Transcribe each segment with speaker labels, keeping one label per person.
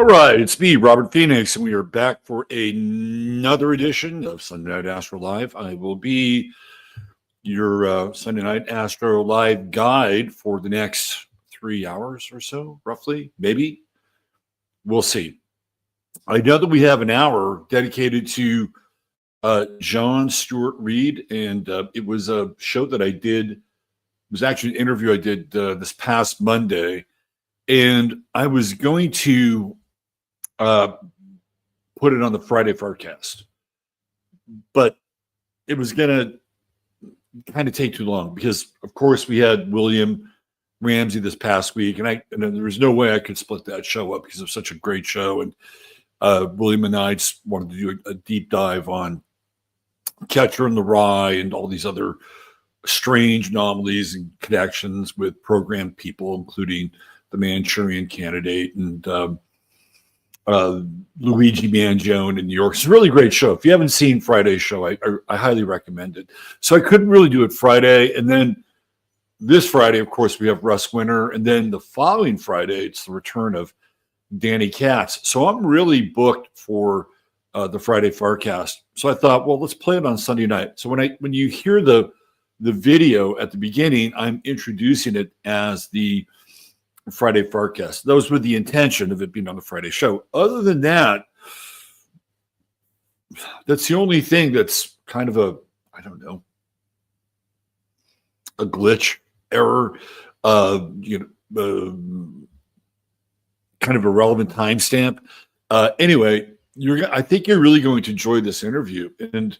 Speaker 1: All right, it's me, Robert Phoenix, and we are back for another edition of Sunday Night Astro Live. I will be your Sunday Night Astro Live guide for the next 3 hours or so, roughly, maybe. We'll see. I know that we have an hour dedicated to John Stuart Reid, and it was a show that I did. It was actually an interview I did this past Monday, and I was going to put it on the Friday forecast, but it was going to kind of take too long because, of course, we had William Ramsey this past week, and there was no way I could split that show up because it was such a great show. And William and I just wanted to do a deep dive on Catcher in the Rye and all these other strange anomalies and connections with programmed people, including the Manchurian Candidate and Luigi Mangione in New York. It's a really great show. If you haven't seen Friday's show, I highly recommend it. So I couldn't really do it Friday. And then this Friday, of course, we have Russ Winter. And then the following Friday, it's the return of Danny Katz. So I'm really booked for the Friday forecast. So I thought, well, let's play it on Sunday night. So when you hear the video at the beginning, I'm introducing it as the Friday forecast. Those were the intention of it being on the Friday show. Other than that, that's the only thing that's kind of a glitch, error, kind of a relevant timestamp. Anyway, I think you're really going to enjoy this interview. And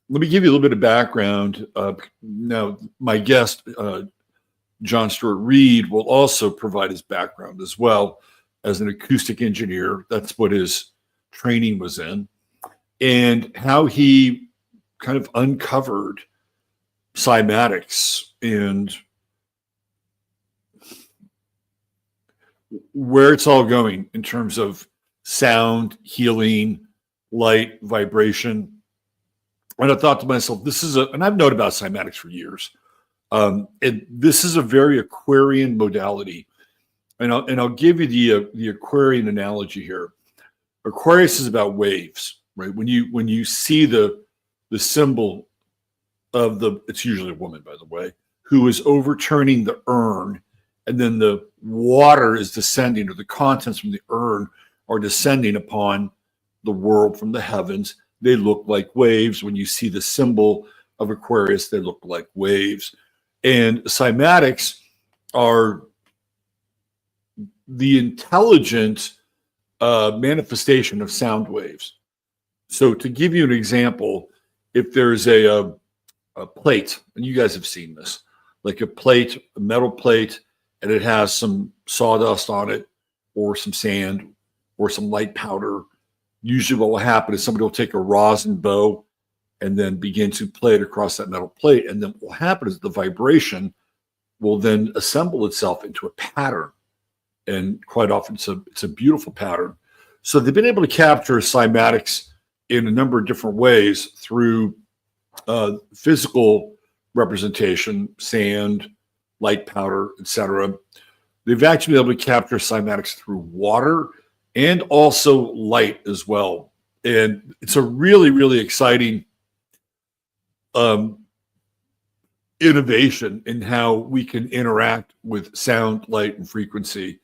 Speaker 1: let me give you a little bit of background. Now, my guest, John Stuart Reid, will also provide his background as well as an acoustic engineer. That's what his training was in, and how he kind of uncovered cymatics and where it's all going in terms of sound, healing, light, vibration. And I thought to myself, and I've known about cymatics for years. This is a very Aquarian modality, and I'll give you the Aquarian analogy here. Aquarius is about waves, right? When you see the symbol of it's usually a woman, by the way, who is overturning the urn, and then the water is descending, or the contents from the urn are descending upon the world from the heavens. They look like waves. When you see the symbol of Aquarius, they look like waves. And cymatics are the intelligent manifestation of sound waves. So to give you an example, if there's a plate, and you guys have seen this, like a metal plate, and it has some sawdust on it, or some sand, or some light powder, usually what will happen is somebody will take a rosin bow and then begin to play it across that metal plate. And then what will happen is the vibration will then assemble itself into a pattern. And quite often it's a beautiful pattern. So they've been able to capture cymatics in a number of different ways through physical representation, sand, light powder, etc. They've actually been able to capture cymatics through water and also light as well. And it's a really, really exciting innovation in how we can interact with sound, light, and frequency.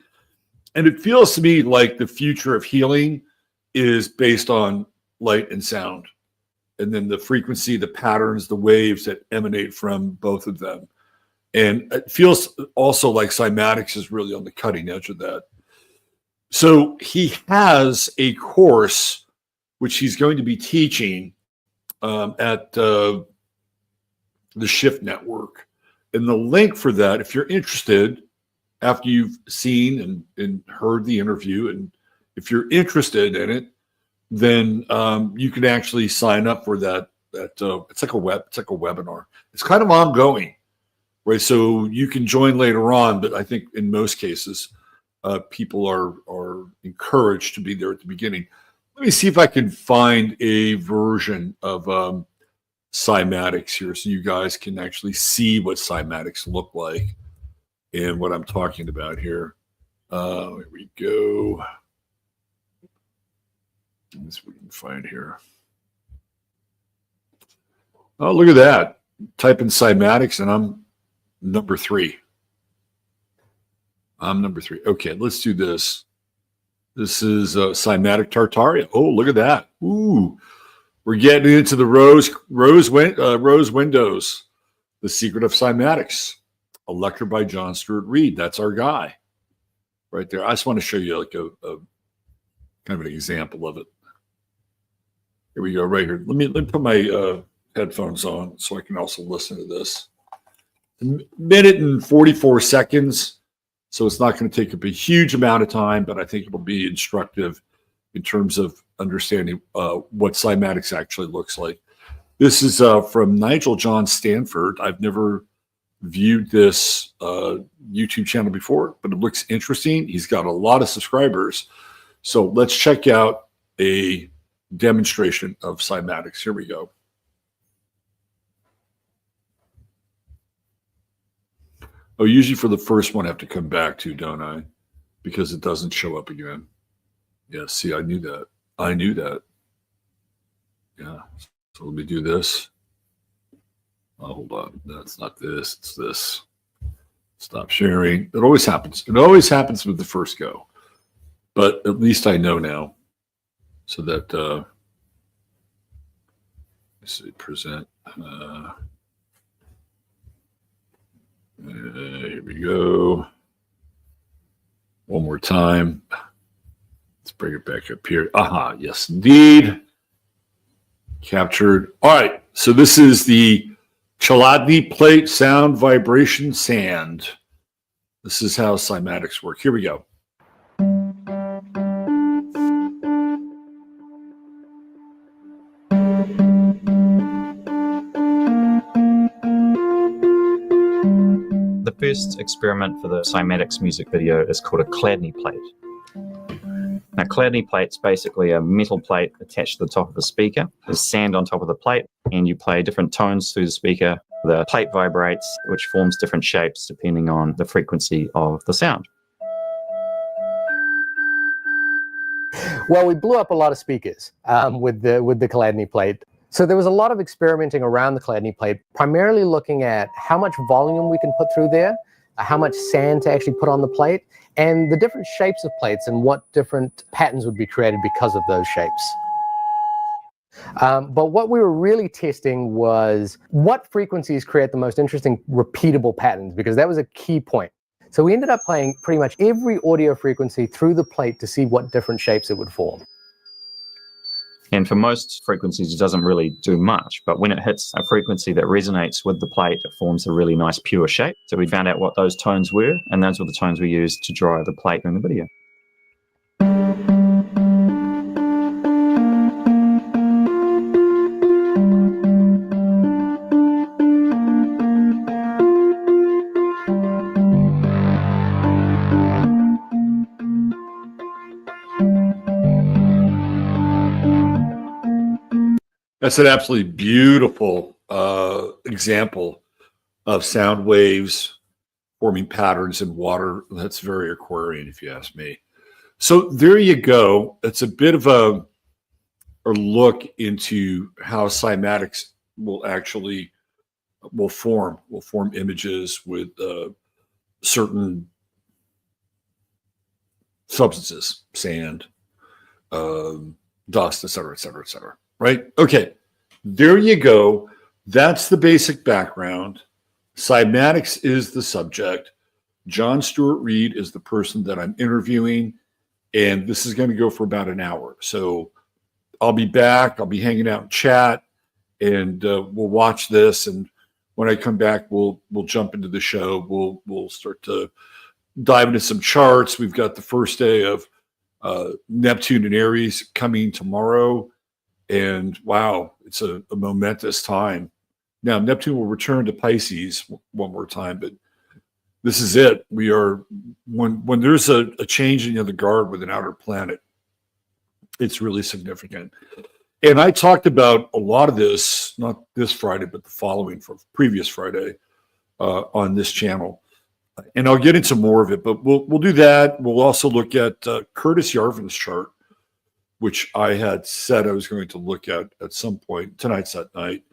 Speaker 1: And it feels to me like the future of healing is based on light and sound. And then the frequency, the patterns, the waves that emanate from both of them. And it feels also like cymatics is really on the cutting edge of that. So he has a course which he's going to be teaching at the Shift Network. And the link for that, if you're interested, after you've seen and heard the interview, and if you're interested in it, then you can actually sign up for that. It's like a webinar. It's kind of ongoing, right? So you can join later on, but I think in most cases, people are encouraged to be there at the beginning. Let me see if I can find a version of cymatics here so you guys can actually see what cymatics look like and what I'm talking about here. Here we go. see what we can find here. Oh, look at that. Type in cymatics and I'm number 3. I'm number 3. Okay, let's do this. This is cymatic Tartaria. Oh, look at that. Ooh, we're getting into the rose windows. The Secret of Cymatics. A lecture by John Stuart Reid. That's our guy right there. I just want to show you like a kind of an example of it. Here we go, right here. Let me put my headphones on so I can also listen to this. A minute and 44 seconds. So it's not going to take up a huge amount of time, but I think it'll be instructive in terms of understanding what cymatics actually looks like. This is from Nigel John Stanford. I've never viewed this YouTube channel before, but it looks interesting. He's got a lot of subscribers. So let's check out a demonstration of cymatics. Here we go. Oh, usually for the first one, I have to come back to, don't I? Because it doesn't show up again. Yeah, see, I knew that. I knew that. Yeah. So let me do this. Oh, hold on. That's not this. It's this. Stop sharing. It always happens. It always happens with the first go. But at least I know now. So that, let's see, present. Here we go. One more time. Let's bring it back up here. Aha, yes, indeed. Captured. All right, so this is the Chladni plate sound vibration sand. This is how cymatics work. Here we go.
Speaker 2: The first experiment for the cymatics music video is called a Chladni plate. Now, Chladni plate's basically a metal plate attached to the top of a speaker. There's sand on top of the plate, and you play different tones through the speaker. The plate vibrates, which forms different shapes depending on the frequency of the sound.
Speaker 3: Well, we blew up a lot of speakers with the Chladni plate. So there was a lot of experimenting around the Chladni plate, primarily looking at how much volume we can put through there, how much sand to actually put on the plate, and the different shapes of plates and what different patterns would be created because of those shapes. But what we were really testing was what frequencies create the most interesting repeatable patterns, because that was a key point. So we ended up playing pretty much every audio frequency through the plate to see what different shapes it would form.
Speaker 2: And for most frequencies, it doesn't really do much. But when it hits a frequency that resonates with the plate, it forms a really nice pure shape. So we found out what those tones were, and those were the tones we used to draw the plate in the video.
Speaker 1: That's an absolutely beautiful example of sound waves forming patterns in water. That's very Aquarian, if you ask me. So there you go. It's a bit of a look into how cymatics will form images with certain substances, sand, dust, et cetera, et cetera, et cetera. Right? Okay. There you go. That's the basic background. Cymatics is the subject. John Stuart Reid is the person that I'm interviewing. And this is going to go for about an hour. So I'll be back. I'll be hanging out in chat, and we'll watch this. And when I come back, we'll jump into the show. We'll start to dive into some charts. We've got the first day of Neptune and Aries coming tomorrow. And wow, it's a momentous time. Now, Neptune will return to Pisces one more time, but this is it. We are, when there's a change in the guard with an outer planet, it's really significant. And I talked about a lot of this, not this Friday, but the following, for previous Friday, on this channel. And I'll get into more of it, but we'll do that. We'll also look at Curtis Yarvin's chart. which I had said I was going to look at some point. Tonight's that night.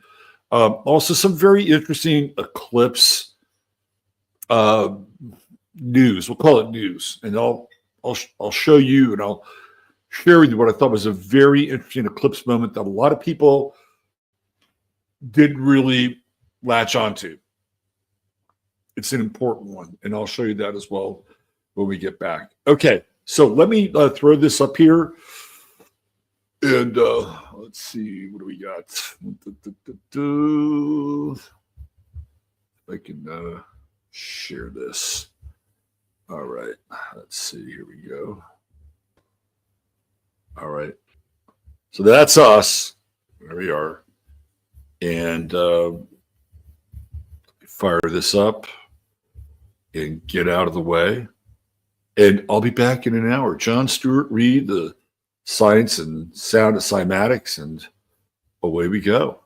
Speaker 1: Also, some very interesting eclipse news. We'll call it news, and I'll show you, and I'll share with you what I thought was a very interesting eclipse moment that a lot of people didn't really latch onto. It's an important one, and I'll show you that as well when we get back. Okay, so let me throw this up here, and let's see, what do we got? I can share this. All right, let's see, here we go. All right, so that's us. There we are. And fire this up and get out of the way. And I'll be back in an hour. John Stuart Reid, the science and sound of cymatics, and away we go.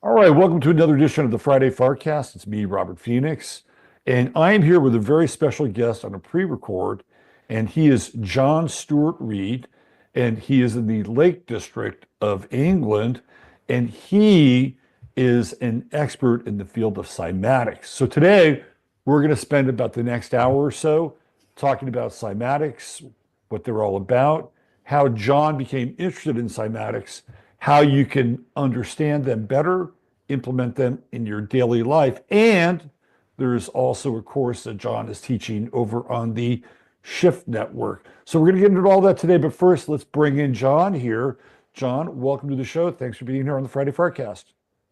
Speaker 1: All right, welcome to another edition of the Friday Farcast. It's me, Robert Phoenix, and I am here with a very special guest on a pre-record, and he is John Stuart Reid, and he is in the Lake District of England, and he is an expert in the field of cymatics. So today, we're going to spend about the next hour or so talking about cymatics, what they're all about, how John became interested in cymatics, how you can understand them better, implement them in your daily life, and there's also a course that John is teaching over on the Shift Network. So we're going to get into all that today, but first, let's bring in John here. John, welcome to the show. Thanks for being here on the Friday Farcast.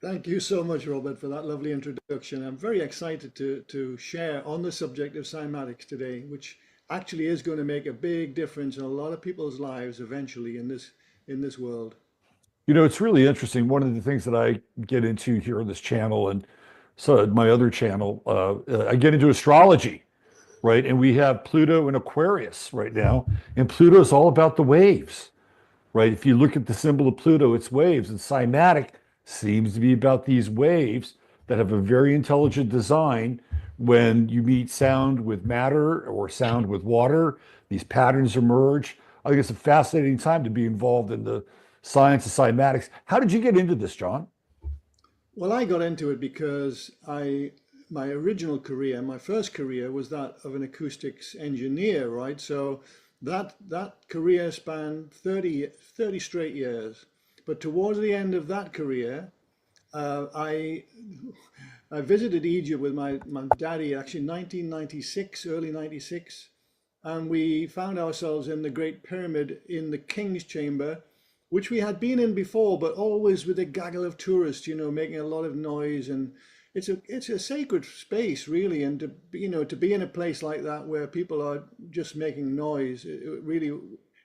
Speaker 4: Thank you so much, Robert, for that lovely introduction. I'm very excited to share on the subject of cymatics today, which actually is going to make a big difference in a lot of people's lives eventually in this world.
Speaker 1: You know, it's really interesting. One of the things that I get into here on this channel, and so my other channel, I get into astrology, right? And we have Pluto and Aquarius right now, and Pluto is all about the waves, right? If you look at the symbol of Pluto, it's waves, and cymatic seems to be about these waves that have a very intelligent design. When you meet sound with matter or sound with water, these patterns emerge. I think it's a fascinating time to be involved in the science of cymatics. How did you get into this, John?
Speaker 4: Well, I got into it because my original career, my first career was that of an acoustics engineer, right? So that career spanned 30 straight years. But towards the end of that career, I visited Egypt with my daddy, actually in 1996, early 96, and we found ourselves in the Great Pyramid in the King's Chamber, which we had been in before, but always with a gaggle of tourists, making a lot of noise. And it's a sacred space, really, and to be in a place like that where people are just making noise, it really,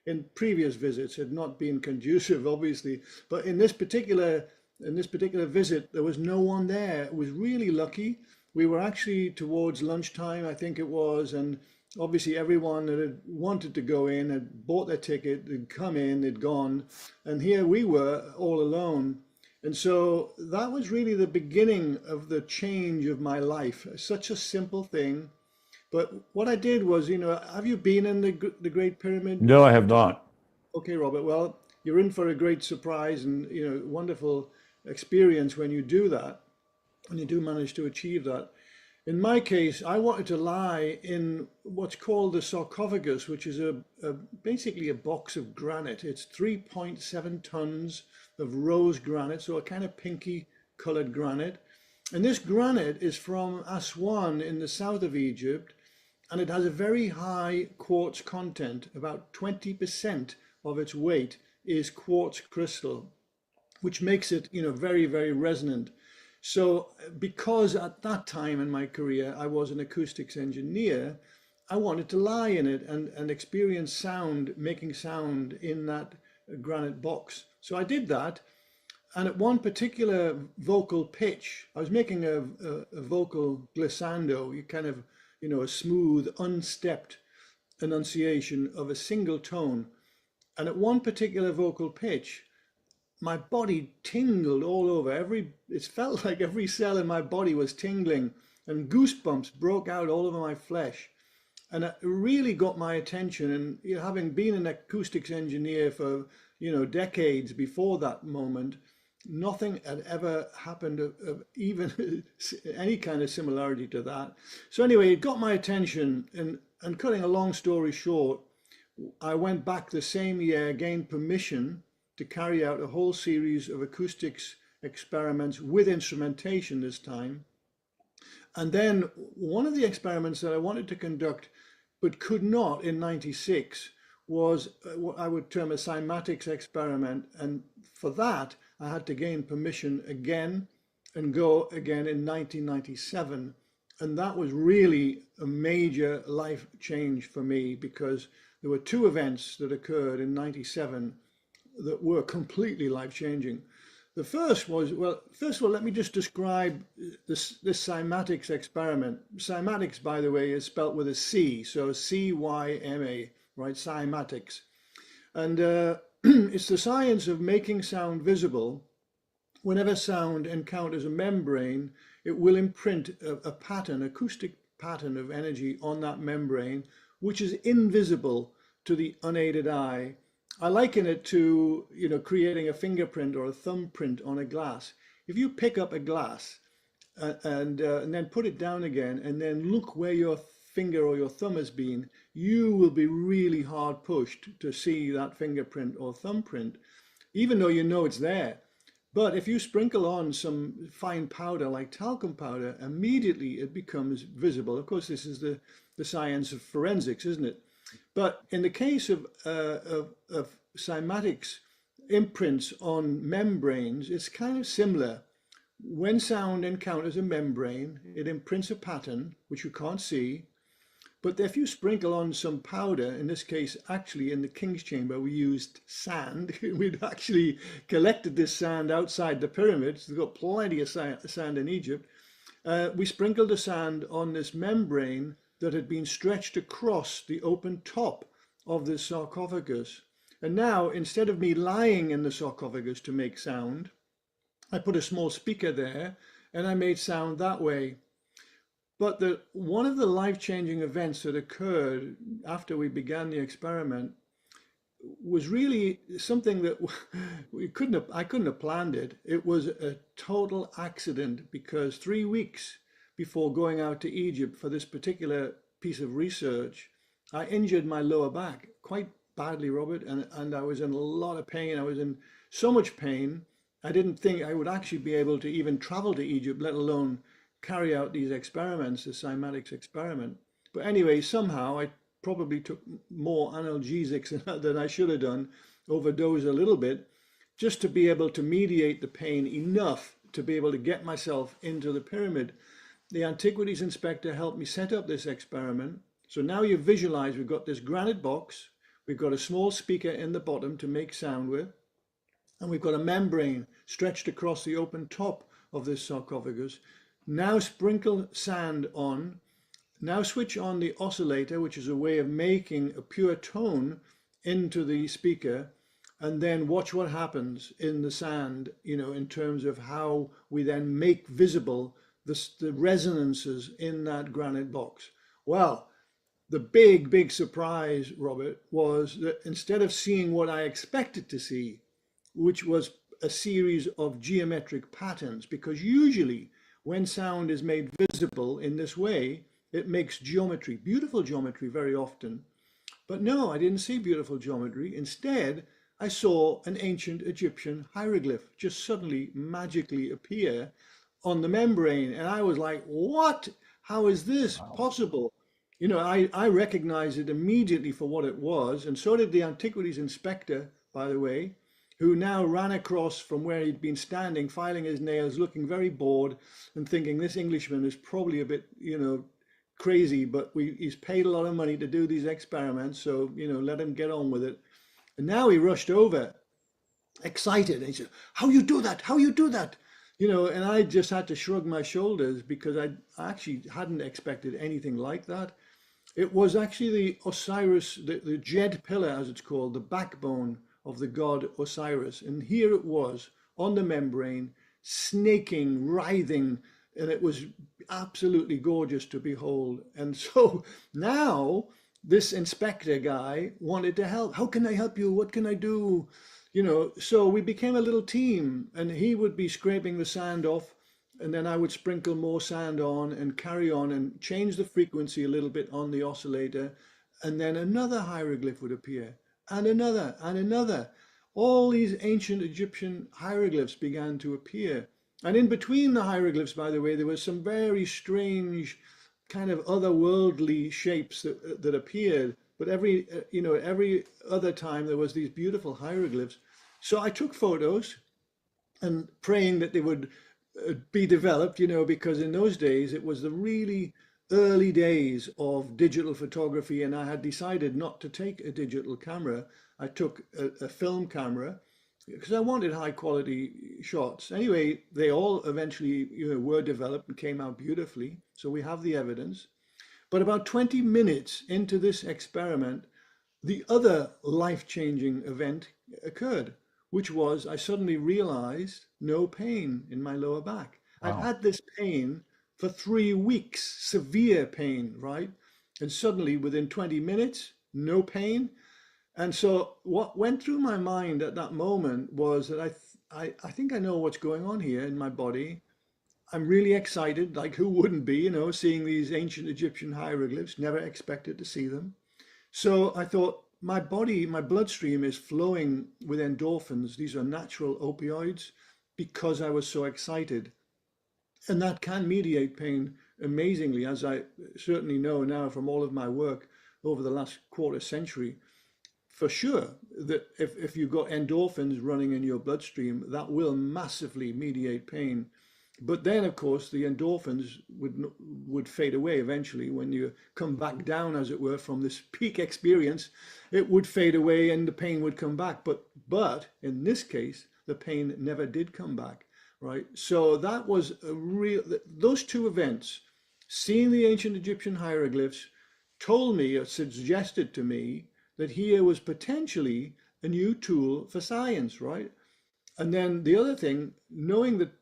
Speaker 4: in previous visits, had not been conducive, obviously. But in this particular visit, there was no one there. It was really lucky. We were actually towards lunchtime, I think it was, and obviously everyone that had wanted to go in had bought their ticket, they'd come in, they'd gone, and here we were all alone. And so that was really the beginning of the change of my life. Such a simple thing. But what I did was, have you been in the Great Pyramid?
Speaker 1: No, I have not.
Speaker 4: Okay, Robert. Well, you're in for a great surprise and, wonderful experience when you do that, and you do manage to achieve that. In my case, I wanted to lie in what's called the sarcophagus, which is basically a box of granite. It's 3.7 tons of rose granite, so a kind of pinky colored granite. And this granite is from Aswan in the south of Egypt, and it has a very high quartz content. About 20% of its weight is quartz crystal, which makes it, very, very resonant. So because at that time in my career, I was an acoustics engineer, I wanted to lie in it and experience sound, making sound in that granite box. So I did that. And at one particular vocal pitch, I was making a vocal glissando, a smooth, unstepped enunciation of a single tone. And at one particular vocal pitch, my body tingled all over. It felt like every cell in my body was tingling, and goosebumps broke out all over my flesh. And it really got my attention. And having been an acoustics engineer for decades before that moment, nothing had ever happened of even any kind of similarity to that. So anyway, it got my attention, and cutting a long story short, I went back the same year, gained permission to carry out a whole series of acoustics experiments with instrumentation this time. And then one of the experiments that I wanted to conduct but could not in '96 was what I would term a cymatics experiment. And for that, I had to gain permission again and go again in 1997. And that was really a major life change for me, because there were two events that occurred in '97 that were completely life-changing. The first was, well, first of all, let me just describe this cymatics experiment. Cymatics, by the way, is spelt with a C, so C-Y-M-A, right, cymatics. And it's the science of making sound visible. Whenever sound encounters a membrane, it will imprint a pattern, acoustic pattern of energy on that membrane, which is invisible to the unaided eye. I liken it to, creating a fingerprint or a thumbprint on a glass. If you pick up a glass and then put it down again, and then look where your finger or your thumb has been, you will be really hard pushed to see that fingerprint or thumbprint, even though you know it's there. But if you sprinkle on some fine powder like talcum powder, immediately it becomes visible. Of course, this is the science of forensics, isn't it? But in the case of cymatics imprints on membranes, it's kind of similar. When sound encounters a membrane, it imprints a pattern, which you can't see. But if you sprinkle on some powder, in this case, actually in the King's Chamber, we used sand. We'd actually collected this sand outside the pyramids. They've got plenty of sand in Egypt. We sprinkled the sand on this membrane that had been stretched across the open top of this sarcophagus. And now, instead of me lying in the sarcophagus to make sound, I put a small speaker there and I made sound that way. But one of the life-changing events that occurred after we began the experiment was really something that I couldn't have planned it. It was a total accident, because 3 weeks before going out to Egypt for this particular piece of research, I injured my lower back quite badly, Robert, and I was in a lot of pain. I was in so much pain, I didn't think I would actually be able to even travel to Egypt, let alone carry out these experiments, the cymatics experiment. But anyway, somehow I probably took more analgesics than I should have done, overdosed a little bit, just to be able to mediate the pain enough to be able to get myself into the pyramid. The antiquities inspector helped me set up this experiment. So now you visualize, we've got this granite box, we've got a small speaker in the bottom to make sound with, and we've got a membrane stretched across the open top of this sarcophagus. Now sprinkle sand on. Now switch on the oscillator, which is a way of making a pure tone into the speaker, and then watch what happens in the sand, in terms of how we then make visible the resonances in that granite box. Well, the big surprise, Robert, was that instead of seeing what I expected to see, which was a series of geometric patterns, because usually when sound is made visible in this way, it makes geometry, beautiful geometry very often. But no, I didn't see beautiful geometry. Instead, I saw an ancient Egyptian hieroglyph just suddenly magically appear on the membrane. And I was like, what? How is this possible? I recognized it immediately for what it was. And so did the antiquities inspector, by the way, who now ran across from where he'd been standing, filing his nails, looking very bored and thinking this Englishman is probably a bit, crazy, but he's paid a lot of money to do these experiments. So, let him get on with it. And now he rushed over, excited. And he said, how you do that? How you do that? And I just had to shrug my shoulders, because I actually hadn't expected anything like that. It was actually the Osiris, the Jed pillar, as it's called, the backbone of the god Osiris. And here it was on the membrane, snaking, writhing, and it was absolutely gorgeous to behold. And so now this inspector guy wanted to help. How can I help you? What can I do? You know, so we became a little team, and he would be scraping the sand off, and then I would sprinkle more sand on and carry on and change the frequency a little bit on the oscillator. And then another hieroglyph would appear, and another, and another. All these ancient Egyptian hieroglyphs began to appear. And in between the hieroglyphs, by the way, there was some very strange kind of otherworldly shapes that appeared. But every other time there was these beautiful hieroglyphs. So I took photos and praying that they would be developed, because in those days it was the really early days of digital photography, and I had decided not to take a digital camera. I took a film camera because I wanted high quality shots. Anyway, they all eventually were developed and came out beautifully. So we have the evidence. But about 20 minutes into this experiment, the other life-changing event occurred, which was I suddenly realized no pain in my lower back. Wow. I've had this pain for 3 weeks, severe pain, right? And suddenly within 20 minutes, no pain. And so what went through my mind at that moment was that I think I know what's going on here in my body. I'm really excited, like who wouldn't be, seeing these ancient Egyptian hieroglyphs, never expected to see them. So I thought, my body, my bloodstream is flowing with endorphins. These are natural opioids because I was so excited. And that can mediate pain amazingly, as I certainly know now from all of my work over the last quarter century. For sure, that if you've got endorphins running in your bloodstream, that will massively mediate pain. But then, of course, the endorphins would fade away eventually when you come back down, as it were, from this peak experience. It would fade away and the pain would come back. But in this case, the pain never did come back, right? So that was those two events, seeing the ancient Egyptian hieroglyphs, told me or suggested to me that here was potentially a new tool for science, right? And then the other thing, knowing that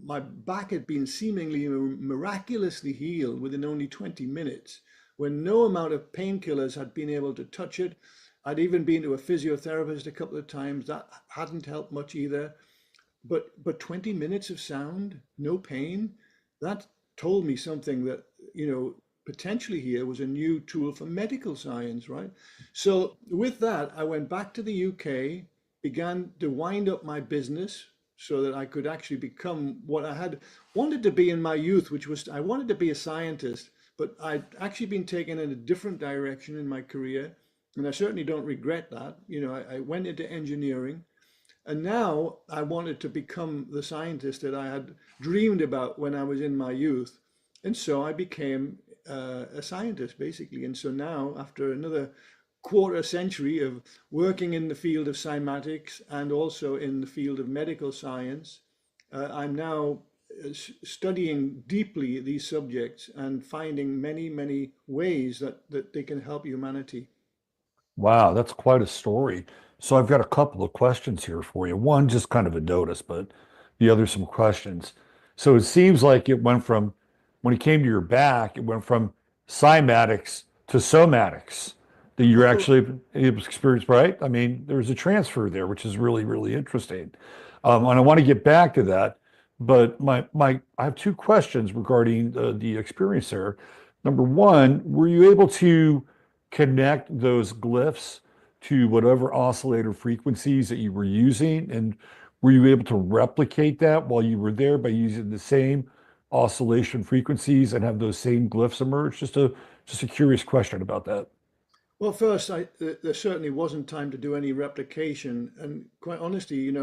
Speaker 4: my back had been seemingly miraculously healed within only 20 minutes, when no amount of painkillers had been able to touch it. I'd even been to a physiotherapist a couple of times. That hadn't helped much either. But 20 minutes of sound, no pain, that told me something that, potentially here was a new tool for medical science, right? So with that, I went back to the UK, began to wind up my business so that I could actually become what I had wanted to be in my youth, which was I wanted to be a scientist, but I'd actually been taken in a different direction in my career. And I certainly don't regret that. I went into engineering, and now I wanted to become the scientist that I had dreamed about when I was in my youth. And so I became a scientist, basically. And so now, after another quarter century of working in the field of cymatics and also in the field of medical science, I'm now studying deeply these subjects and finding many, many ways that they can help humanity.
Speaker 1: Wow, that's quite a story. So I've got a couple of questions here for you. One, just kind of a notice, but the other, some questions. So it seems like it went from, when it came to your back, it went from cymatics to somatics, that you're actually able to experience, right? I mean, there's a transfer there, which is really, really interesting. And I want to get back to that, but I have two questions regarding the experience there. Number one, were you able to connect those glyphs to whatever oscillator frequencies that you were using? And were you able to replicate that while you were there by using the same oscillation frequencies and have those same glyphs emerge? Just a curious question about that.
Speaker 4: Well, first, there certainly wasn't time to do any replication. And quite honestly,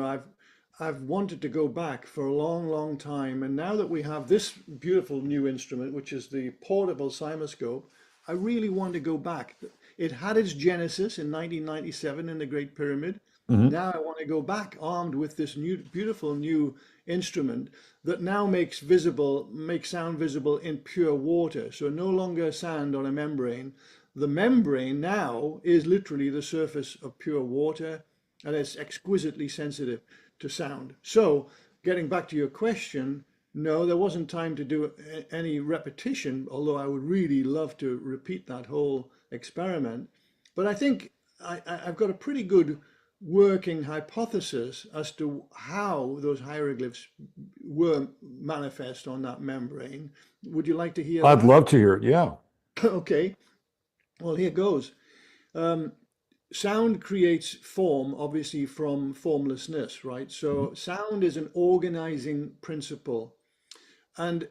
Speaker 4: I've wanted to go back for a long, long time. And now that we have this beautiful new instrument, which is the portable cymoscope, I really want to go back. It had its genesis in 1997 in the Great Pyramid. Mm-hmm. Now I want to go back armed with this new, beautiful new instrument that now makes sound visible in pure water. So no longer sand on a membrane. The membrane now is literally the surface of pure water, and it's exquisitely sensitive to sound. So getting back to your question, No, there wasn't time to do any repetition, although I would really love to repeat that whole experiment. But I think I've got a pretty good working hypothesis as to how those hieroglyphs were manifest on that membrane. Would you like to hear
Speaker 1: I'd
Speaker 4: that?
Speaker 1: love to hear it. Yeah.
Speaker 4: Okay, well, here goes. Sound creates form, obviously, from formlessness, right? So sound is an organizing principle. And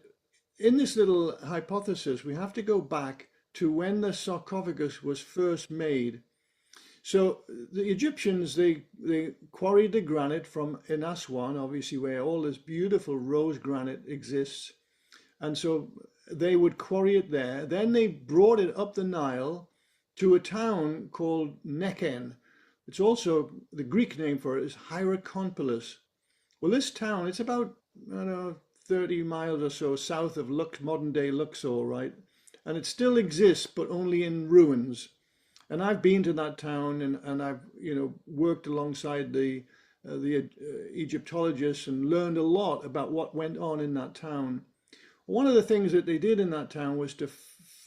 Speaker 4: in this little hypothesis, we have to go back to when the sarcophagus was first made. So the Egyptians, they quarried the granite from in Aswan, obviously, where all this beautiful rose granite exists. And so they would quarry it there. Then they brought it up the Nile to a town called Nekhen. It's also, the Greek name for it is Hierakonpolis. Well, this town, it's about, I don't know, 30 miles or so south of modern day Luxor, right? And it still exists, but only in ruins. And I've been to that town, and I've, worked alongside the Egyptologists and learned a lot about what went on in that town. One of the things that they did in that town was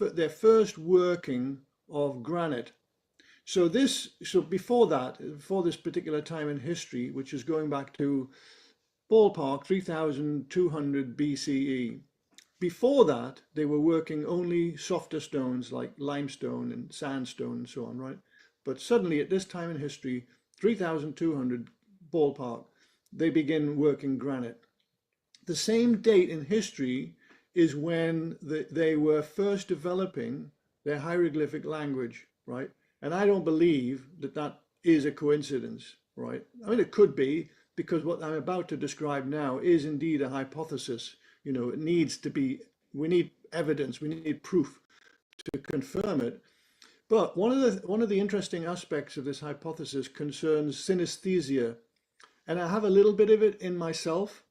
Speaker 4: their first working of granite. So before this particular time in history, which is going back to ballpark 3200 BCE. Before that, they were working only softer stones like limestone and sandstone and so on, right? But suddenly at this time in history, 3200 ballpark, they begin working granite. The same date in history is when they were first developing their hieroglyphic language, right? And I don't believe that is a coincidence, right? I mean, it could be, because what I'm about to describe now is indeed a hypothesis. It needs to be, we need evidence, we need proof to confirm it. But one of the interesting aspects of this hypothesis concerns synesthesia. And I have a little bit of it in myself.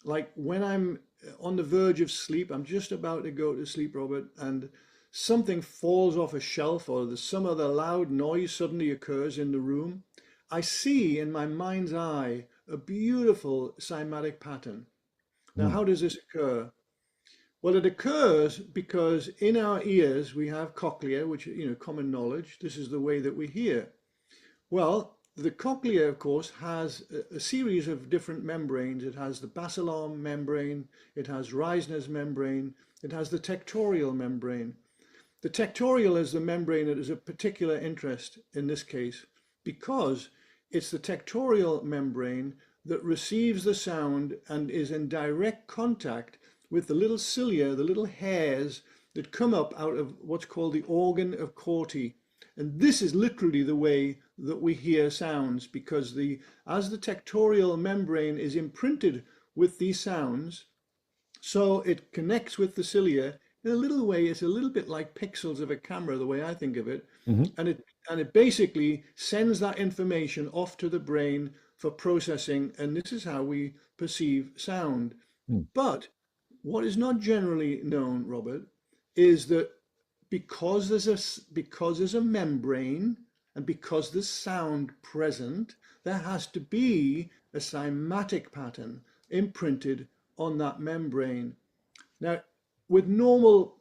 Speaker 4: Like when I'm on the verge of sleep, I'm just about to go to sleep, Robert, and something falls off a shelf, or some other loud noise suddenly occurs in the room. I see in my mind's eye a beautiful cymatic pattern. Now, how does this occur? Well, it occurs because in our ears we have cochlea, which, common knowledge. This is the way that we hear. Well, the cochlea, of course, has a series of different membranes. It has the basilar membrane, it has Reisner's membrane, it has the tectorial membrane. The tectorial is the membrane that is of particular interest in this case, because it's the tectorial membrane that receives the sound and is in direct contact with the little cilia, the little hairs that come up out of what's called the organ of Corti. And this is literally the way that we hear sounds, because as the tectorial membrane is imprinted with these sounds, so it connects with the cilia. In a little way, it's a little bit like pixels of a camera, the way I think of it. And it basically sends that information off to the brain for processing, and this is how we perceive sound. But what is not generally known, Robert, is that because there's a membrane and because there's sound present, there has to be a cymatic pattern imprinted on that membrane. Now, with normal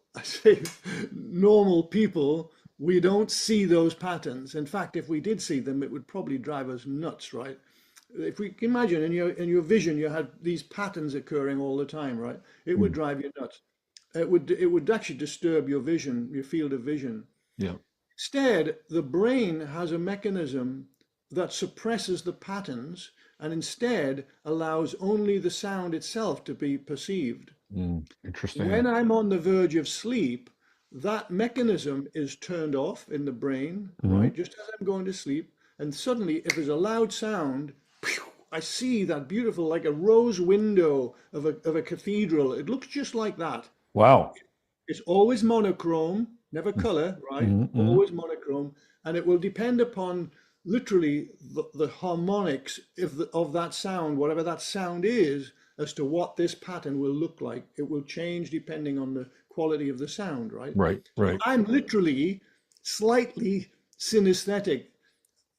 Speaker 4: people, we don't see those patterns. In fact, if we did see them, it would probably drive us nuts, right? If we can imagine in your vision, you had these patterns occurring all the time, right? It would drive you nuts. It would actually disturb your vision, your field of vision.
Speaker 1: Yeah.
Speaker 4: Instead, the brain has a mechanism that suppresses the patterns and instead allows only the sound itself to be perceived.
Speaker 1: Interesting.
Speaker 4: When I'm on the verge of sleep, that mechanism is turned off in the brain, right? Just as I'm going to sleep. And suddenly, if there's a loud sound, I see that beautiful, like a rose window of a cathedral. It looks just like that.
Speaker 1: Wow.
Speaker 4: It's always monochrome, never color, right? Always monochrome. And it will depend upon literally the harmonics of that sound, whatever that sound is, as to what this pattern will look like. It will change depending on the quality of the sound, right?
Speaker 1: Right.
Speaker 4: I'm literally slightly synesthetic.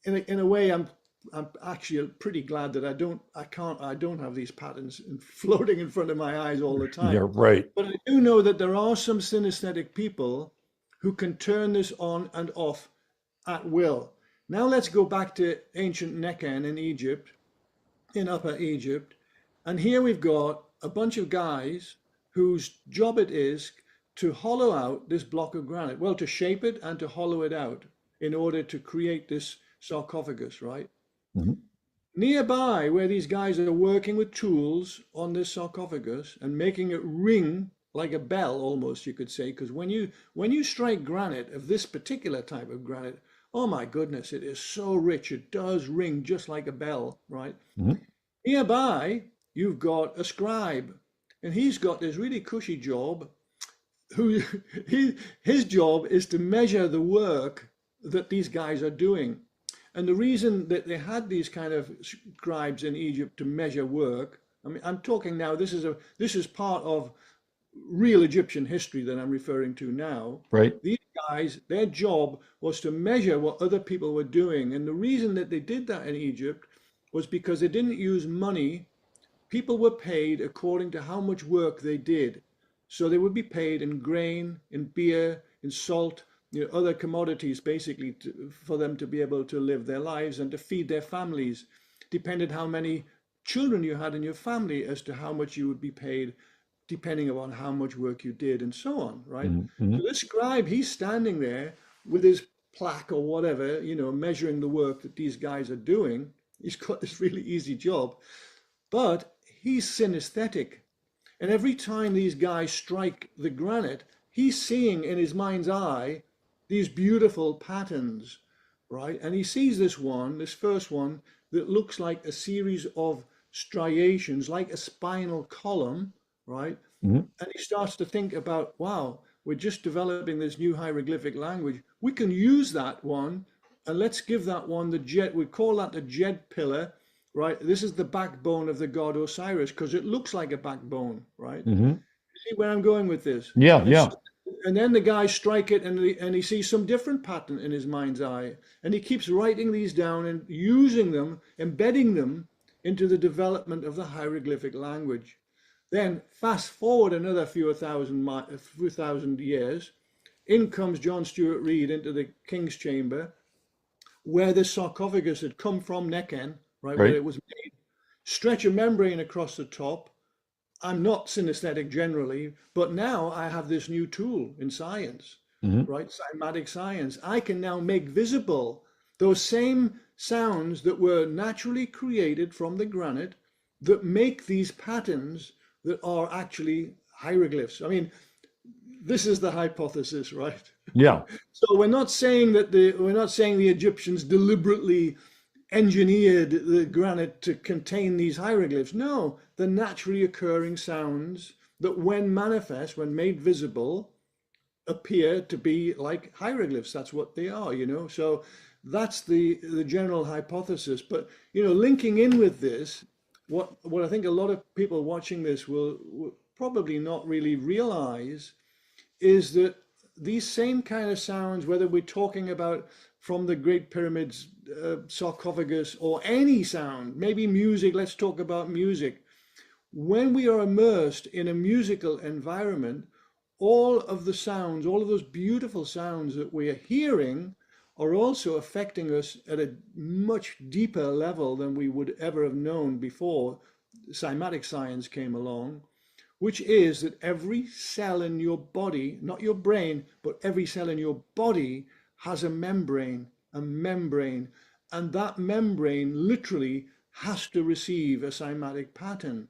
Speaker 4: In a way, I'm I'm actually pretty glad that I don't have these patterns floating in front of my eyes all the time.
Speaker 1: Yeah, right.
Speaker 4: But I do know that there are some synesthetic people who can turn this on and off at will. Now let's go back to ancient Nekhen in Egypt, in Upper Egypt. And here we've got a bunch of guys whose job it is to hollow out this block of granite. Well, to shape it and to hollow it out in order to create this sarcophagus, right?
Speaker 1: Mm-hmm.
Speaker 4: Nearby, where these guys are working with tools on this sarcophagus and making it ring like a bell, almost, you could say, because when you strike granite of this particular type of granite, oh my goodness, it is so rich. It does ring just like a bell, right?
Speaker 1: Mm-hmm.
Speaker 4: Nearby, you've got a scribe, and he's got this really cushy job. His job is to measure the work that these guys are doing. And the reason that they had these kind of scribes in Egypt to measure work, I mean, I'm talking now, this is part of real Egyptian history that I'm referring to now.
Speaker 1: Right.
Speaker 4: These guys, their job was to measure what other people were doing. And the reason that they did that in Egypt was because they didn't use money. People were paid according to how much work they did. So they would be paid in grain, in beer, in salt, other commodities, basically, for them to be able to live their lives and to feed their families. Depended how many children you had in your family as to how much you would be paid, depending upon how much work you did and so on, right?
Speaker 1: Mm-hmm.
Speaker 4: So this scribe, he's standing there with his plaque or whatever, measuring the work that these guys are doing. He's got this really easy job, but he's synesthetic. And every time these guys strike the granite, he's seeing in his mind's eye these beautiful patterns, right? And he sees this first one, that looks like a series of striations, like a spinal column, right?
Speaker 1: Mm-hmm.
Speaker 4: And he starts to think about, wow, we're just developing this new hieroglyphic language. We can use that one, and let's give that one the jet. We call that the jet pillar, right? This is the backbone of the god Osiris, because it looks like a backbone, right?
Speaker 1: Mm-hmm.
Speaker 4: See where I'm going with this?
Speaker 1: Yeah.
Speaker 4: And then the guys strike it, and he sees some different pattern in his mind's eye. And he keeps writing these down and using them, embedding them into the development of the hieroglyphic language. Then fast forward another few thousand years, in comes John Stuart Reid into the king's chamber, where the sarcophagus had come from Nekhen, right, where it was made, stretch a membrane across the top. I'm not synesthetic generally, but now I have this new tool in science, right? Cymatic science. I can now make visible those same sounds that were naturally created from the granite that make these patterns that are actually hieroglyphs. I mean, this is the hypothesis, right?
Speaker 1: Yeah.
Speaker 4: So we're not saying the Egyptians deliberately engineered the granite to contain these hieroglyphs. No, the naturally occurring sounds that when manifest, when made visible, appear to be like hieroglyphs. That's what they are, So that's the general hypothesis. But, linking in with this, what I think a lot of people watching this will probably not really realize is that these same kind of sounds, whether we're talking about from the Great Pyramids, sarcophagus, or any sound, maybe music, let's talk about music. When we are immersed in a musical environment, all of the sounds, all of those beautiful sounds that we are hearing are also affecting us at a much deeper level than we would ever have known before Cymatic science came along, which is that every cell in your body, not your brain, but every cell in your body has a membrane, and that membrane literally has to receive a cymatic pattern.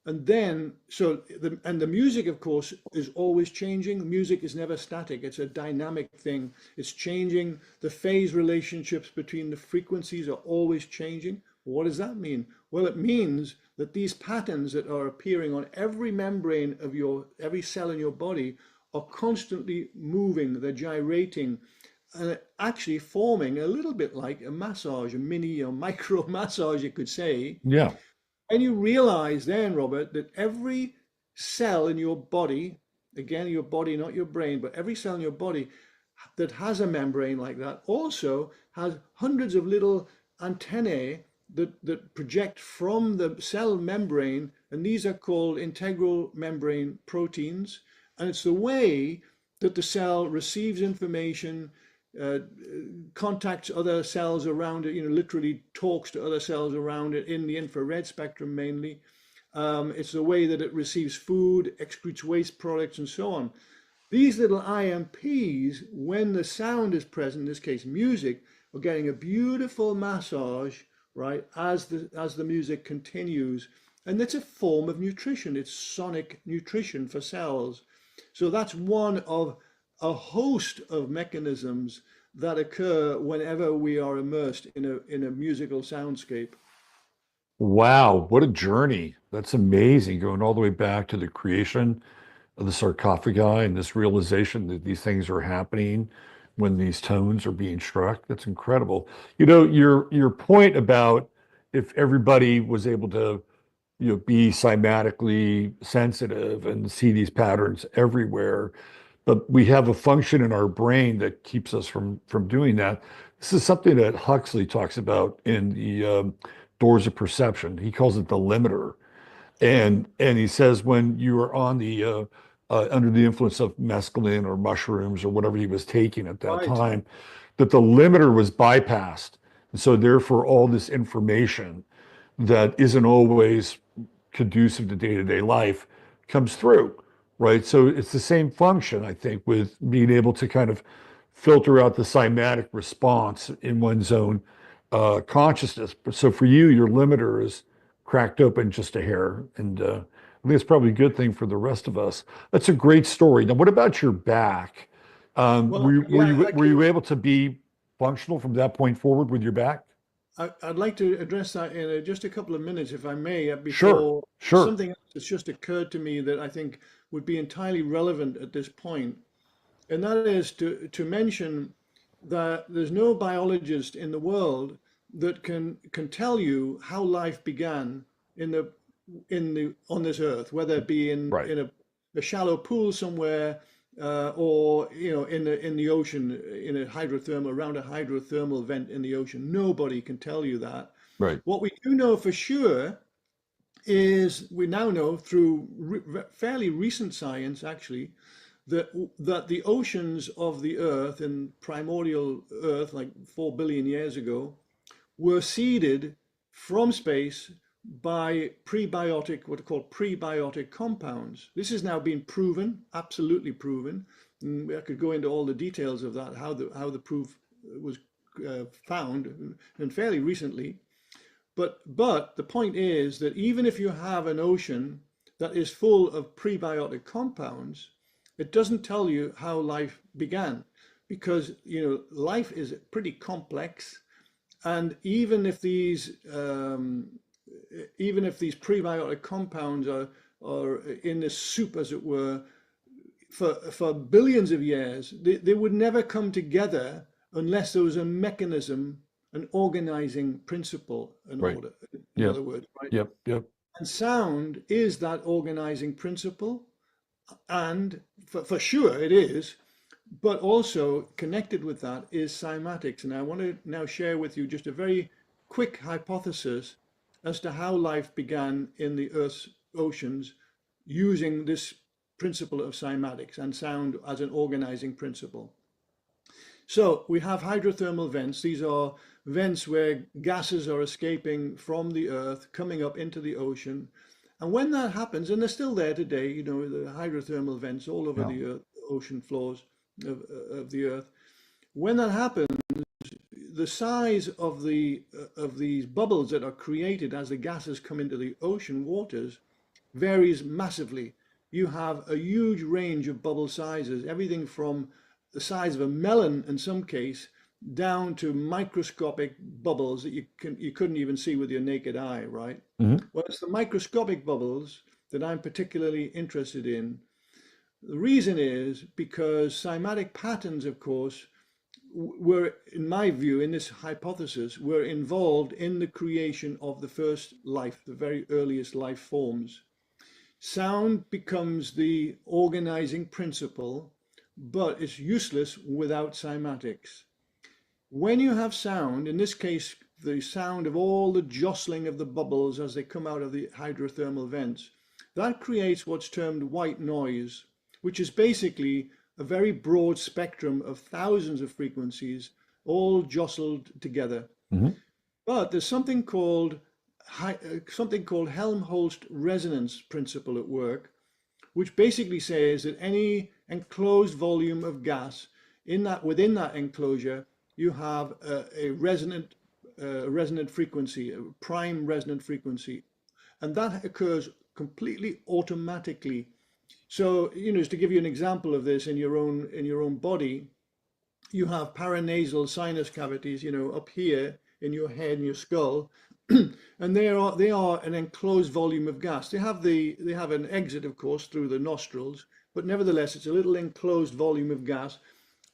Speaker 4: And then, the music, of course, is always changing. Music is never static. It's a dynamic thing. It's changing. The phase relationships between the frequencies are always changing. What does that mean? Well, it means that these patterns that are appearing on every membrane of every cell in your body are constantly moving. They're gyrating and actually forming a little bit like a massage, a mini or micro massage, you could say.
Speaker 1: Yeah.
Speaker 4: And you realize then, Robert, that every cell in your body, again, your body, not your brain, but every cell in your body that has a membrane like that also has hundreds of little antennae that project from the cell membrane, and these are called integral membrane proteins. And it's the way that the cell receives information, contacts other cells around it, literally talks to other cells around it in the infrared spectrum mainly. It's the way that it receives food, excretes waste products, and so on. These little IMPs, when the sound is present, in this case music, are getting a beautiful massage, right, as the music continues. And it's a form of nutrition. It's sonic nutrition for cells. So that's one of a host of mechanisms that occur whenever we are immersed in a musical soundscape.
Speaker 1: Wow, what a journey. That's amazing, going all the way back to the creation of the sarcophagi and this realization that these things are happening when these tones are being struck. That's incredible. Your point about if everybody was able to, be cymatically sensitive and see these patterns everywhere, but we have a function in our brain that keeps us from doing that. This is something that Huxley talks about in the Doors of Perception. He calls it the limiter. And he says when you are on the under the influence of mescaline or mushrooms or whatever he was taking at that
Speaker 4: Right.
Speaker 1: time, that the limiter was bypassed. And so therefore all this information that isn't always conducive to day-to-day life comes through, right? So it's the same function, I think, with being able to kind of filter out the cymatic response in one's own consciousness. But so for you, your limiter is cracked open just a hair. And I think it's probably a good thing for the rest of us. That's a great story. Now, what about your back?
Speaker 4: Well,
Speaker 1: Were you able to be functional from that point forward with your back?
Speaker 4: I'd like to address that in just a couple of minutes, if I may,
Speaker 1: Sure,
Speaker 4: before
Speaker 1: sure.
Speaker 4: something else that's just occurred to me that I think would be entirely relevant at this point. And that is to mention that there's no biologist in the world that can tell you how life began on this earth, whether it be in
Speaker 1: Right.
Speaker 4: a shallow pool somewhere, or in the ocean, around a hydrothermal vent in the ocean. Nobody can tell you that.
Speaker 1: Right.
Speaker 4: What we do know for sure is we now know through fairly recent science, actually, that the oceans of the earth in primordial earth, like 4 billion years ago, were seeded from space by what are called prebiotic compounds. This has now been proven, absolutely proven. And I could go into all the details of that, how the proof was found, and fairly recently. But the point is that even if you have an ocean that is full of prebiotic compounds, it doesn't tell you how life began, because life is pretty complex. And even if these prebiotic compounds are in this soup, as it were, for billions of years, they would never come together unless there was a mechanism, an organizing principle,
Speaker 1: Right.
Speaker 4: order, in
Speaker 1: Yep.
Speaker 4: other words, right?
Speaker 1: Yep.
Speaker 4: And sound is that organizing principle, and for sure it is. But also connected with that is cymatics. And I want to now share with you just a very quick hypothesis as to how life began in the Earth's oceans using this principle of cymatics and sound as an organizing principle. So we have hydrothermal vents. These are vents where gases are escaping from the Earth, coming up into the ocean. And when that happens, and they're still there today, the hydrothermal vents all over the Earth, ocean floors of the Earth. When that happens, the size of these bubbles that are created as the gases come into the ocean waters varies massively. You have a huge range of bubble sizes, everything from the size of a melon in some case down to microscopic bubbles that you couldn't even see with your naked eye, right?
Speaker 1: Mm-hmm.
Speaker 4: Well, it's the microscopic bubbles that I'm particularly interested in. The reason is because cymatic patterns, of course, were, in my view, in this hypothesis, were involved in the creation of the first life, the very earliest life forms. Sound becomes the organizing principle, but it's useless without cymatics. When you have sound, in this case, the sound of all the jostling of the bubbles as they come out of the hydrothermal vents. That creates what's termed white noise, which is basically a very broad spectrum of thousands of frequencies all jostled together. But there's something called Helmholtz resonance principle at work, which basically says that any enclosed volume of gas within that enclosure, you have a resonant frequency, a prime resonant frequency, and that occurs completely automatically. So, just to give you an example of this in your own body, you have paranasal sinus cavities, up here in your head and your skull, and they are an enclosed volume of gas. They have an exit, of course, through the nostrils, but nevertheless, it's a little enclosed volume of gas,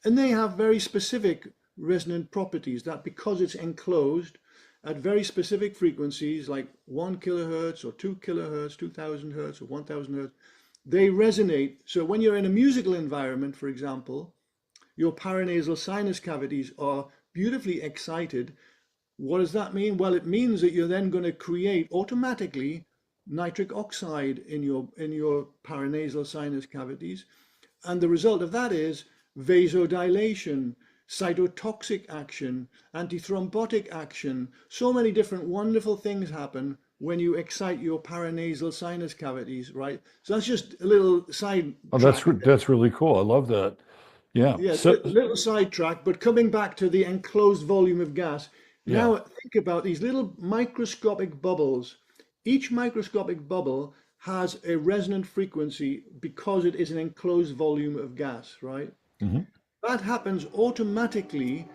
Speaker 4: and they have very specific resonant properties that, because it's enclosed at very specific frequencies, like 1 kilohertz or 2 kilohertz, 2000 hertz or 1000 hertz, they resonate. So when you're in a musical environment, for example, your paranasal sinus cavities are beautifully excited. What does that mean? Well, it means that you're then going to create automatically nitric oxide in your paranasal sinus cavities. And the result of that is vasodilation, cytotoxic action, antithrombotic action. So many different wonderful things happen when you excite your paranasal sinus cavities, right? So that's just a little side.
Speaker 1: Oh, that's really cool. I love that. Yeah.
Speaker 4: Yeah, little sidetrack, but coming back to the enclosed volume of gas. Now think about these little microscopic bubbles. Each microscopic bubble has a resonant frequency because it is an enclosed volume of gas, right? That happens automatically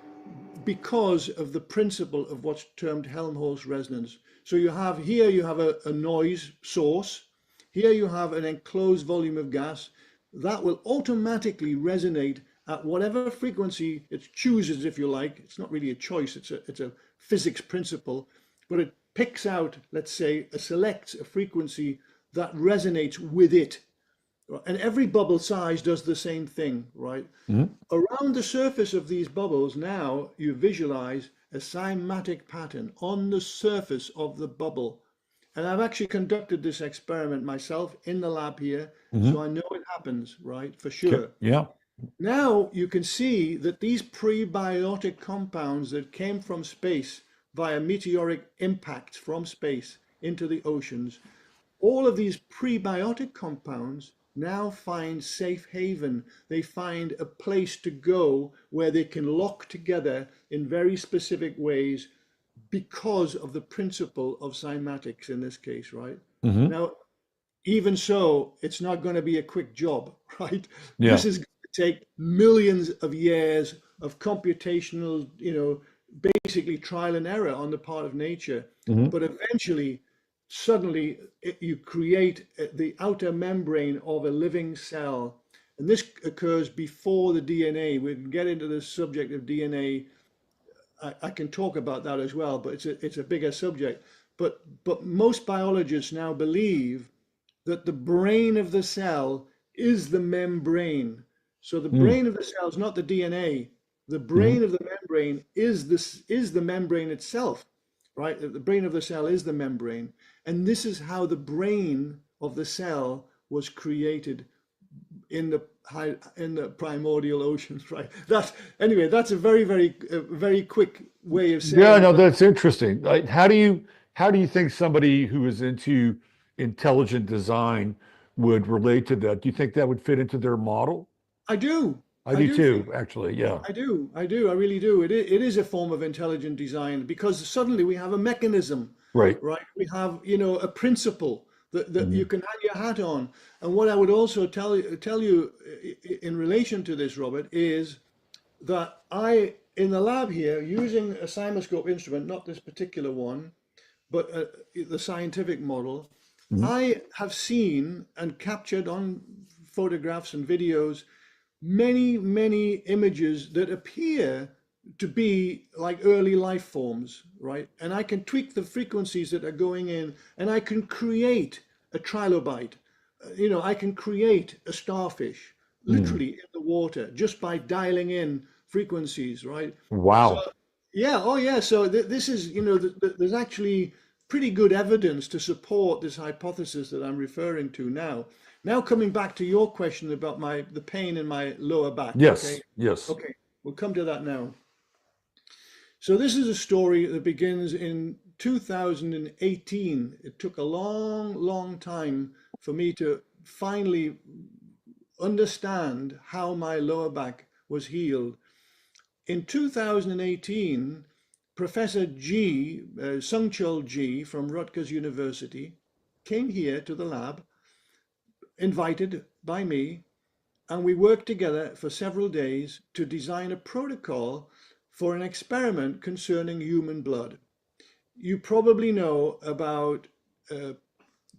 Speaker 4: because of the principle of what's termed Helmholtz resonance. So you have a noise source. Here you have an enclosed volume of gas that will automatically resonate at whatever frequency it chooses, if you like. It's not really a choice, it's a physics principle, but it picks out, let's say, selects a frequency that resonates with it. And every bubble size does the same thing, right? Around the surface of these bubbles, now you visualize a cymatic pattern on the surface of the bubble. And I've actually conducted this experiment myself in the lab here, so I know it happens, right? For sure.
Speaker 1: Yeah.
Speaker 4: Now you can see that these prebiotic compounds that came from space via meteoric impacts from space into the oceans, all of these prebiotic compounds now find safe haven. They find a place to go where they can lock together in very specific ways because of the principle of cymatics in this case, right? Now, even so, it's not going to be a quick job, right? This is going to take millions of years of computational, basically trial and error on the part of nature. But eventually, suddenly, you create the outer membrane of a living cell. And this occurs before the DNA. We can get into the subject of DNA. I can talk about that as well, but it's a bigger subject. But most biologists now believe that the brain of the cell is the membrane. So the brain of the cell is not the DNA. The brain of the membrane is the membrane itself, right? The brain of the cell is the membrane. And this is how the brain of the cell was created in the primordial oceans, right? That's a very, very quick way of saying.
Speaker 1: Yeah, no, that's interesting. Like, how do you think somebody who is into intelligent design would relate to that? Do you think that would fit into their model?
Speaker 4: I do.
Speaker 1: I do too, actually. Yeah.
Speaker 4: I do. I really do. It is a form of intelligent design because suddenly we have a mechanism.
Speaker 1: Right.
Speaker 4: We have, a principle that you can hang your hat on. And what I would also tell you in relation to this, Robert, is that in the lab here, using a cymoscope instrument, not this particular one, but the scientific model, I have seen and captured on photographs and videos many, many images that appear to be like early life forms, right? And I can tweak the frequencies that are going in, and I can create a trilobite. I can create a starfish, literally in the water, just by dialing in frequencies, right?
Speaker 1: Wow.
Speaker 4: Yeah, oh yeah. So this is, there's actually pretty good evidence to support this hypothesis that I'm referring to now. Now coming back to your question about the pain in my lower back.
Speaker 1: Yes,
Speaker 4: Okay.
Speaker 1: yes.
Speaker 4: Okay, we'll come to that now. So this is a story that begins in 2018. It took a long, long time for me to finally understand how my lower back was healed. In 2018, Professor Sungchul G from Rutgers University came here to the lab, invited by me, and we worked together for several days to design a protocol for an experiment concerning human blood. You probably know about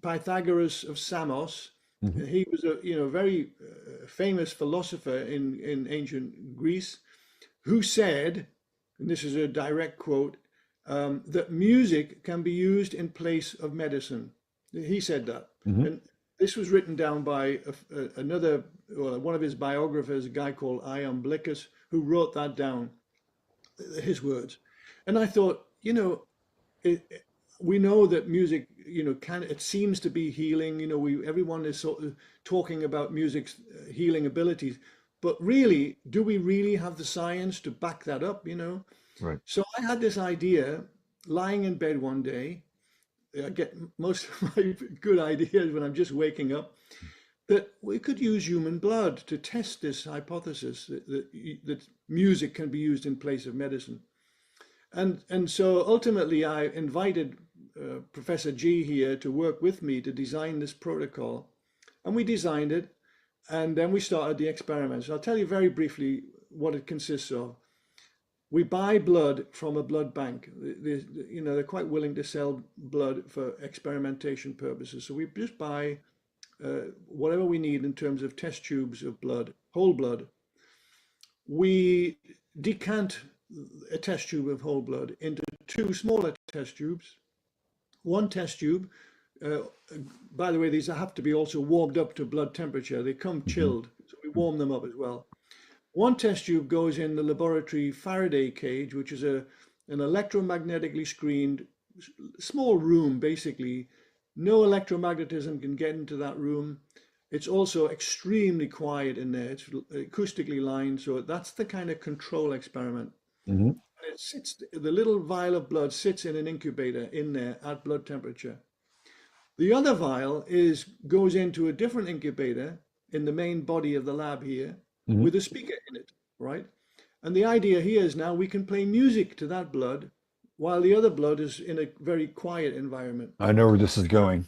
Speaker 4: Pythagoras of Samos.
Speaker 1: Mhm.
Speaker 4: He was a very famous philosopher in ancient Greece, who said, and this is a direct quote, that music can be used in place of medicine. He said that.
Speaker 1: Mhm.
Speaker 4: And this was written down by one of his biographers, a guy called Iamblichus, who wrote that down, his words. And I thought, we know that music, it seems to be healing. Everyone is sort of talking about music's healing abilities, but really, do we really have the science to back that up?
Speaker 1: Right.
Speaker 4: So I had this idea, lying in bed one day. I get most of my good ideas when I'm just waking up, that we could use human blood to test this hypothesis that music can be used in place of medicine. And so ultimately, I invited Professor G here to work with me to design this protocol. And we designed it, and then we started the experiments. I'll tell you very briefly what it consists of. We buy blood from a blood bank. They're quite willing to sell blood for experimentation purposes. So we just buy whatever we need in terms of test tubes of blood, whole blood. We decant a test tube of whole blood into two smaller test tubes. One test tube, by the way, these have to be also warmed up to blood temperature. They come chilled, so we warm them up as well. One test tube goes in the laboratory Faraday cage, which is an electromagnetically screened small room, basically. No electromagnetism can get into that room. It's also extremely quiet in there. It's acoustically lined, so that's the kind of control experiment.
Speaker 1: Mhm.
Speaker 4: The little vial of blood sits in an incubator in there at blood temperature. The other vial goes into a different incubator in the main body of the lab here
Speaker 1: Mhm.
Speaker 4: with a speaker in it, right? And the idea here is now we can play music to that blood while the other blood is in a very quiet environment.
Speaker 1: I know where this is going.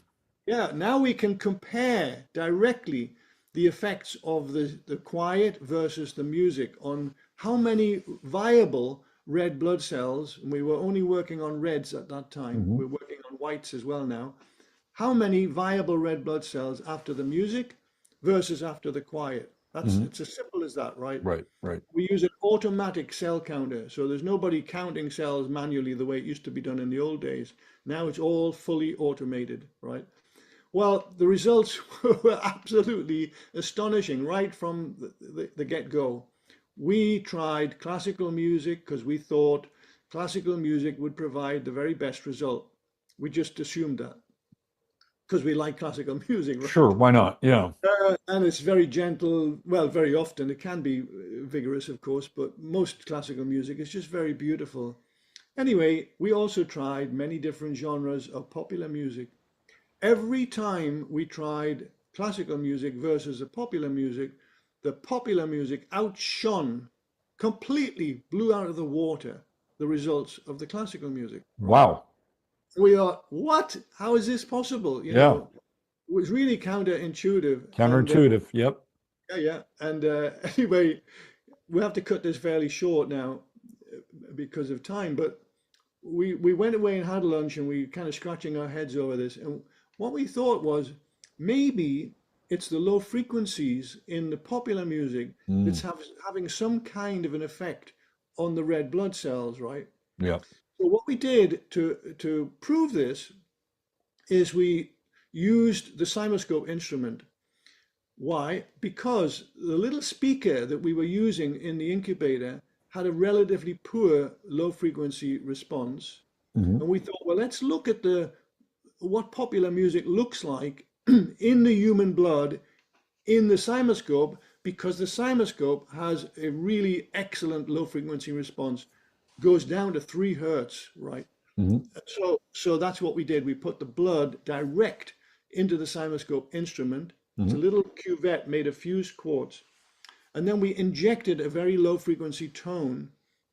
Speaker 4: Yeah, now we can compare directly the effects of the quiet versus the music on how many viable red blood cells, and we were only working on reds at that time,
Speaker 1: Mhm.
Speaker 4: we're working on whites as well now, how many viable red blood cells after the music versus after the quiet. It's as simple as that, right?
Speaker 1: Right, right.
Speaker 4: We use an automatic cell counter, so there's nobody counting cells manually the way it used to be done in the old days. Now it's all fully automated, right? Well, the results were absolutely astonishing right from the get-go. We tried classical music because we thought classical music would provide the very best result. We just assumed that because we like classical music, right?
Speaker 1: Sure, why not? Yeah.
Speaker 4: And it's very gentle. Well, very often it can be vigorous, of course, but most classical music is just very beautiful. Anyway, we also tried many different genres of popular music. Every time we tried classical music versus the popular music outshone, completely blew out of the water the results of the classical music.
Speaker 1: Wow.
Speaker 4: We are, what? How is this possible?
Speaker 1: Yeah.
Speaker 4: It was really counterintuitive.
Speaker 1: Counterintuitive. Yep.
Speaker 4: Yeah. And anyway, we have to cut this fairly short now because of time, but we went away and had lunch and we kind of scratching our heads over this. And what we thought was maybe it's the low frequencies in the popular music that's having some kind of an effect on the red blood cells, right?
Speaker 1: Yeah.
Speaker 4: So what we did to prove this is we used the cymoscope instrument. Why? Because the little speaker that we were using in the incubator had a relatively poor low frequency response.
Speaker 1: Mhm.
Speaker 4: And we thought, well, let's look at what popular music looks like in the human blood in the cymoscope, because the cymoscope has a really excellent low frequency response, goes down to 3 hertz, right?
Speaker 1: Mhm.
Speaker 4: So that's what we did. We put the blood direct into the cymoscope instrument. It's a little cuvette made of fused quartz. And then we injected a very low frequency tone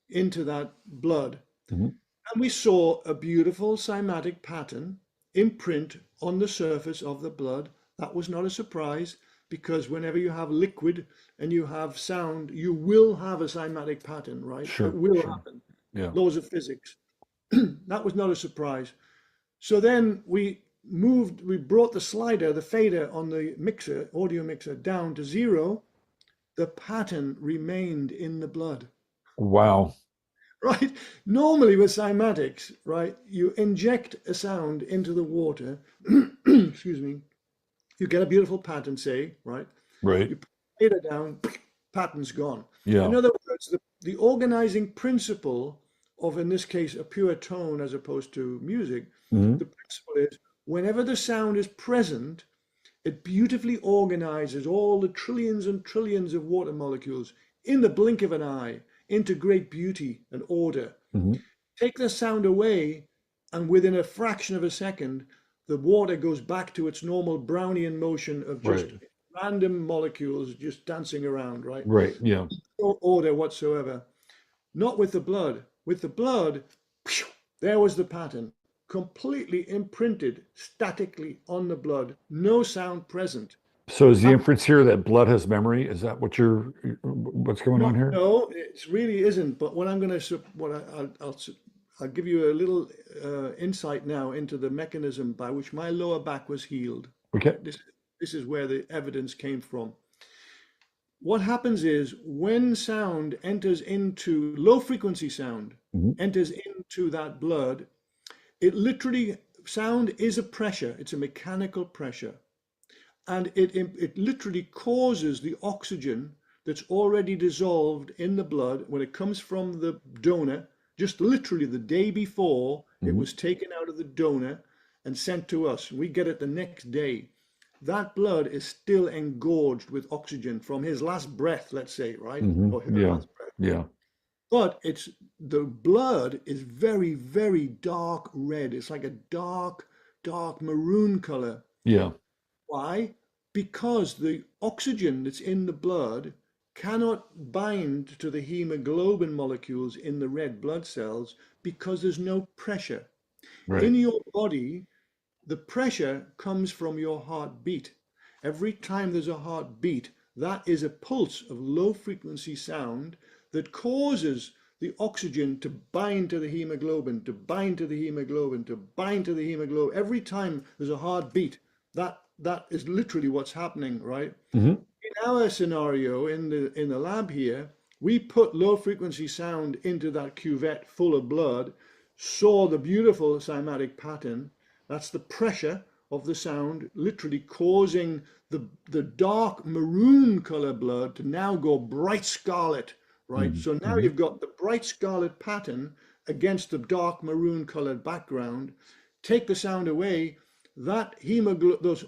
Speaker 4: into that blood.
Speaker 1: Mhm.
Speaker 4: And we saw a beautiful cymatic pattern imprint on the surface of the blood. That was not a surprise, because whenever you have liquid and you have sound, you will have a cymatic pattern, right?
Speaker 1: Sure,
Speaker 4: It will
Speaker 1: sure.
Speaker 4: happen.
Speaker 1: Yeah.
Speaker 4: Laws of physics. That was not a surprise. So then we brought the slider, the fader on the mixer, audio mixer, down to 0. The pattern remained in the blood.
Speaker 1: Wow.
Speaker 4: Right? Normally with cymatics, right, you inject a sound into the water, excuse me, you get a beautiful pattern, say, right?
Speaker 1: Right.
Speaker 4: You put it down, pattern's gone.
Speaker 1: Yeah.
Speaker 4: In other words, the organizing principle of, in this case, a pure tone as opposed to music,
Speaker 1: Mhm.
Speaker 4: the principle is whenever the sound is present, it beautifully organizes all the trillions and trillions of water molecules in the blink of an eye into great beauty and order.
Speaker 1: Mhm.
Speaker 4: Take the sound away, and within a fraction of a second, the water goes back to its normal Brownian motion of just
Speaker 1: Right.
Speaker 4: random molecules just dancing around, right?
Speaker 1: Right. Yeah.
Speaker 4: No order whatsoever. Not with the blood. With the blood, there was the pattern, completely imprinted statically on the blood, no sound present.
Speaker 1: So is the inference here that blood has memory? Is that what's going on here?
Speaker 4: No, it really isn't. But what I'm going to, I'll give you a little insight now into the mechanism by which my lower back was healed.
Speaker 1: Okay.
Speaker 4: This is where the evidence came from. What happens is when sound enters into low frequency sound,
Speaker 1: Mhm.
Speaker 4: enters into that blood, it literally, sound is a pressure. It's a mechanical pressure. And it literally causes the oxygen that's already dissolved in the blood when it comes from the donor, just literally the day before it was taken out of the donor and sent to us. We get it the next day. That blood is still engorged with oxygen from his last breath, let's say, right? Or her
Speaker 1: Yeah.
Speaker 4: last breath.
Speaker 1: Yeah.
Speaker 4: But the blood is very, very dark red. It's like a dark, dark maroon color.
Speaker 1: Yeah.
Speaker 4: Why? Because the oxygen that's in the blood cannot bind to the hemoglobin molecules in the red blood cells because there's no pressure.
Speaker 1: Right.
Speaker 4: In your body, the pressure comes from your heartbeat. Every time there's a heartbeat, that is a pulse of low frequency sound that causes the oxygen to bind to the hemoglobin, to bind to the hemoglobin, to bind to the hemoglobin. Every time there's a heartbeat, that is literally what's happening, right?
Speaker 1: Mhm.
Speaker 4: In our scenario in the lab here, we put low frequency sound into that cuvette full of blood, saw the beautiful cymatic pattern. That's the pressure of the sound literally causing the dark maroon color blood to now go bright scarlet, right? So now you've got the bright scarlet pattern against the dark maroon colored background. Take the sound away, that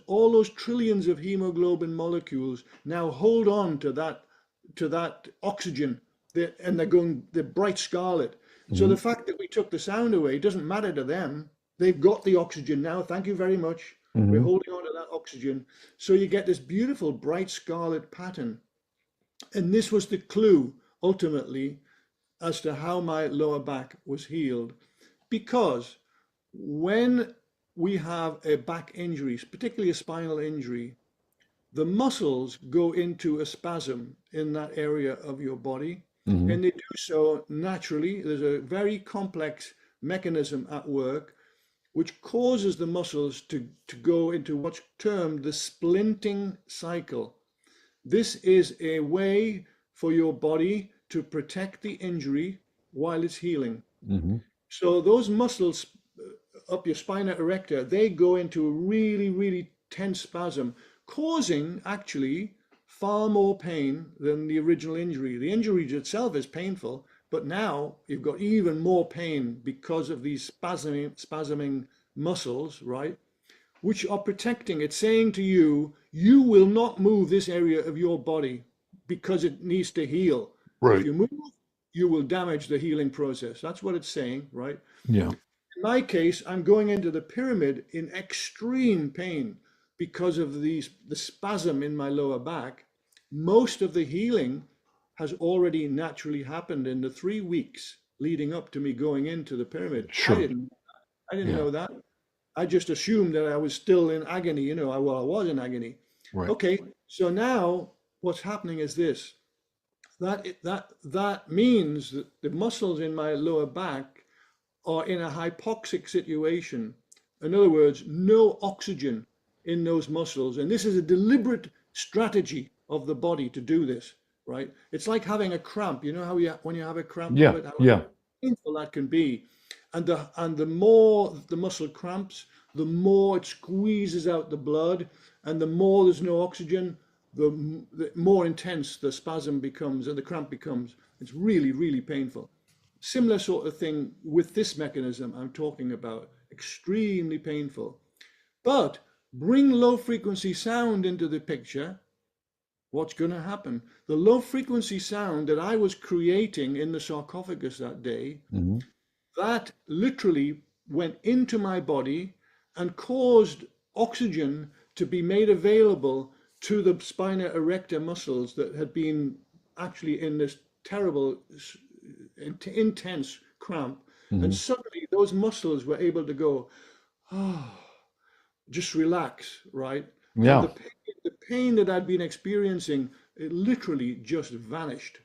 Speaker 4: all those trillions of hemoglobin molecules now hold on to that oxygen, and they're bright scarlet. So the fact that we took the sound away doesn't matter to them. They've got the oxygen now. Thank you very much. We're holding on to that oxygen. So you get this beautiful bright scarlet pattern. And this was the clue, ultimately, as to how my lower back was healed. Because when we have a back injury, particularly a spinal injury, the muscles go into a spasm in that area of your body, and they do so naturally. There's a very complex mechanism at work which causes the muscles to go into what's termed the splinting cycle. This is a way for your body to protect the injury while it's healing. So those muscles up your spina erecta, they go into a really, really tense spasm, causing actually far more pain than the original injury. The injury itself is painful, but now you've got even more pain because of these spasming muscles, right? Which are protecting. It's saying to you, you will not move this area of your body because it needs to heal.
Speaker 1: Right.
Speaker 4: If you move, you will damage the healing process. That's what it's saying, right?
Speaker 1: Yeah.
Speaker 4: In my case, I'm going into the pyramid in extreme pain because of the spasm in my lower back. Most of the healing has already naturally happened in the 3 weeks leading up to me going into the pyramid.
Speaker 1: Sure.
Speaker 4: I didn't know that. I just assumed that I was still in agony. You know, I was in agony.
Speaker 1: Right.
Speaker 4: Okay, so now what's happening is this. That means that the muscles in my lower back are in a hypoxic situation. In other words, no oxygen in those muscles. And this is a deliberate strategy of the body to do this, right? It's like having a cramp. You know how when you have a cramp,
Speaker 1: Yeah.
Speaker 4: how
Speaker 1: Yeah.
Speaker 4: painful that can be. And the more the muscle cramps, the more it squeezes out the blood, and the more there's no oxygen, the more intense the spasm becomes and the cramp becomes. It's really, really painful. Similar sort of thing with this mechanism I'm talking about. Extremely painful. But bring low frequency sound into the picture. What's going to happen? The low frequency sound that I was creating in the sarcophagus that day, that literally went into my body and caused oxygen to be made available to the spina erecta muscles that had been actually in this terrible, intense cramp. And suddenly those muscles were able to go, just relax, right?
Speaker 1: Yeah.
Speaker 4: And the pain that I'd been experiencing, it literally just vanished.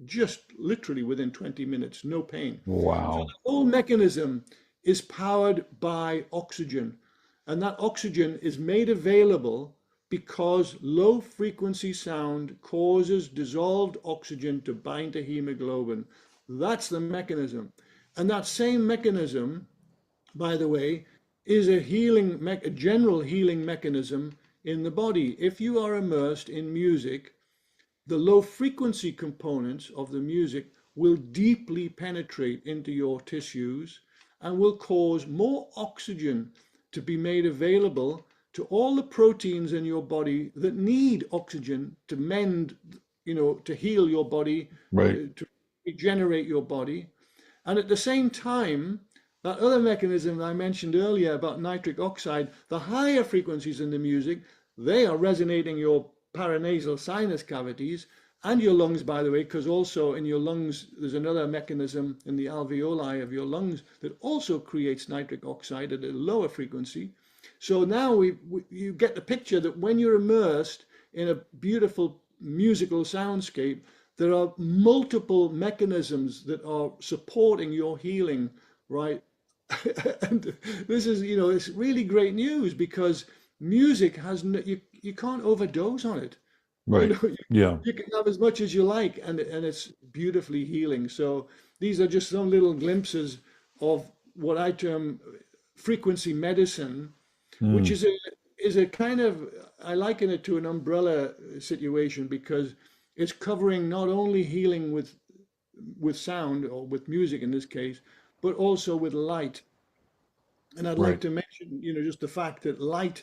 Speaker 4: Just literally within 20 minutes, no pain.
Speaker 1: Wow.
Speaker 4: So the whole mechanism is powered by oxygen. And that oxygen is made available because low frequency sound causes dissolved oxygen to bind to hemoglobin. That's the mechanism. And that same mechanism, by the way, is a general healing mechanism in the body. If you are immersed in music, the low frequency components of the music will deeply penetrate into your tissues and will cause more oxygen to be made available to all the proteins in your body that need oxygen to mend, to heal your body,
Speaker 1: Right.
Speaker 4: to regenerate your body. And at the same time, that other mechanism I mentioned earlier about nitric oxide, the higher frequencies in the music, they are resonating your paranasal sinus cavities and your lungs, by the way, because also in your lungs, there's another mechanism in the alveoli of your lungs that also creates nitric oxide at a lower frequency. So now you get the picture that when you're immersed in a beautiful musical soundscape, there are multiple mechanisms that are supporting your healing, right? And this is, it's really great news because music has, you can't overdose on it.
Speaker 1: Right. Yeah.
Speaker 4: You can have as much as you like, and it's beautifully healing. So these are just some little glimpses of what I term frequency medicine, which is a kind of, I liken it to an umbrella situation because it's covering not only healing with sound or with music in this case, but also with light. And I'd like to mention, just the fact that light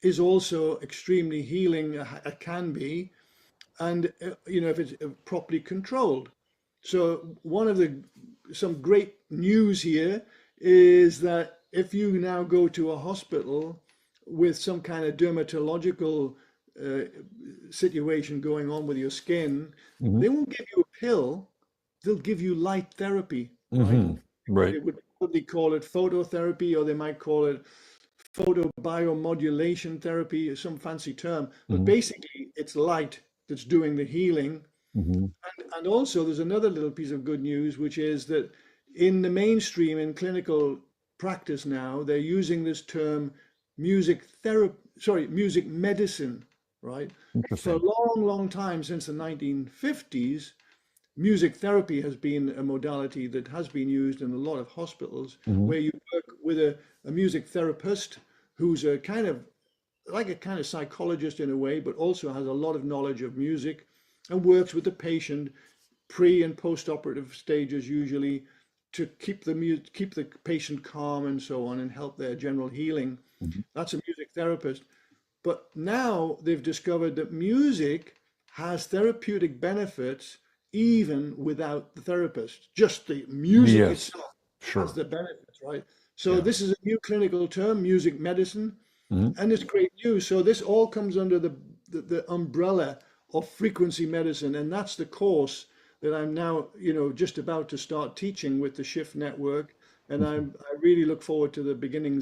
Speaker 4: is also extremely healing, it can be, and if it's properly controlled. So some great news here is that if you now go to a hospital with some kind of dermatological situation going on with your skin, they won't give you a pill, they'll give you light therapy.
Speaker 1: Right.
Speaker 4: They would probably call it phototherapy, or they might call it photobiomodulation therapy, some fancy term, but basically it's light that's doing the healing. And also there's another little piece of good news, which is that in the mainstream, in clinical practice now, they're using this term music medicine, right? For a long, long time, since the 1950s, music therapy has been a modality that has been used in a lot of hospitals, where you work with a music therapist who's a kind of psychologist in a way, but also has a lot of knowledge of music and works with the patient pre and post-operative stages usually, to keep the patient calm and so on, and help their general healing. That's a music therapist. But now they've discovered that music has therapeutic benefits even without the therapist. Just the music itself has the benefits, right? So this is a new clinical term, music medicine, and it's great news. So this all comes under the umbrella of frequency medicine, and that's the course that I'm now, just about to start teaching with the Shift Network. And I really look forward to the beginning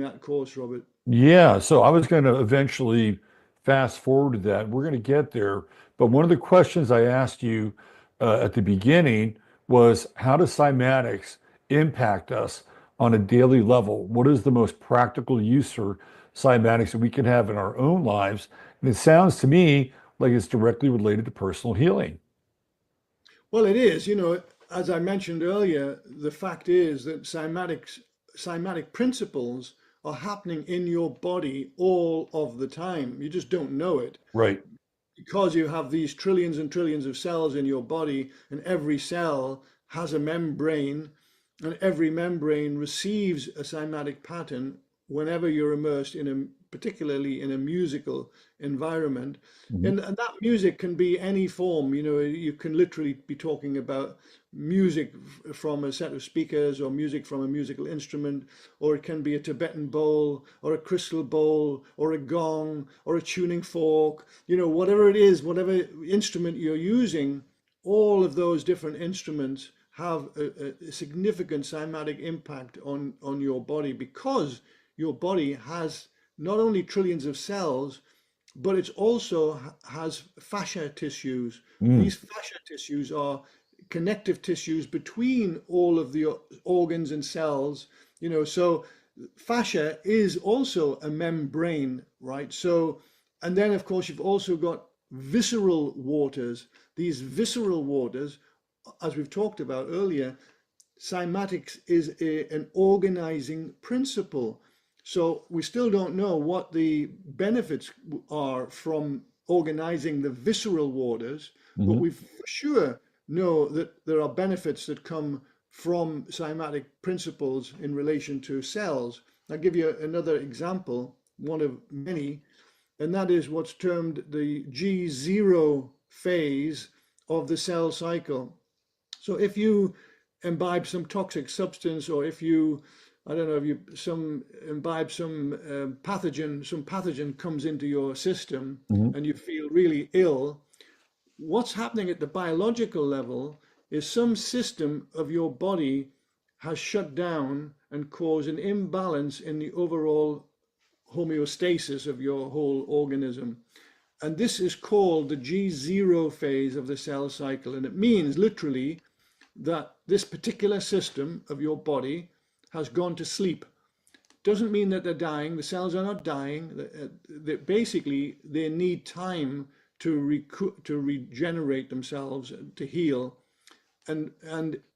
Speaker 4: that course, Robert.
Speaker 1: Yeah, so I was going to eventually fast forward to that. We're going to get there. But one of the questions I asked you at the beginning was, how does cymatics impact us on a daily level? What is the most practical use for cymatics that we can have in our own lives? And it sounds to me like it's directly related to personal healing.
Speaker 4: Well, it is. As I mentioned earlier, the fact is that cymatic principles are happening in your body all of the time. You just don't know it.
Speaker 1: Right.
Speaker 4: Because you have these trillions and trillions of cells in your body, and every cell has a membrane, and every membrane receives a cymatic pattern whenever you're immersed particularly in a musical environment. And that music can be any form. You can literally be talking about music from a set of speakers, or music from a musical instrument, or it can be a Tibetan bowl, or a crystal bowl, or a gong, or a tuning fork, whatever it is, whatever instrument you're using. All of those different instruments have a significant cymatic impact on your body, because your body has not only trillions of cells, but it also has fascia tissues. These fascia tissues are connective tissues between all of the organs and cells, so fascia is also a membrane, right? So, and then of course you've also got visceral waters. These visceral waters, as we've talked about earlier, cymatics is an organizing principle. So we still don't know what the benefits are from organizing the visceral waters, but we for sure know that there are benefits that come from cymatic principles in relation to cells. I'll give you another example, one of many, and that is what's termed the G0 phase of the cell cycle. So if you imbibe some toxic substance, or if you, I don't know, if you imbibe some pathogen comes into your system and you feel really ill, what's happening at the biological level is some system of your body has shut down and caused an imbalance in the overall homeostasis of your whole organism. And this is called the G0 phase of the cell cycle. And it means literally that this particular system of your body has gone to sleep. Doesn't mean that they're dying. The cells are not dying. Basically, they need time to regenerate themselves, to heal. And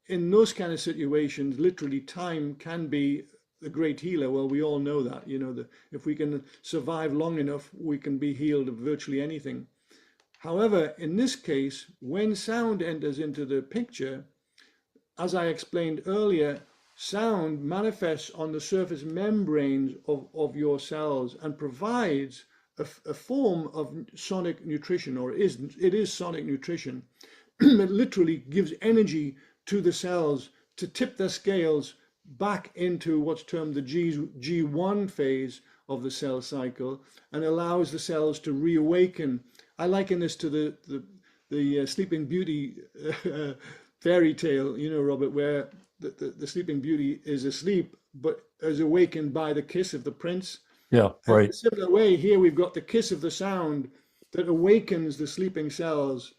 Speaker 4: in those kind of situations, literally time can be the great healer. Well, we all know that, if we can survive long enough, we can be healed of virtually anything. However, in this case, when sound enters into the picture, as I explained earlier, sound manifests on the surface membranes of your cells and provides a form of sonic nutrition, or it is sonic nutrition. It literally gives energy to the cells to tip their scales back into what's termed the G1 phase of the cell cycle, and allows the cells to reawaken. I liken this to the Sleeping Beauty fairy tale, Robert, where the Sleeping Beauty is asleep, but is awakened by the kiss of the prince.
Speaker 1: Yeah, right.
Speaker 4: In a similar way, here we've got the kiss of the sound that awakens the sleeping cells,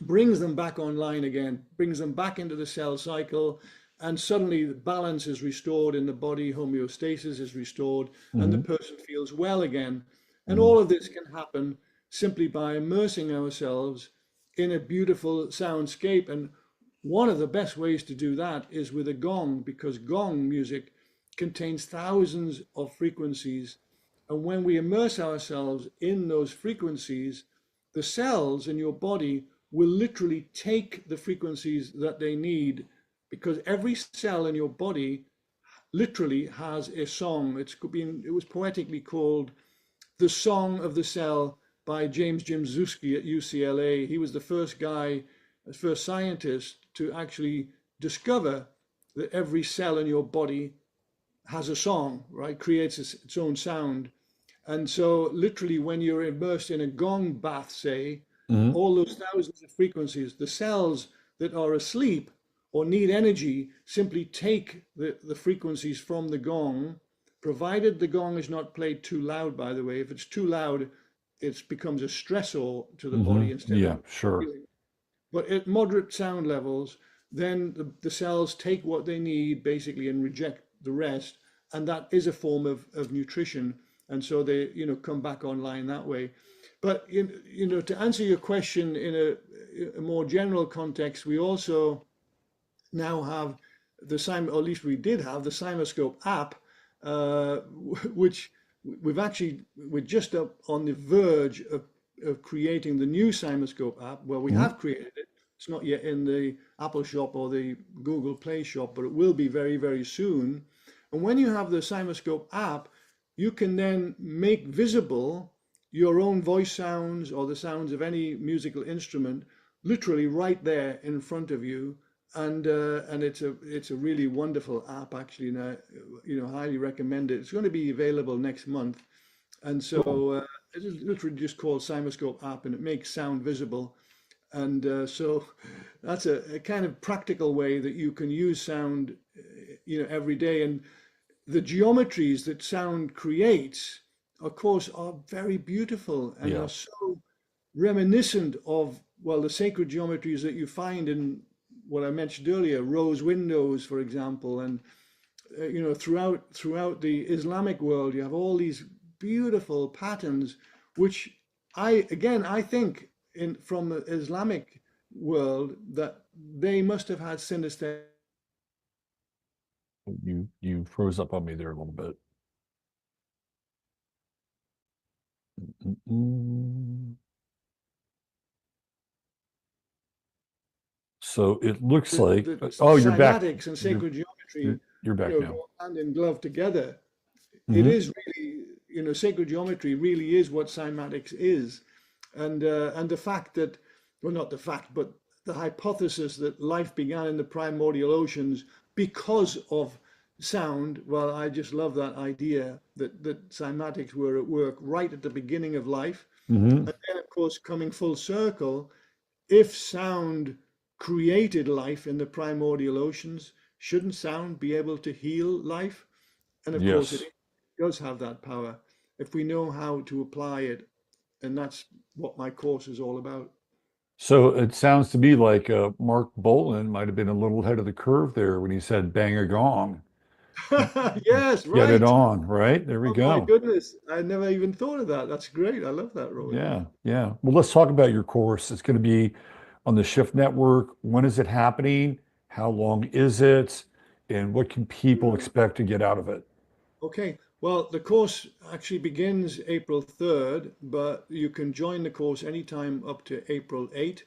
Speaker 4: brings them back online again, brings them back into the cell cycle, and suddenly the balance is restored in the body, homeostasis is restored, and the person feels well again. And all of this can happen simply by immersing ourselves in a beautiful soundscape. And one of the best ways to do that is with a gong, because gong music contains thousands of frequencies. And when we immerse ourselves in those frequencies, the cells in your body will literally take the frequencies that they need, because every cell in your body literally has a song. It was poetically called The Song of the Cell by James Jimzewski at UCLA. He was the first scientist to actually discover that every cell in your body has a song, right? Creates its own sound. And so literally when you're immersed in a gong bath, say, all those thousands of frequencies, the cells that are asleep or need energy simply take the frequencies from the gong, provided the gong is not played too loud, by the way. If it's too loud, it becomes a stressor to the body instead
Speaker 1: Yeah,
Speaker 4: of
Speaker 1: sure.
Speaker 4: healing. But at moderate sound levels, then the cells take what they need basically and reject the rest. And that is a form of nutrition. And so they, come back online that way. But, to answer your question in a more general context, we also now have or at least we did have the Cymoscope app, which we're just up on the verge of creating the new Cymoscope app. Well, we have created it. It's not yet in the Apple shop or the Google Play shop, but it will be very, very soon. And when you have the Cymoscope app, you can then make visible your own voice sounds or the sounds of any musical instrument, literally right there in front of you. And it's a really wonderful app, actually. And highly recommend it. It's going to be available next month, and so it is literally just called Cymoscope app, and it makes sound visible. And so that's a kind of practical way that you can use sound, every day. And the geometries that sound creates, of course, are very beautiful and are so reminiscent of, well, the sacred geometries that you find in what I mentioned earlier, rose windows, for example. And, throughout the Islamic world, you have all these beautiful patterns, which I think from the Islamic world, that they must have had synesthetic.
Speaker 1: You froze up on me there a little bit. So it looks like, you're back.
Speaker 4: Cymatics and sacred geometry,
Speaker 1: You're back now.
Speaker 4: go hand in glove together.
Speaker 1: Mm-hmm.
Speaker 4: It is really, sacred geometry really is what cymatics is. And the fact that, well, not the fact, but the hypothesis that life began in the primordial oceans because of sound. Well, I just love that idea that cymatics were at work right at the beginning of life.
Speaker 1: Mm-hmm.
Speaker 4: And then, of course, coming full circle, if sound created life in the primordial oceans, shouldn't sound be able to heal life? And of course, it does have that power if we know how to apply it. And that's what my course is all about.
Speaker 1: So it sounds to me like Mark Bolan might have been a little ahead of the curve there when he said bang a gong.
Speaker 4: Yes, right.
Speaker 1: Get it on, right? There we go.
Speaker 4: Oh my goodness. I never even thought of that. That's great. I love that, Roy.
Speaker 1: Yeah. Well, let's talk about your course. It's going to be on the Shift Network. When is it happening? How long is it? And what can people expect to get out of it?
Speaker 4: Okay. Well, the course actually begins April 3rd, but you can join the course anytime up to April 8th.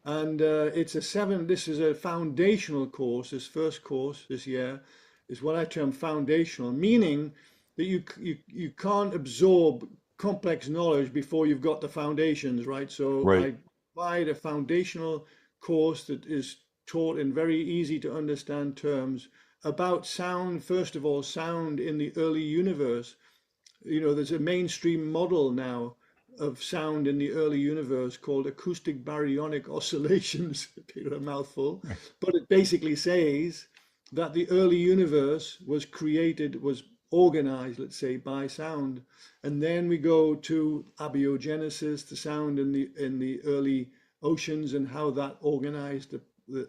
Speaker 4: And this is a foundational course. This first course this year is what I term foundational, meaning that you can't absorb complex knowledge before you've got the foundations, right? So I provide a foundational course that is taught in very easy to understand terms about sound. First of all, sound in the early universe. There's a mainstream model now of sound in the early universe called acoustic baryonic oscillations. A mouthful, but it basically says that the early universe was organized, let's say, by sound. And then we go to abiogenesis, the sound in the early oceans and how that organized the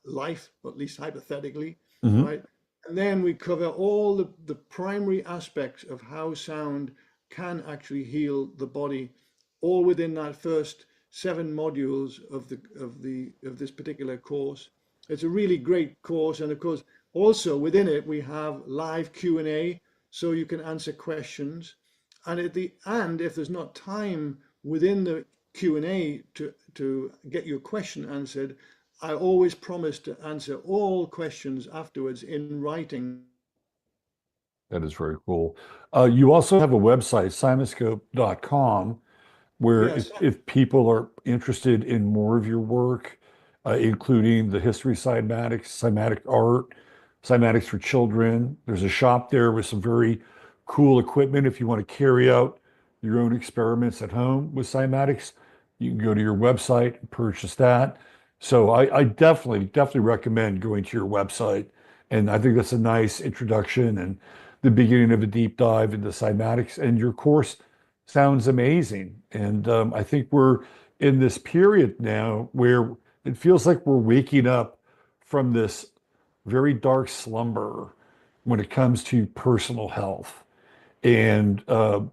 Speaker 4: life, at least hypothetically, right? And then we cover all the primary aspects of how sound can actually heal the body, all within that first 7 modules of this particular course. It's a really great course, and of course, also within it we have live Q&A, so you can answer questions. And at the end, if there's not time within the Q&A to get your question answered, I always promise to answer all questions afterwards in writing.
Speaker 1: That is very cool. You also have a website, cimascope.com, where
Speaker 4: Yes.
Speaker 1: if people are interested in more of your work, including the history of cymatics, cymatic art, cymatics for children, there's a shop there with some very cool equipment. If you want to carry out your own experiments at home with cymatics, you can go to your website and purchase that. So I definitely recommend going to your website. And I think that's a nice introduction and the beginning of a deep dive into cymatics. And your course sounds amazing. And I think we're in this period now where it feels like we're waking up from this very dark slumber when it comes to personal health. And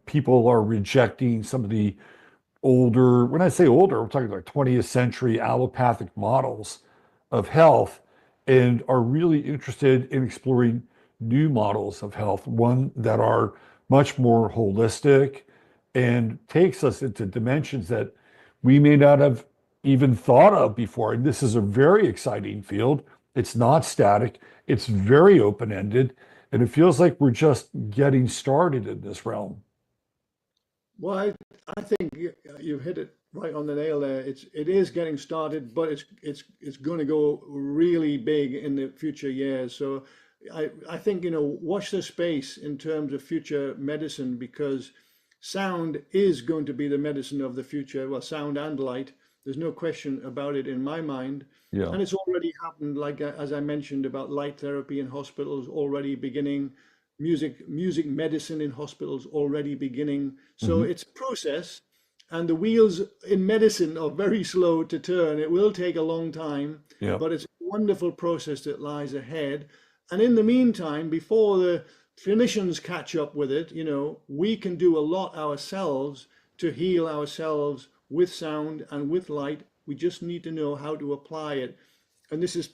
Speaker 1: people are rejecting some of the older, when I say older, we're talking like 20th century allopathic models of health and are really interested in exploring new models of health, one that are much more holistic and takes us into dimensions that we may not have even thought of before. And this is a very exciting field. It's not static, it's very open-ended, and it feels like we're just getting started in this realm.
Speaker 4: Well, I think you hit it right on the nail there. It is getting started, but it's going to go really big in the future years. So I think, watch the space in terms of future medicine, because sound is going to be the medicine of the future. Well, sound and light. There's no question about it in my mind.
Speaker 1: Yeah.
Speaker 4: And it's already happened, like as I mentioned about light therapy in hospitals already beginning, music medicine in hospitals already beginning. So it's a process, and the wheels in medicine are very slow to turn. It will take a long time, but it's a wonderful process that lies ahead. And in the meantime, before the clinicians catch up with it, we can do a lot ourselves to heal ourselves with sound and with light. We just need to know how to apply it. And this is,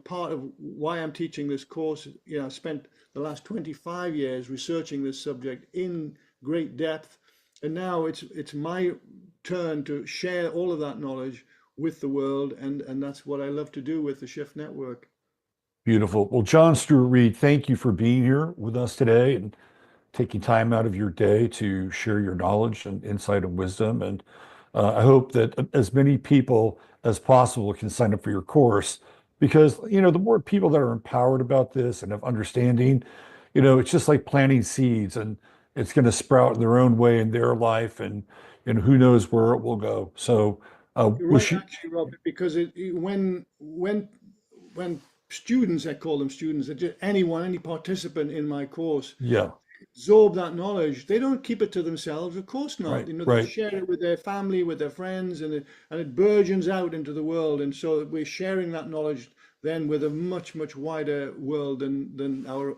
Speaker 4: part of why I'm teaching this course. I spent the last 25 years researching this subject in great depth. And now it's my turn to share all of that knowledge with the world. And that's what I love to do with the Shift Network.
Speaker 1: Beautiful. Well, John Stuart Reid, thank you for being here with us today and taking time out of your day to share your knowledge and insight and wisdom. And I hope that as many people as possible can sign up for your course, because, the more people that are empowered about this and have understanding, it's just like planting seeds, and it's going to sprout in their own way in their life, and who knows where it will go. So
Speaker 4: You're right, actually, Robert, because when students, I call them students, any participant in my course, absorb that knowledge, they don't keep it to themselves. Of course not. They share it with their family, with their friends, and it burgeons out into the world. And so we're sharing that knowledge then with a much, much wider world than our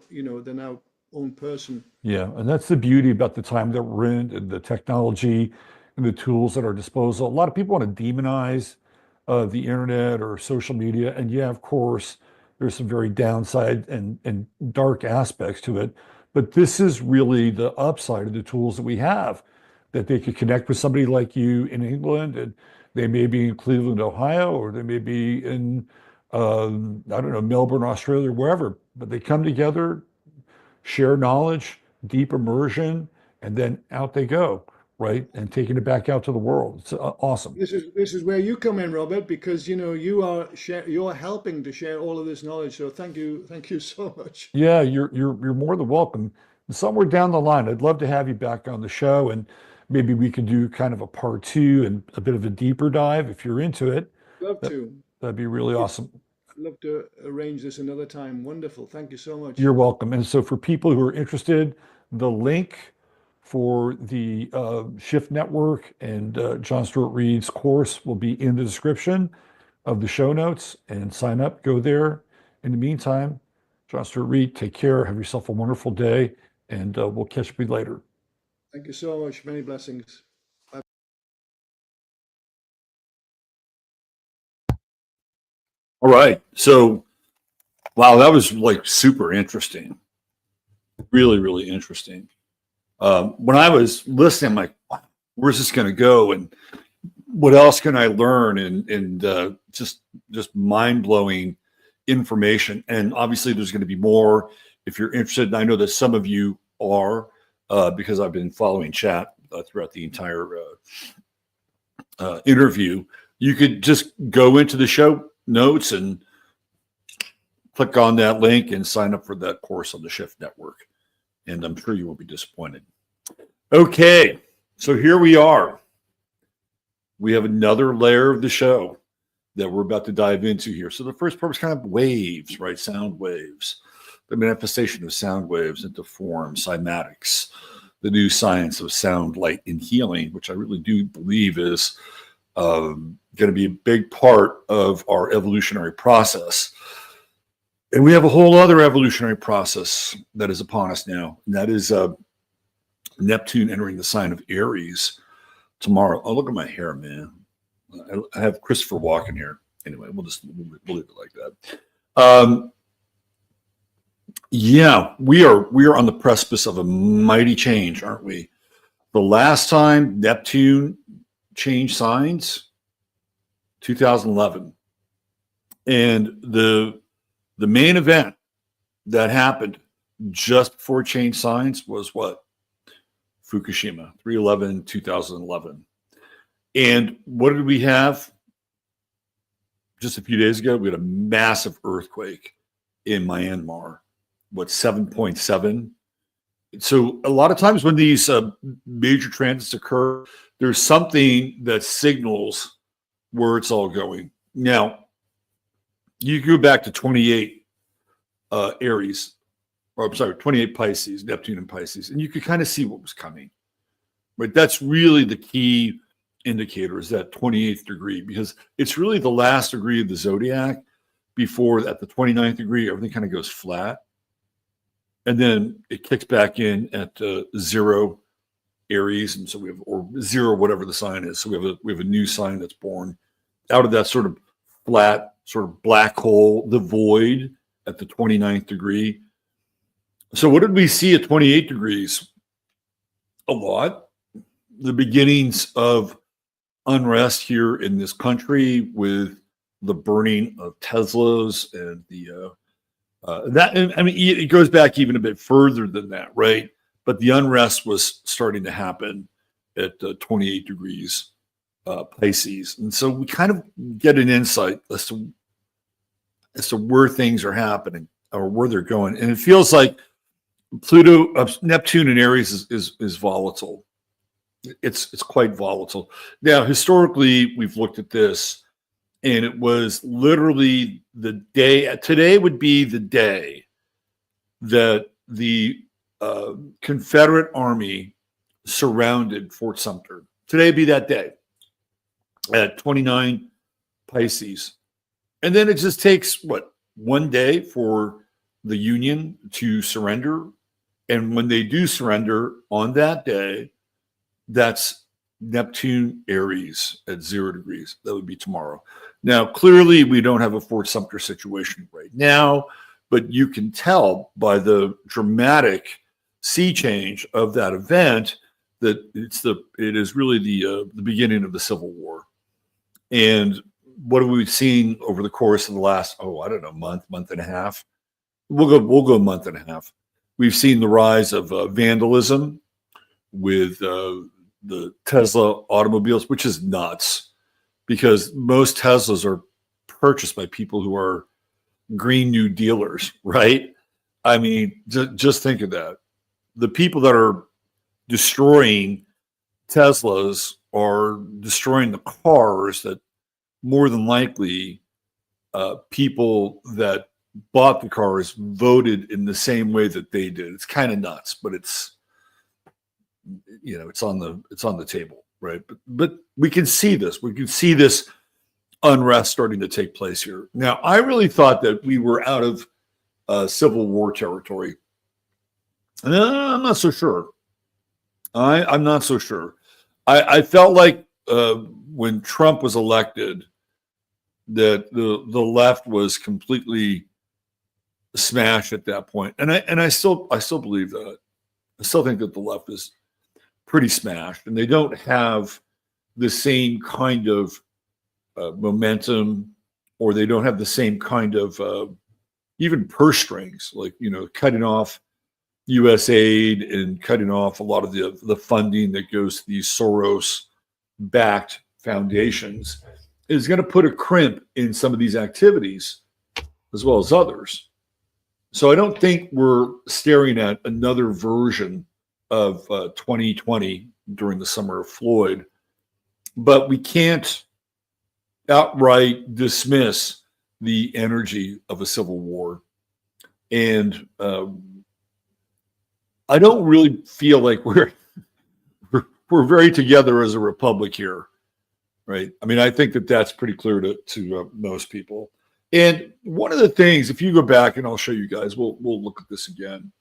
Speaker 4: own person.
Speaker 1: Yeah, and that's the beauty about the time that we're in, and the technology and the tools at our disposal. A lot of people want to demonize the internet or social media, and of course, there's some very downside and dark aspects to it. But this is really the upside of the tools that we have, that they could connect with somebody like you in England, and they may be in Cleveland, Ohio, or they may be in, I don't know, Melbourne, Australia, wherever. But they come together, share knowledge, deep immersion, and then out they go, right? And taking it back out to the world. It's awesome.
Speaker 4: This is where you come in, Robert, because you're helping to share all of this knowledge. So thank you so much.
Speaker 1: Yeah, you're more than welcome. Somewhere down the line, I'd love to have you back on the show, and maybe we could do kind of a part 2 and a bit of a deeper dive if you're into it.
Speaker 4: Love to.
Speaker 1: That'd be really awesome.
Speaker 4: Love to arrange this another time. Wonderful. Thank you so much.
Speaker 1: You're welcome. And so for people who are interested, the link for the Shift Network and John Stuart Reid's course will be in the description of the show notes, and sign up, go there. In the meantime, John Stuart Reid, take care. Have yourself a wonderful day, and we'll catch up with you later.
Speaker 4: Thank you so much. Many blessings. Bye.
Speaker 1: All right. So, wow, that was like super interesting. Really, really interesting. When I was listening, I'm like, wow, where's this going to go? And what else can I learn? And just mind-blowing information. And obviously there's going to be more if you're interested. And I know that some of you are, because I've been following chat throughout the entire interview. You could just go into the show notes and click on that link and sign up for that course on the Shift Network. And I'm sure you won't be disappointed. Okay, so here we are. We have another layer of the show that we're about to dive into here. So the first part was kind of waves, right? Sound waves, the manifestation of sound waves into form, cymatics, the new science of sound, light, and healing, which I really do believe is going to be a big part of our evolutionary process. And we have a whole other evolutionary process that is upon us now, and that is Neptune entering the sign of Aries tomorrow. Oh, look at my hair, man. I have Christopher Walken here. Anyway, we'll leave it like that. Yeah, we are on the precipice of a mighty change, aren't we? The last time Neptune changed signs, 2011. And the main event that happened just before it changed signs was what? Fukushima, 3/11/2011. And what did we have just a few days ago? We had a massive earthquake in Myanmar, what, 7.7? So a lot of times when these major transits occur, there's something that signals where it's all going. Now, you go back to 28 Aries, or I'm sorry, 28 Pisces, Neptune and Pisces, and you could kind of see what was coming. Right? That's really the key indicator, is that 28th degree, because it's really the last degree of the zodiac. Before, at the 29th degree, everything kind of goes flat. And then it kicks back in at 0 Aries, and so we have, or 0, whatever the sign is. So we have a new sign that's born out of that sort of flat, sort of black hole, the void at the 29th degree. So what did we see at 28 degrees? A lot. The beginnings of unrest here in this country with the burning of Teslas and the that. And I mean, it goes back even a bit further than that, right? But the unrest was starting to happen at 28 degrees Pisces, and so we kind of get an insight as to where things are happening or where they're going, and it feels like Neptune in Aries is volatile. It's quite volatile. Now, historically, we've looked at this, and it was literally the day. Today would be the day that the Confederate Army surrounded Fort Sumter. Today would be that day at 29 Pisces. And then it just takes, what, one day for the Union to surrender. And when they do surrender on that day, that's Neptune Aries at 0 degrees. That would be tomorrow. Now, clearly, we don't have a Fort Sumter situation right now, but you can tell by the dramatic sea change of that event that it is really the beginning of the Civil War. And what have we seen over the course of the last, month and a half? We'll go a month and a half. We've seen the rise of vandalism with the Tesla automobiles, which is nuts, because most Teslas are purchased by people who are Green New Dealers, right? I mean, just think of that. The people that are destroying Teslas are destroying the cars that more than likely people that bought the cars voted in the same way that they did. It's kind of nuts, but it's on the table, right? But we can see this. We can see this unrest starting to take place here. Now, I really thought that we were out of Civil War territory. I'm not so sure. I'm not so sure. I felt like when Trump was elected, that the left was completely smashed at that point, and I still believe that. I still think that the left is pretty smashed, and they don't have the same kind of momentum, or they don't have the same kind of even purse strings, like, cutting off U.S. aid and cutting off a lot of the funding that goes to these Soros-backed foundations, is going to put a crimp in some of these activities as well as others. So I don't think we're staring at another version of 2020 during the summer of Floyd, but we can't outright dismiss the energy of a civil war. And I don't really feel like we're very together as a republic here, right? I mean, I think that's pretty clear to most people. And one of the things, if you go back, and I'll show you guys, we'll look at this again.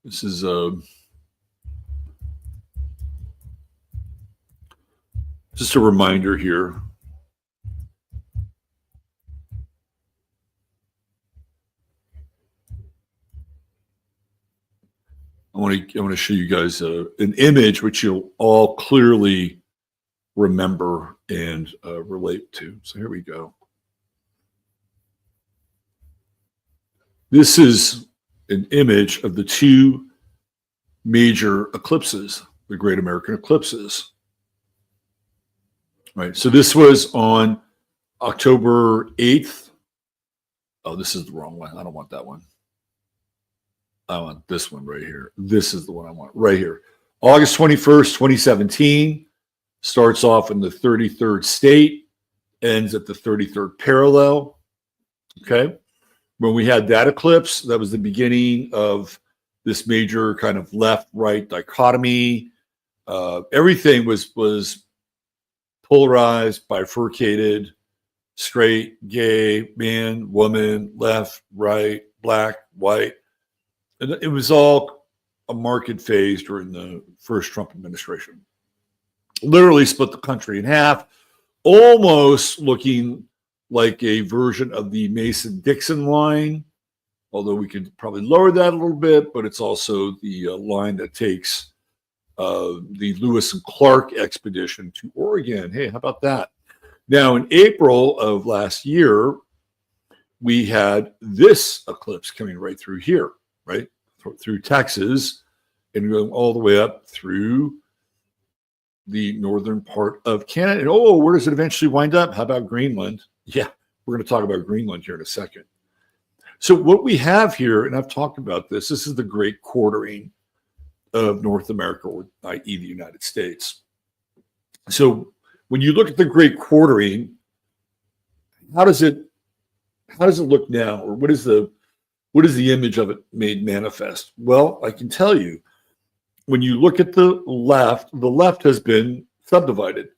Speaker 1: This is just a reminder here. I want to show you guys an image which you'll all clearly remember and relate to. So here we go. This is an image of the two major eclipses, the Great American Eclipses. Right. So this was on October 8th. Oh, this is the wrong one. I don't want that one. I want this one right here. This is the one I want right here. August 21st, 2017, starts off in the 33rd state, ends at the 33rd parallel. Okay. When we had that eclipse, that was the beginning of this major kind of left-right dichotomy. Everything was polarized, bifurcated, straight, gay, man, woman, left, right, black, white. And it was all a marked phase during the first Trump administration. Literally split the country in half, almost looking like a version of the Mason-Dixon line, although we could probably lower that a little bit, but it's also the line that takes the Lewis and Clark expedition to Oregon. Hey, how about that? Now, in April of last year, we had this eclipse coming right through here, right? Through Texas and going all the way up through the northern part of Canada. And oh, where does it eventually wind up? How about Greenland? Yeah, we're going to talk about Greenland here in a second. So what we have here, and I've talked about this is the Great Quartering of North America, or i.e. the United States. So when you look at the Great Quartering, how does it look now, or what is the image of it made manifest? Well, I can tell you, when you look at the left has been subdivided.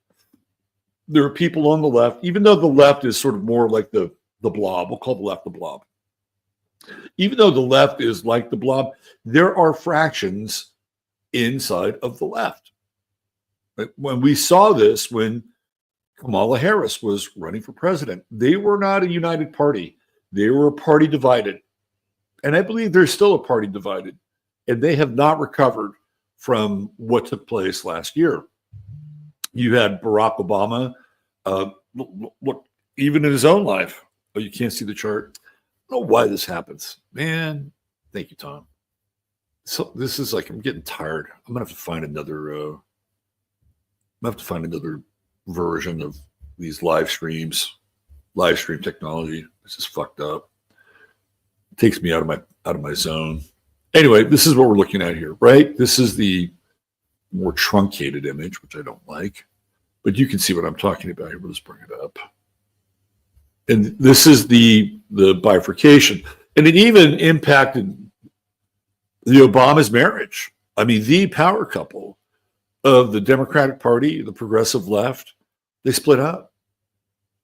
Speaker 1: There are people on the left, even though the left is sort of more like the blob. We'll call the left the blob. Even though the left is like the blob, there are fractions inside of the left. When we saw this, when Kamala Harris was running for president, they were not a united party. They were a party divided. And I believe there's still a party divided. And they have not recovered from what took place last year. You had Barack Obama, look, even in his own life. Oh, you can't see the chart. I don't know why this happens. Man, thank you, Tom. So this is like, I'm getting tired. I'm gonna have to find another version of these live stream technology. This is fucked up. It takes me out of my zone. Anyway, this is what we're looking at here, right? This is the more truncated image, which I don't like, but you can see what I'm talking about here. We'll just bring it up. And this is the bifurcation. And it even impacted the Obama's marriage. I mean, the power couple of the Democratic Party, the progressive left, they split up.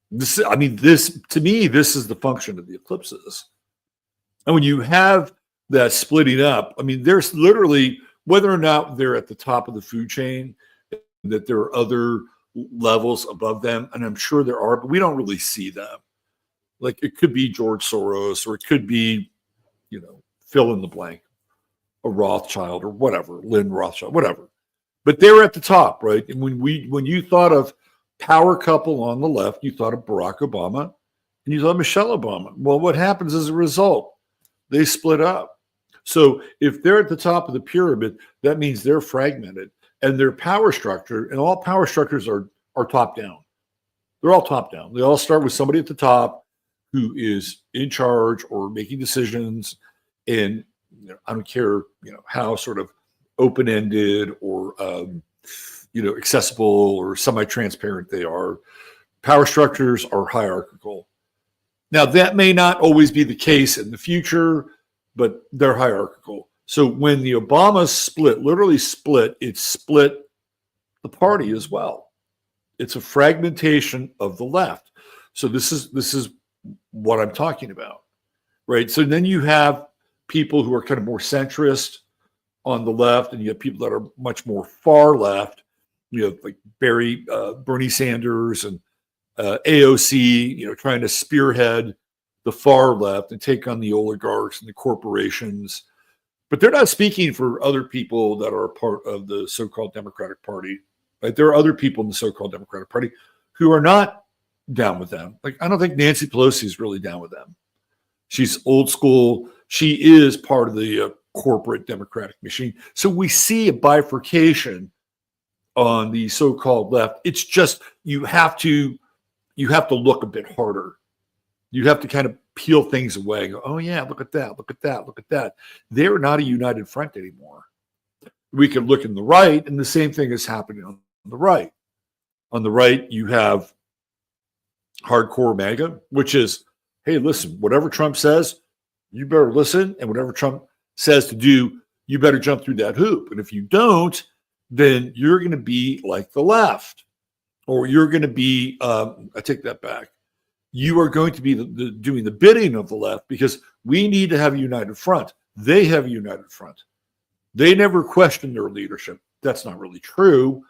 Speaker 1: This to me, this is the function of the eclipses. And when you have that splitting up, I mean, there's literally, whether or not they're at the top of the food chain, that there are other levels above them, and I'm sure there are, but we don't really see them. Like, it could be George Soros, or it could be, fill in the blank, a Rothschild or whatever, Lynn Rothschild, whatever. But they're at the top, right? And when you thought of power couple on the left, you thought of Barack Obama and you thought of Michelle Obama. Well, what happens as a result? They split up. So if they're at the top of the pyramid, that means they're fragmented, and their power structure, and all power structures are top down. They're all top down. They all start with somebody at the top who is in charge or making decisions, and I don't care, how sort of open-ended or accessible or semi-transparent they are. Power structures are hierarchical. Now, that may not always be the case in the future, but they're hierarchical. So when the Obamas split, literally split, it split the party as well. It's a fragmentation of the left. So this is what I'm talking about, right? So then you have people who are kind of more centrist on the left, and you have people that are much more far left. You have like Bernie Sanders and AOC, trying to spearhead the far left and take on the oligarchs and the corporations. But they're not speaking for other people that are a part of the so-called Democratic Party. Right? There are other people in the so-called Democratic Party who are not down with them. Like, I don't think Nancy Pelosi is really down with them. She's old school. She is part of the corporate Democratic machine. So we see a bifurcation on the so-called left. It's just you have to look a bit harder. You have to kind of peel things away and go, oh yeah, look at that, look at that, look at that. They're not a united front anymore. We can look in the right, and the same thing is happening on the right. On the right, you have hardcore MAGA, which is, hey, listen, whatever Trump says, you better listen, and whatever Trump says to do, you better jump through that hoop. And if you don't, then you're going to be like the left, or you're going to be, I take that back. You are going to be doing the bidding of the left, because we need to have a united front. They have a united front. They never question their leadership. That's not really true,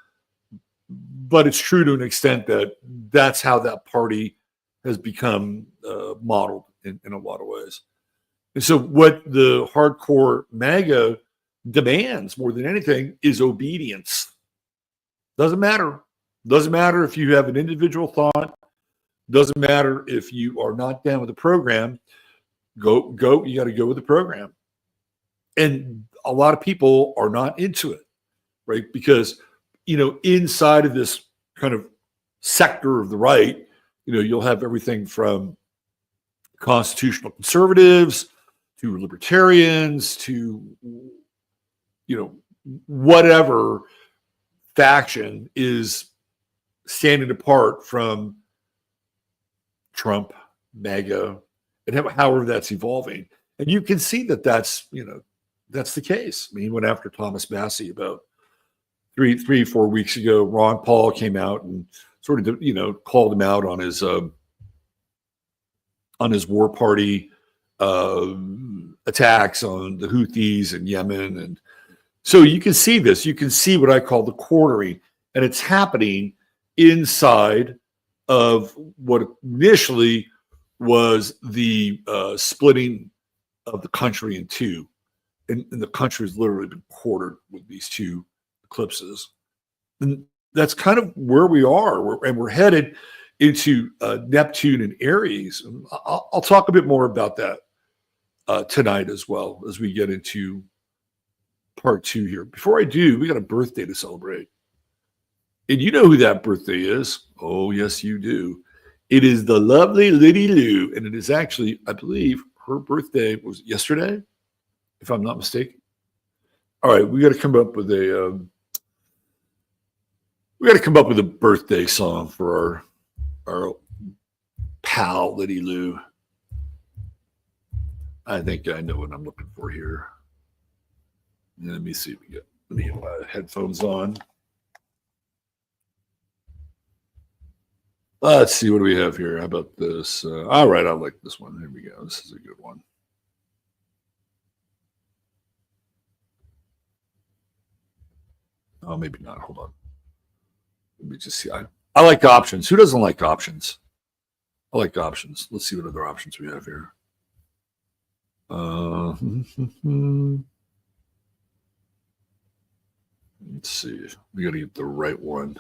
Speaker 1: but it's true to an extent that that's how that party has become modeled in a lot of ways. And so what the hardcore MAGA demands more than anything is obedience. Doesn't matter. Doesn't matter if you have an individual thought. Doesn't matter if you are not down with the program. Go. You got to go with the program. And a lot of people are not into it, right? Because, inside of this kind of sector of the right, you'll have everything from constitutional conservatives to libertarians to, whatever faction is standing apart from Trump, MAGA, and however that's evolving. And you can see that that's the case. I mean, he went after Thomas Massey about 4 weeks ago. Ron Paul came out and sort of, called him out on his war party attacks on the Houthis in Yemen. And so you can see this. You can see what I call the quartering, and it's happening inside of what initially was the splitting of the country in two. And the country has literally been quartered with these two eclipses. And that's kind of where we are. We're headed into Neptune and Aries. And I'll talk a bit more about that tonight as well as we get into part 2 here. Before I do, we got a birthday to celebrate. And you know who that birthday is. Oh, yes, you do. It is the lovely Liddy Lou. And it is actually, I believe, her birthday was yesterday, if I'm not mistaken. All right, we got to come up with a birthday song for our pal Liddy Lou. I think I know what I'm looking for here. Let me see. Let me get my headphones on. Let's see, what do we have here? How about this? All right, I like this one. Here we go. This is a good one. Oh, maybe not. Hold on. Let me just see. I like options. Who doesn't like options? I like options. Let's see what other options we have here. Let's see. We got to get the right one.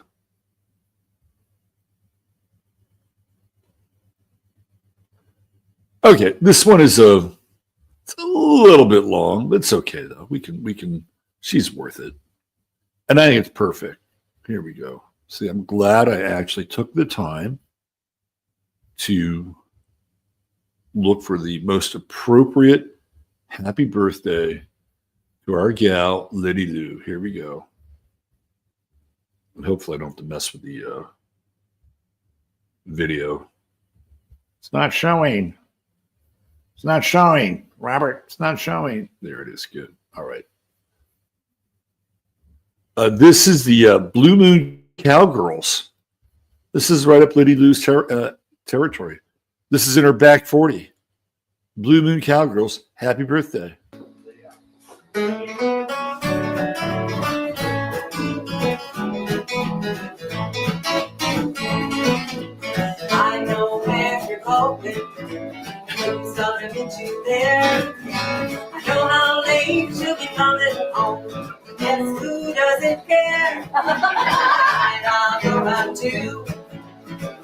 Speaker 1: Okay, this one is it's a little bit long, but it's okay though. We can. She's worth it, and I think it's perfect. Here we go. See, I'm glad I actually took the time to look for the most appropriate happy birthday to our gal, Liddy Lou. Here we go. And hopefully I don't have to mess with the video. It's not showing. It's not showing, Robert. It's not showing. There it is. Good. All right. This is the Blue Moon Cowgirls. This is right up Liddy Lou's territory. This is in her back 40. Blue Moon Cowgirls, happy birthday.
Speaker 5: I know where you're going. Who's gonna get you there? I know how late you'll be coming home. Guess who doesn't care? And I'll go out too,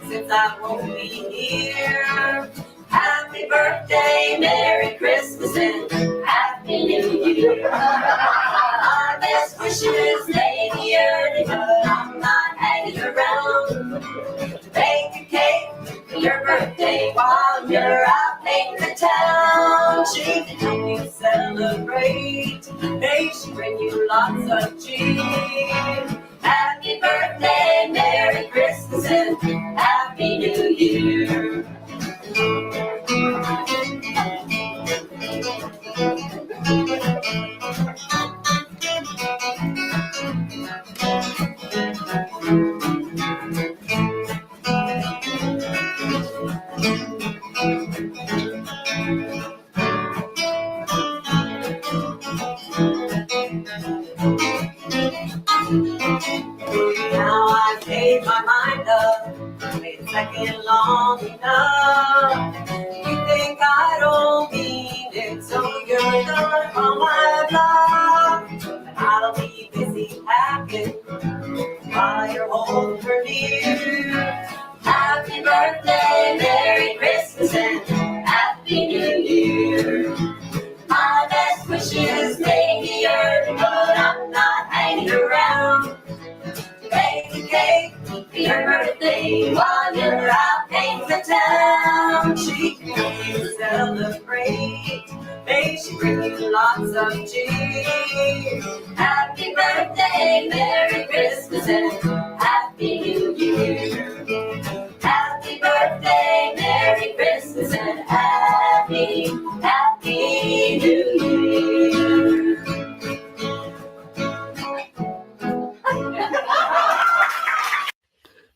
Speaker 5: since I won't be here. Happy birthday, Merry Christmas, and Happy New Year. Our best wishes may be early, but I'm not hanging around to bake a cake for your birthday while you're out painting the town. She can help you celebrate. May she bring you lots of cheer. Happy birthday, Merry Christmas, and Happy New Year. Now I've made my mind up, made a second long enough. You think I don't mean it, so you're gonna call my bluff. But I'll be busy packing while you're holding her near. Happy birthday, Merry Christmas, and Happy New Year. My best wishes may be early, but I'm not hanging around. Bake a cake for your birthday while you're out painting the town. She can help you celebrate. May she bring you lots of cheer. Happy birthday, Merry Christmas, and Happy New Year. Happy birthday, Merry Christmas, and Happy New Year.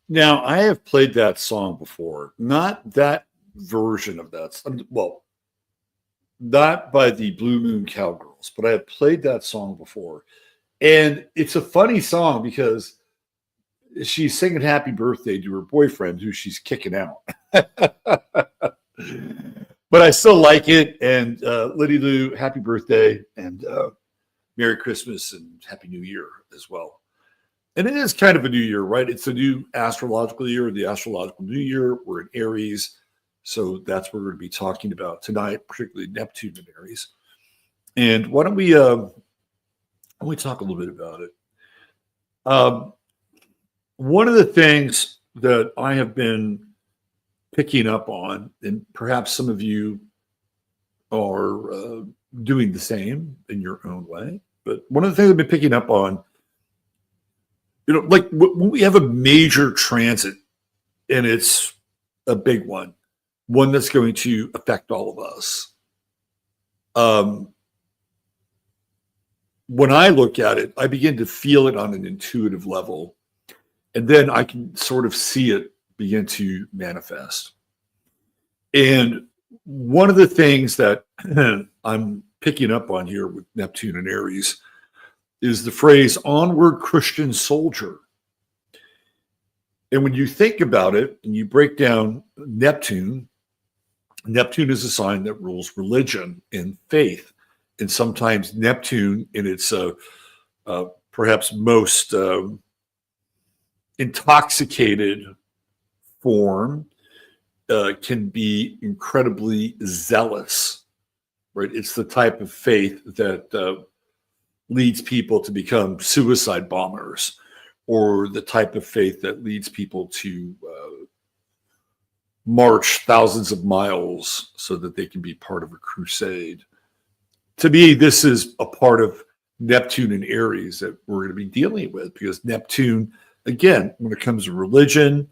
Speaker 1: Now, I have played that song before. Not that version of that. Well, not by the Blue Moon Cowgirls, but I have played that song before. And it's a funny song because she's singing happy birthday to her boyfriend who she's kicking out. But I still like it. And Liddy Lou, happy birthday and Merry Christmas and Happy New Year as well. And it is kind of a new year, right? It's a new astrological year, the astrological new year. We're in Aries. So that's what we're going to be talking about tonight, particularly Neptune in Aries. And why don't we talk a little bit about it? One of the things that I have been picking up on, and perhaps some of you are doing the same in your own way, but one of the things I've been picking up on, like when we have a major transit and it's a big one that's going to affect all of us. When I look at it, I begin to feel it on an intuitive level, and then I can sort of see it begin to manifest. And one of the things that I'm picking up on here with Neptune and Aries is the phrase onward Christian soldier. And when you think about it and you break down Neptune is a sign that rules religion and faith. And sometimes Neptune in its perhaps most intoxicated form can be incredibly zealous, right? It's the type of faith that leads people to become suicide bombers, or the type of faith that leads people to march thousands of miles so that they can be part of a crusade. To me, this is a part of Neptune and Aries that we're going to be dealing with, because Neptune, again, when it comes to religion,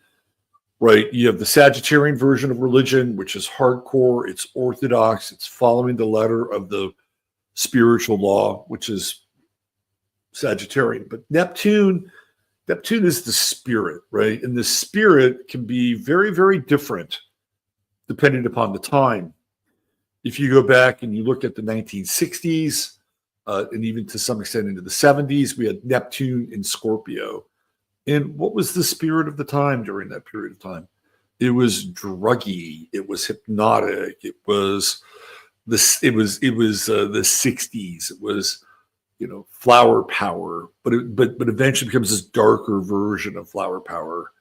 Speaker 1: right, you have the Sagittarian version of religion, which is hardcore, it's orthodox, it's following the letter of the spiritual law, which is Sagittarian. But Neptune is the spirit, right? And the spirit can be very, very different depending upon the time. If you go back and you look at the 1960s, and even to some extent into the 70s, we had Neptune in Scorpio. And what was the spirit of the time during that period of time? It was druggy. It was hypnotic. It was the 60s. It was, flower power. But eventually becomes this darker version of flower power.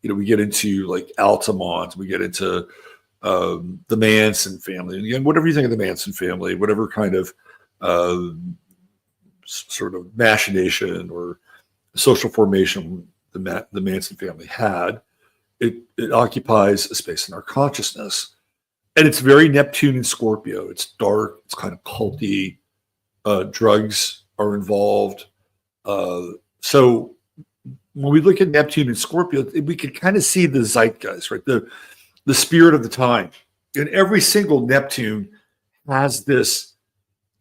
Speaker 1: We get into like Altamont. We get into the Manson family. And again, whatever you think of the Manson family, whatever kind of sort of machination or social formation the Manson family had, it occupies a space in our consciousness. And it's very Neptune and Scorpio. It's dark. It's kind of culty. Drugs are involved. So when we look at Neptune and Scorpio, we can kind of see the zeitgeist, right? The spirit of the time. And every single Neptune has this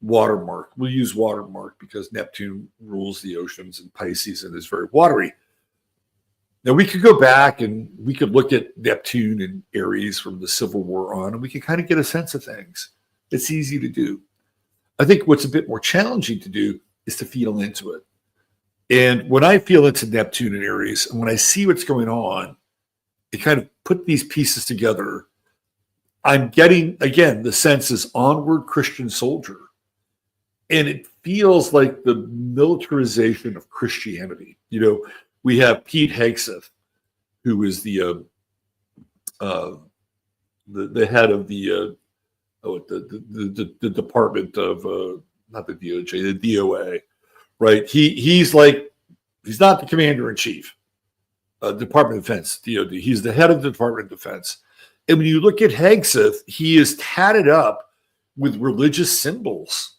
Speaker 1: watermark. We'll use watermark because Neptune rules the oceans and Pisces and is very watery. Now, we could go back and we could look at Neptune and Aries from the Civil War on, and we can kind of get a sense of things. It's easy to do. I think what's a bit more challenging to do is to feel into it. And when I feel into Neptune and Aries, and when I see what's going on, it kind of put these pieces together. I'm getting, again, the sense is onward Christian soldier. And it feels like the militarization of Christianity. We have Pete Hegseth, who is the head of the Department of not the DOJ, the DOA, right? He's not the commander in chief, Department of Defense, DOD. He's the head of the Department of Defense. And when you look at Hegseth, he is tatted up with religious symbols.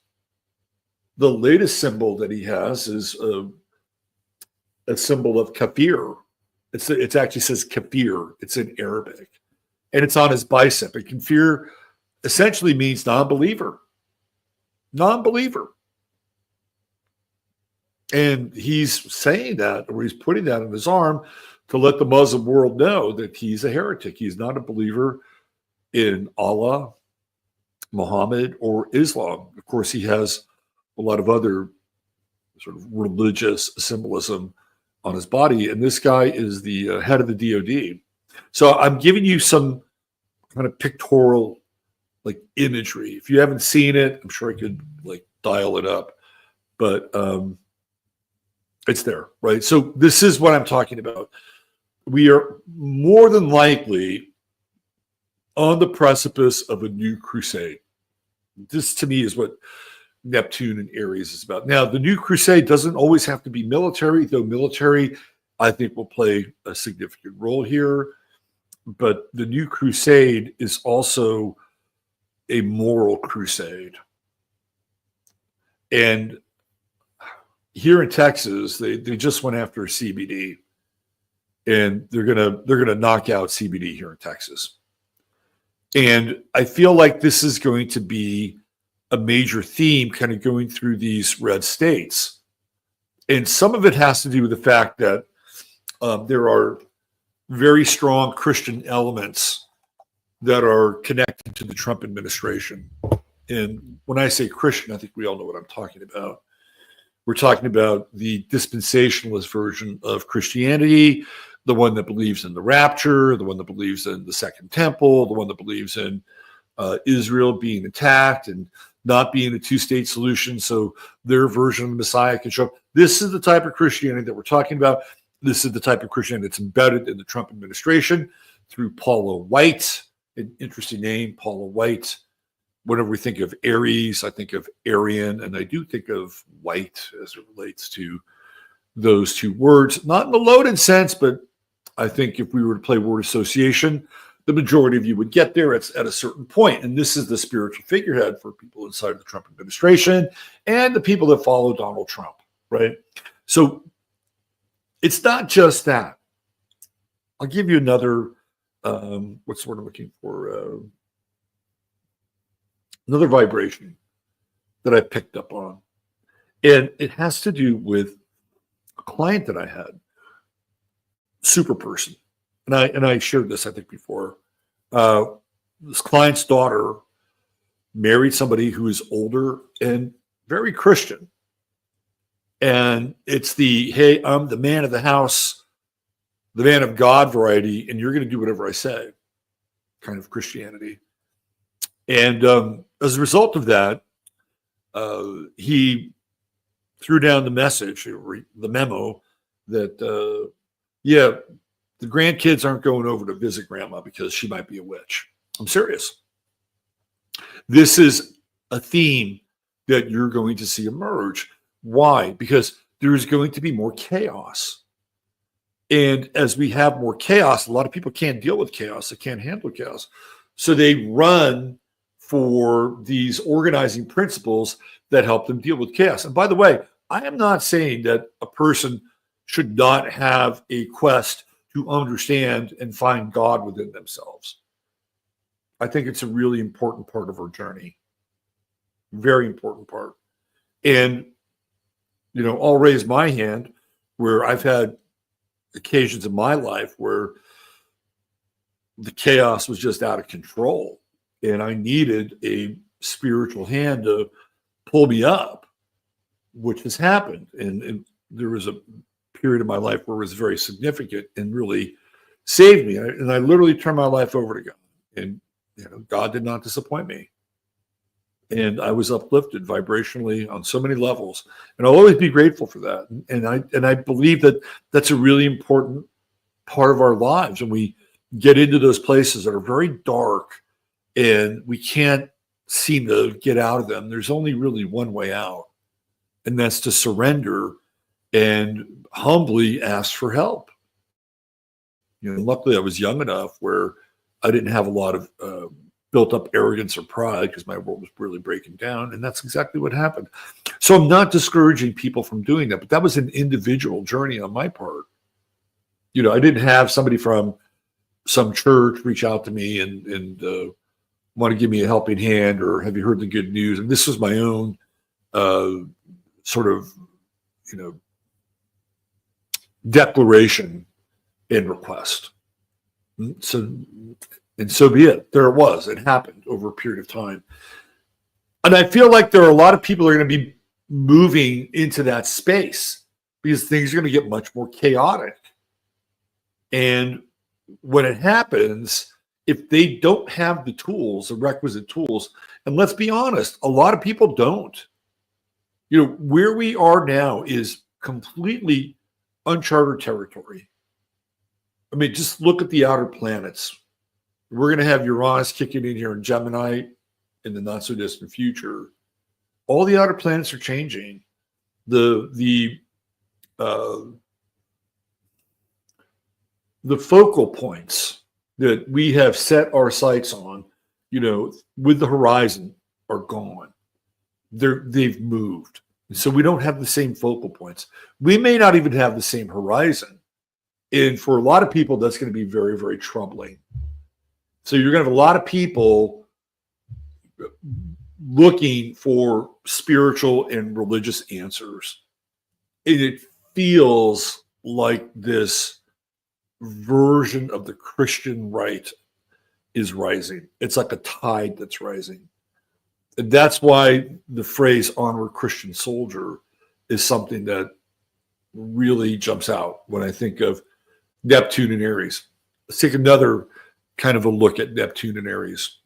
Speaker 1: The latest symbol that he has is a symbol of kafir. It actually says kafir. It's in Arabic, and it's on his bicep. And kafir essentially means non-believer. Non-believer. And he's saying that, or he's putting that on his arm to let the Muslim world know that he's a heretic. He's not a believer in Allah, Muhammad, or Islam. Of course, he has a lot of other sort of religious symbolism on his body. And this guy is the head of the DOD. So I'm giving you some kind of pictorial imagery. If you haven't seen it, I'm sure I could dial it up, but it's there, right? So this is what I'm talking about. We are more than likely on the precipice of a new crusade. This to me is what Neptune and Aries is about. Now, the new crusade doesn't always have to be military, though military, I think, will play a significant role here. But the new crusade is also a moral crusade. And here in Texas, they just went after CBD, and they're gonna knock out CBD here in Texas. And I feel like this is going to be a major theme kind of going through these red states. And some of it has to do with the fact that there are very strong Christian elements that are connected to the Trump administration. And when I say Christian, I think we all know what I'm talking about. We're talking about the dispensationalist version of Christianity, the one that believes in the rapture, the one that believes in the Second Temple, the one that believes in Israel being attacked and not being a two-state solution so their version of the Messiah can show up. This is the type of Christianity that we're talking about. This is the type of Christianity that's embedded in the Trump administration through Paula White, an interesting name, Paula White. Whenever we think of Aries, I think of Aryan, and I do think of white as it relates to those two words, not in the loaded sense, but I think if we were to play word association, the majority of you would get there at a certain point. And this is the spiritual figurehead for people inside the Trump administration and the people that follow Donald Trump, right? So it's not just that. I'll give you another, what's the word I'm looking for? Another vibration that I picked up on. And it has to do with a client that I had, super person. And I shared this, I think, before. This client's daughter married somebody who is older and very Christian. And it's the, hey, I'm the man of the house, the man of God variety, and you're going to do whatever I say kind of Christianity. And as a result of that, he threw down the message, the memo that, yeah, the grandkids aren't going over to visit grandma because she might be a witch. I'm serious. This is a theme that you're going to see emerge. Why? Because there's going to be more chaos. And as we have more chaos, a lot of people can't deal with chaos. They can't handle chaos. So they run for these organizing principles that help them deal with chaos. And by the way, I am not saying that a person should not have a quest to understand and find God within themselves. I think it's a really important part of our journey. Very important part. And, you know, I'll raise my hand where I've had occasions in my life where the chaos was just out of control. And I needed a spiritual hand to pull me up, which has happened. And there was a period of my life where it was very significant and really saved me. And I literally turned my life over to God. And you know, God did not disappoint me. And I was uplifted vibrationally on so many levels. And I'll always be grateful for that. And I believe that that's a really important part of our lives. And we get into those places that are very dark and we can't seem to get out of them. There's only really one way out, and that's to surrender and humbly ask for help. You know, luckily I was young enough where I didn't have a lot of built up arrogance or pride because my world was really breaking down. And that's exactly what happened. So I'm not discouraging people from doing that, but that was an individual journey on my part. You know, I didn't have somebody from some church reach out to me and want to give me a helping hand or have you heard the good news? And this was my own sort of, you know, declaration and request. So be it. There it was. It happened over a period of time. And I feel like there are a lot of people who are going to be moving into that space because things are going to get much more chaotic. And when it happens, if they don't have the tools, the requisite tools, and let's be honest, a lot of people don't. You know, where we are now is completely uncharted territory. I mean, just look at the outer planets. We're going to have Uranus kicking in here in Gemini in the not so distant future. All the outer planets are changing. The focal points that we have set our sights on, you know, with the horizon are gone. They've moved. So we don't have the same focal points. We may not even have the same horizon. And for a lot of people, that's going to be very, very troubling. So you're going to have a lot of people looking for spiritual and religious answers. And it feels like this version of the Christian right is rising. It's like a tide that's rising. And that's why the phrase "onward Christian soldier" is something that really jumps out when I think of Neptune and Aries. Let's take another kind of a look at Neptune and Aries.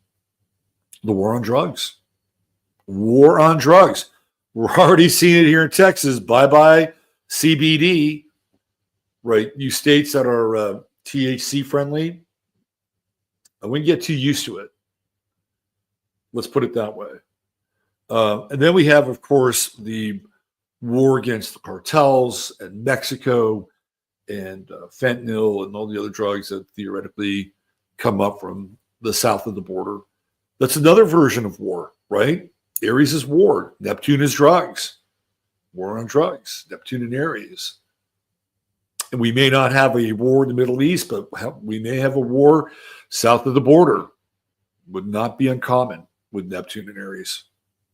Speaker 1: The war on drugs. War on drugs. We're already seeing it here in Texas. Bye-bye CBD, right? You states that are THC friendly, I wouldn't get too used to it. Let's put it that way. And then we have, of course, the war against the cartels and Mexico and fentanyl and all the other drugs that theoretically come up from the south of the border. That's another version of war, right? Aries is war. Neptune is drugs. War on drugs. Neptune and Aries. And we may not have a war in the Middle East, but we may have a war south of the border. Would not be uncommon with Neptune and Aries,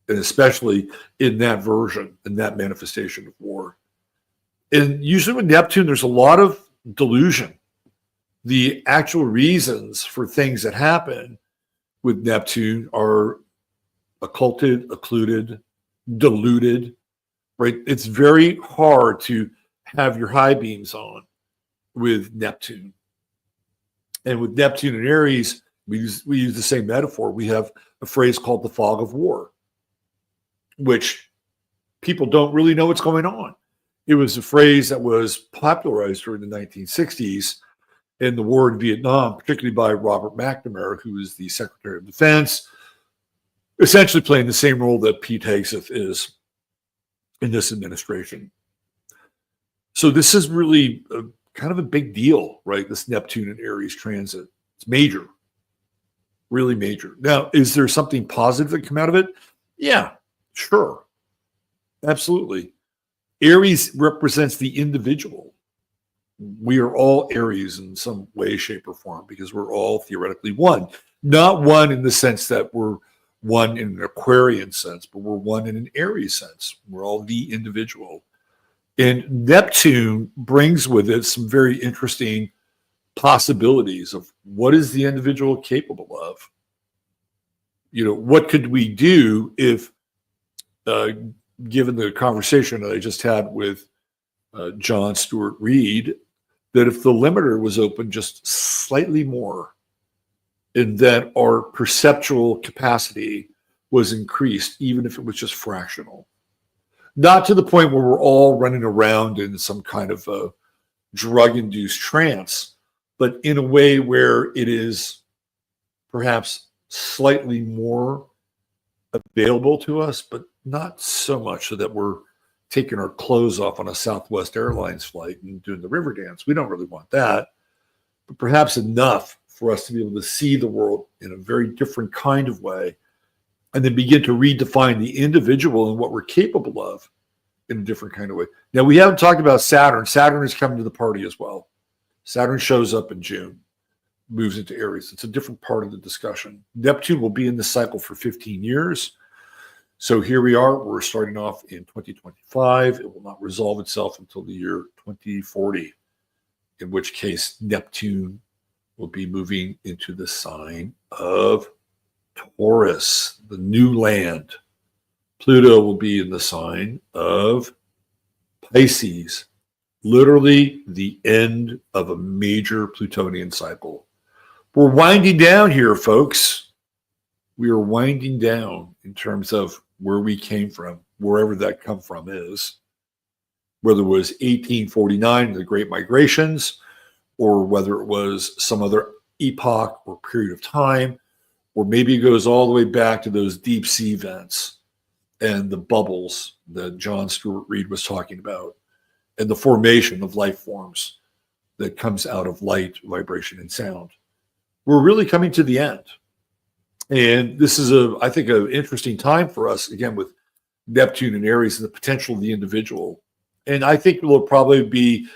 Speaker 1: and especially in that version, in that manifestation of war. And usually with Neptune, there's a lot of delusion. The actual reasons for things that happen with Neptune are occulted, occluded, diluted, right? It's very hard to have your high beams on with Neptune. And with Neptune and Aries, we use the same metaphor. We have a phrase called the fog of war, which people don't really know what's going on. It was a phrase that was popularized during the 1960s in the war in Vietnam, particularly by Robert McNamara, who is the Secretary of Defense, essentially playing the same role that Pete Hegseth is in this administration. So this is really kind of a big deal, right? This Neptune and Aries transit. It's major, really major. Now, is there something positive that come out of it? Yeah, sure. Absolutely. Aries represents the individual. We are all Aries in some way, shape, or form because we're all theoretically one. Not one in the sense that we're one in an Aquarian sense, but we're one in an Aries sense. We're all the individual. And Neptune brings with it some very interesting possibilities of what is the individual capable of. You know, what could we do if, given the conversation that I just had with John Stuart Reid, that if the limiter was open just slightly more and that our perceptual capacity was increased, even if it was just fractional. Not to the point where we're all running around in some kind of a drug-induced trance, but in a way where it is perhaps slightly more available to us, but not so much so that we're taking our clothes off on a Southwest Airlines flight and doing the river dance. We don't really want that, but perhaps enough for us to be able to see the world in a very different kind of way and then begin to redefine the individual and what we're capable of in a different kind of way. Now, we haven't talked about Saturn. Saturn is coming to the party as well. Saturn shows up in June, moves into Aries. It's a different part of the discussion. Neptune will be in the cycle for 15 years. So here we are. We're starting off in 2025. It will not resolve itself until the year 2040, in which case Neptune will be moving into the sign of Taurus, the new land. Pluto will be in the sign of Pisces, literally the end of a major Plutonian cycle. We're winding down here, folks. We are winding down in terms of where we came from, wherever that come from is, whether it was 1849, the Great Migrations, or whether it was some other epoch or period of time, or maybe it goes all the way back to those deep sea vents and the bubbles that John Stuart Reid was talking about, and the formation of life forms that comes out of light, vibration, and sound. We're really coming to the end. And this is, I think, an interesting time for us, again, with Neptune and Aries and the potential of the individual. And I think there'll probably be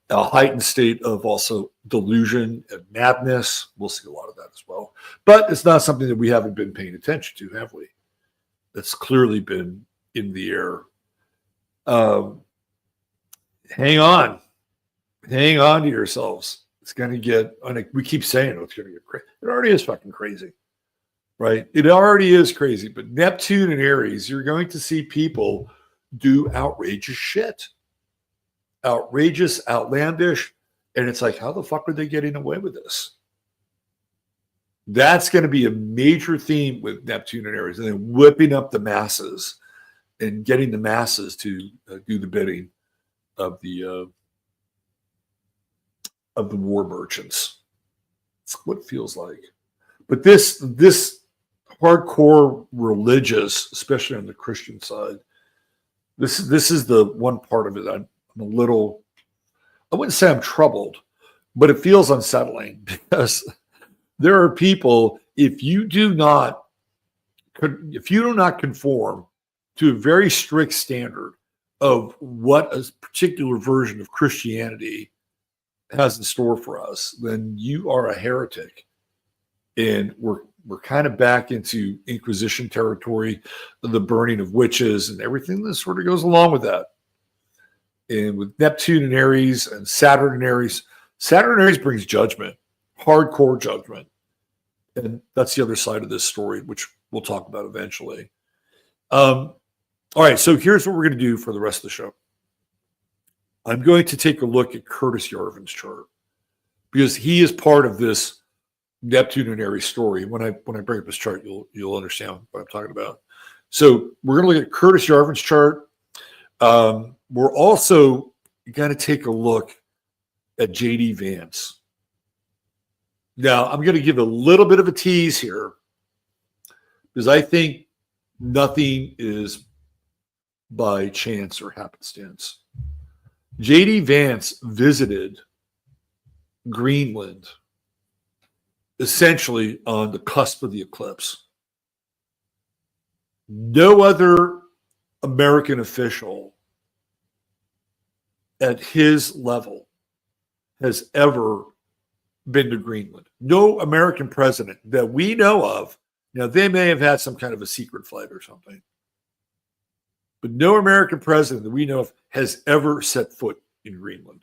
Speaker 1: a heightened state of also delusion and madness. We'll see a lot of that as well. But it's not something that we haven't been paying attention to, have we? That's clearly been in the air. Hang on. Hang on to yourselves. It's going to get, we keep saying it's going to get crazy. It already is fucking crazy, right? It already is crazy. But Neptune and Aries, you're going to see people do outrageous shit. Outrageous, outlandish. And it's like, how the fuck are they getting away with this? That's going to be a major theme with Neptune and Aries, and then whipping up the masses and getting the masses to do the bidding of the war merchants. It's what it feels like. But this hardcore religious, especially on the Christian side, this is the one part of it I'm a little, I wouldn't say I'm troubled, but it feels unsettling because there are people, if you do not conform to a very strict standard of what a particular version of Christianity has in store for us, then you are a heretic. And we're kind of back into Inquisition territory, the burning of witches and everything that sort of goes along with that. And with Neptune and Aries and Saturn and Aries brings judgment, hardcore judgment. And that's the other side of this story, which we'll talk about eventually. All right, so here's what we're going to do for the rest of the show. I'm going to take a look at Curtis Yarvin's chart because he is part of this Neptune and Aries story. When I bring up this chart, you'll understand what I'm talking about. So we're going to look at Curtis Yarvin's chart. We're also going to take a look at JD Vance. Now, I'm going to give a little bit of a tease here because I think nothing is by chance or happenstance. JD Vance visited Greenland essentially on the cusp of the eclipse. No other American official at his level has ever been to Greenland. No American president that we know of. Now, they may have had some kind of a secret flight or something, but no American president that we know of has ever set foot in Greenland.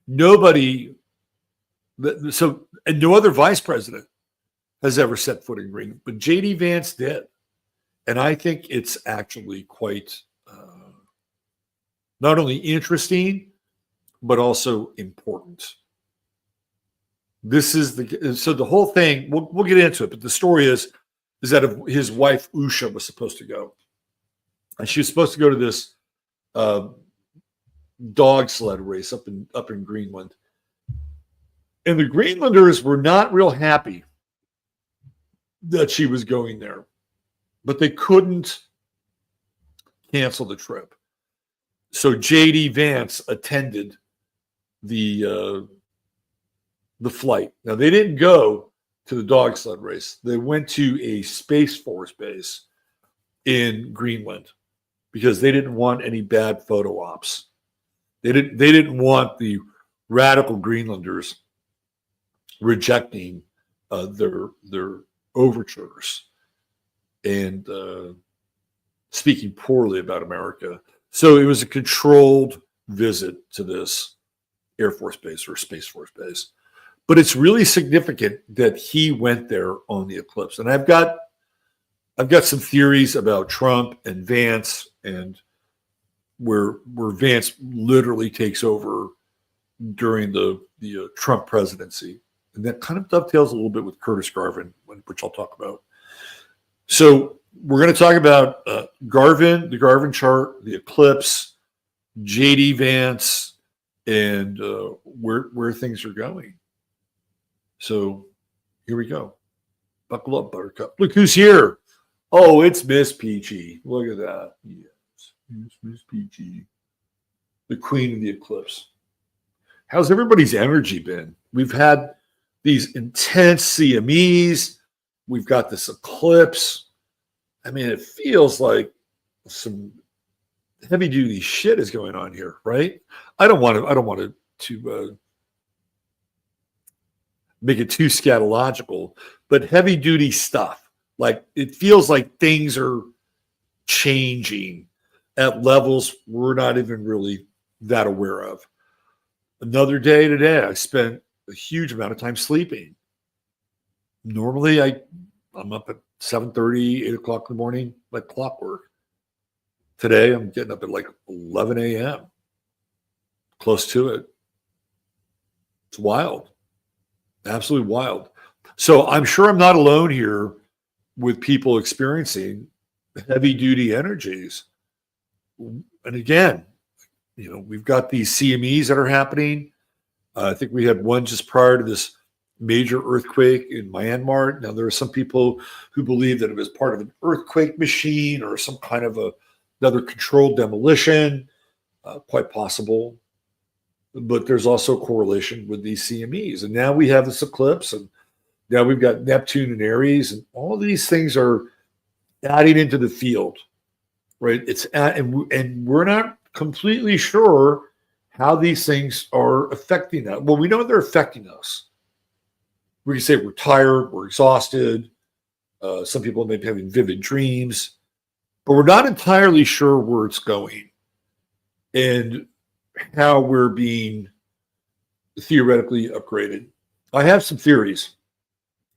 Speaker 1: Nobody, and no other vice president has ever set foot in Greenland, but JD Vance did. And I think it's actually quite not only interesting, but also important. This is the whole thing. We'll get into it, but the story is that his wife Usha was supposed to go, and she was supposed to go to this dog sled race up in Greenland, and the Greenlanders were not real happy that she was going there, but they couldn't cancel the trip. So JD Vance attended the flight. Now, they didn't go to the dog sled race. They went to a Space Force base in Greenland because they didn't want any bad photo ops. They didn't want the radical Greenlanders rejecting their overtures and speaking poorly about America. So it was a controlled visit to this Air Force base or Space Force base. But it's really significant that he went there on the eclipse. And I've got some theories about Trump and Vance and where Vance literally takes over during the Trump presidency. And that kind of dovetails a little bit with Curtis Yarvin, which I'll talk about. So we're going to talk about Yarvin, the Yarvin chart, the eclipse, JD Vance, and where things are going. So here we go. Buckle up, Buttercup. Look who's here. Oh, it's Miss Peachy. Look at that. Yes, it's Miss Peachy, the queen of the eclipse. How's everybody's energy been? We've had these intense CMEs. We've got this eclipse. I mean, it feels like some heavy duty shit is going on here, right? I don't want to make it too scatological, but heavy duty stuff. Like, it feels like things are changing at levels we're not even really that aware of. Another day today, I spent a huge amount of time sleeping. Normally, I'm up at 7:30, 8 o'clock in the morning, like clockwork. Today, I'm getting up at like 11 a.m., close to it. It's wild. Absolutely wild. So I'm sure I'm not alone here with people experiencing heavy duty energies. And again, we've got these CMEs that are happening. I think we had one just prior to this major earthquake in Myanmar. Now, there are some people who believe that it was part of an earthquake machine or some kind of another controlled demolition, quite possible. But there's also correlation with these CMEs. And now we have this eclipse, and now we've got Neptune and Aries, and all of these things are adding into the field, right? And we're not completely sure how these things are affecting us. Well, we know they're affecting us. We can say we're tired, we're exhausted. Some people may be having vivid dreams, but we're not entirely sure where it's going and how we're being theoretically upgraded. I have some theories.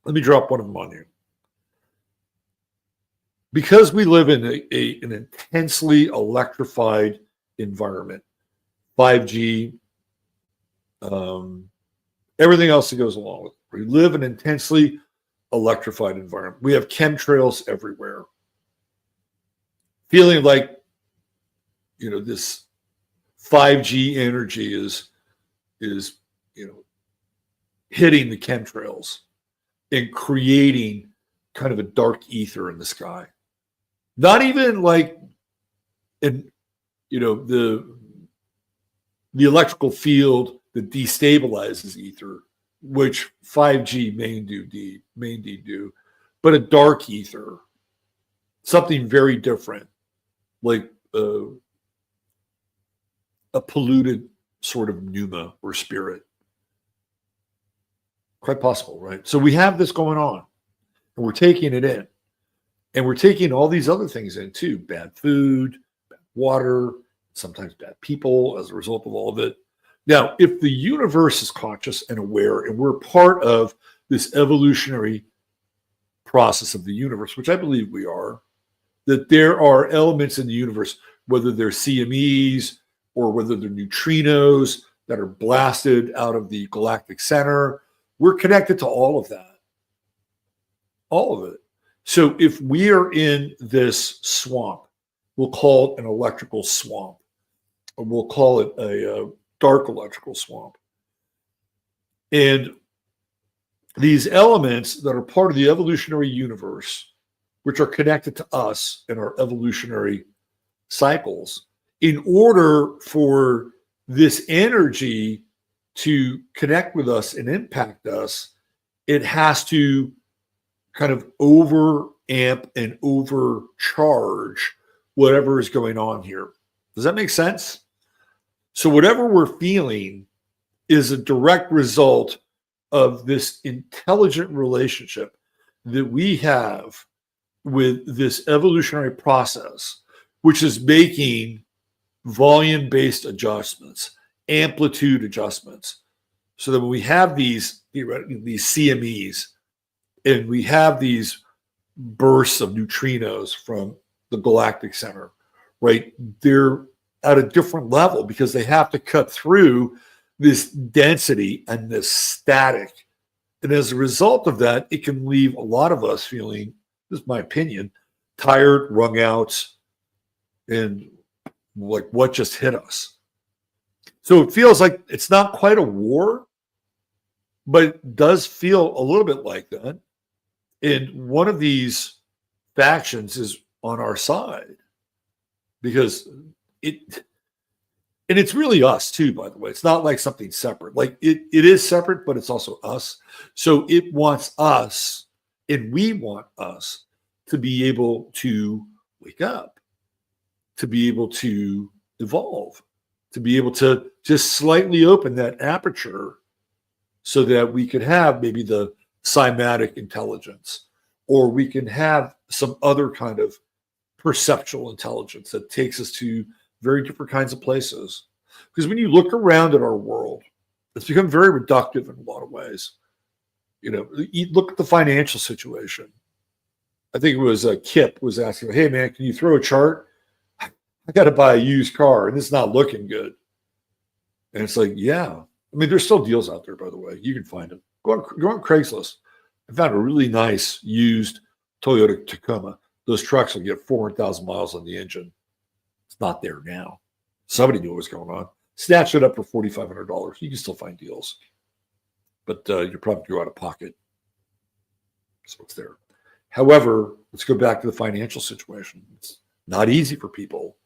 Speaker 1: Let me drop one of them on you. Because we live in an intensely electrified environment, 5G, everything else that goes along with it. We live in an intensely electrified environment. We have chemtrails everywhere. Feeling like, this 5G energy is hitting the chemtrails and creating kind of a dark ether in the sky. Not even like the electrical field that destabilizes ether, which 5G may indeed do, but a dark ether, something very different, like a polluted sort of pneuma or spirit. Quite possible, right? So we have this going on, and we're taking it in. And we're taking all these other things in too. Bad food, bad water, sometimes bad people as a result of all of it. Now, if the universe is conscious and aware, and we're part of this evolutionary process of the universe, which I believe we are, that there are elements in the universe, whether they're CMEs or whether they're neutrinos that are blasted out of the galactic center, we're connected to all of that. All of it. So if we are in this swamp, we'll call it an electrical swamp, or we'll call it a dark electrical swamp. And these elements that are part of the evolutionary universe, which are connected to us in our evolutionary cycles, in order for this energy to connect with us and impact us, it has to kind of over amp and overcharge whatever is going on here. Does that make sense? So whatever we're feeling is a direct result of this intelligent relationship that we have with this evolutionary process, which is making volume-based adjustments, amplitude adjustments, so that when we have these CMEs, and we have these bursts of neutrinos from the galactic center, right? They're at a different level because they have to cut through this density and this static. And as a result of that, it can leave a lot of us feeling, this is my opinion, tired, wrung out, and like what just hit us. So it feels like it's not quite a war, but it does feel a little bit like that. And one of these factions is on our side because it's really us too, by the way. It's not like something separate. Like it is separate, but it's also us. So it wants us, and we want us to be able to wake up, to be able to evolve, to be able to just slightly open that aperture so that we could have maybe the cymatic intelligence, or we can have some other kind of perceptual intelligence that takes us to very different kinds of places. Because when you look around at our world, it's become very reductive in a lot of ways. You look at the financial situation. I think it was Kip was asking, hey man, can you throw a chart? I got to buy a used car and it's not looking good. And it's like, yeah. I mean, there's still deals out there, by the way. You can find them. Go on Craigslist I found a really nice used Toyota Tacoma. Those trucks will get 400,000 miles on the engine. It's not there now. Somebody knew what was going on. Snatched it up for $4,500. You can still find deals, but you're probably go out of pocket. So it's there. However, let's go back to the financial situation. It's not easy for people.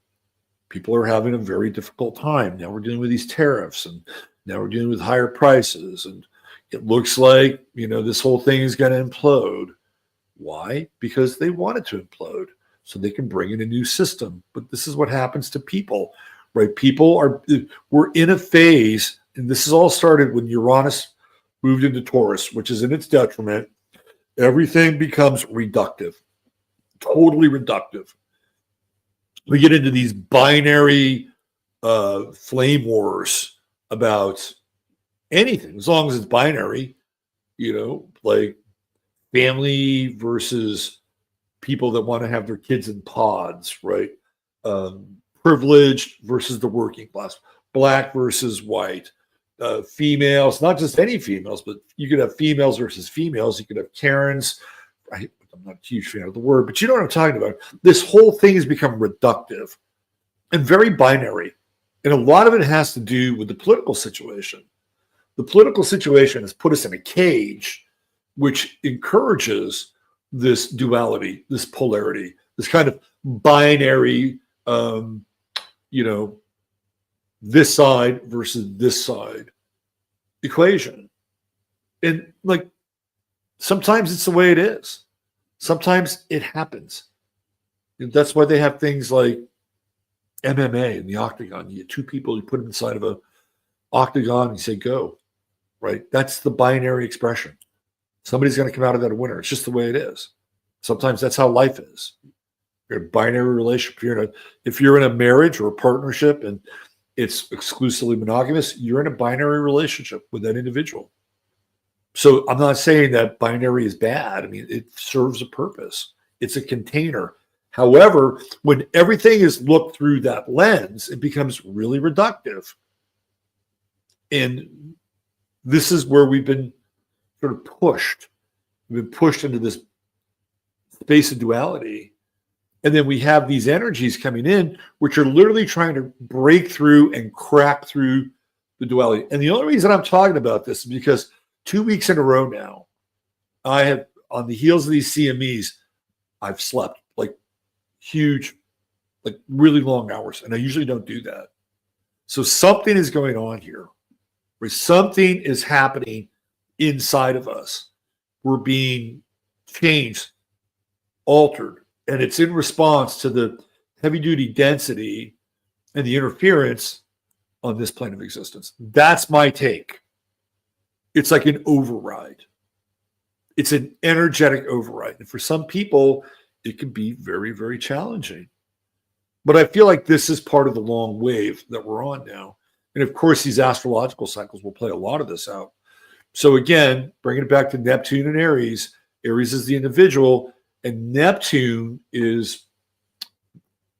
Speaker 1: People are having a very difficult time. Now we're dealing with these tariffs, and now we're dealing with higher prices, and it looks like, this whole thing is going to implode. Why? Because they want it to implode so they can bring in a new system. But this is what happens to people, right? We're in a phase, and this has all started when Uranus moved into Taurus, which is in its detriment. Everything becomes reductive, totally reductive. We get into these binary flame wars about anything, as long as it's binary, like family versus people that want to have their kids in pods, right? Privileged versus the working class, black versus white, females, not just any females, but you could have females versus females. You could have Karens. I'm not a huge fan of the word, but you know what I'm talking about. This whole thing has become reductive and very binary. And a lot of it has to do with the political situation. The political situation has put us in a cage which encourages this duality, this polarity, this kind of binary, this side versus this side equation. And like, sometimes it's the way it is. Sometimes it happens. And that's why they have things like MMA in the octagon. You get two people, you put them inside of a octagon and you say, go, right? That's the binary expression. Somebody's going to come out of that a winner. It's just the way it is. Sometimes that's how life is. You're in a binary relationship. If you're in a marriage or a partnership and it's exclusively monogamous, you're in a binary relationship with that individual. So I'm not saying that binary is bad. I mean, it serves a purpose. It's a container. However, when everything is looked through that lens, it becomes really reductive. And this is where we've been sort of pushed. We've been pushed into this space of duality. And then we have these energies coming in, which are literally trying to break through and crack through the duality. And the only reason I'm talking about this is because 2 weeks in a row now, I have, on the heels of these CMEs, I've slept like huge, like really long hours. And I usually don't do that. So something is going on here, where something is happening inside of us. We're being changed, altered. And it's in response to the heavy duty density and the interference on this plane of existence. That's my take. It's like an override. It's an energetic override. And for some people, it can be very, very challenging. But I feel like this is part of the long wave that we're on now. And of course, these astrological cycles will play a lot of this out. So again, bringing it back to Neptune and Aries, Aries is the individual, and Neptune is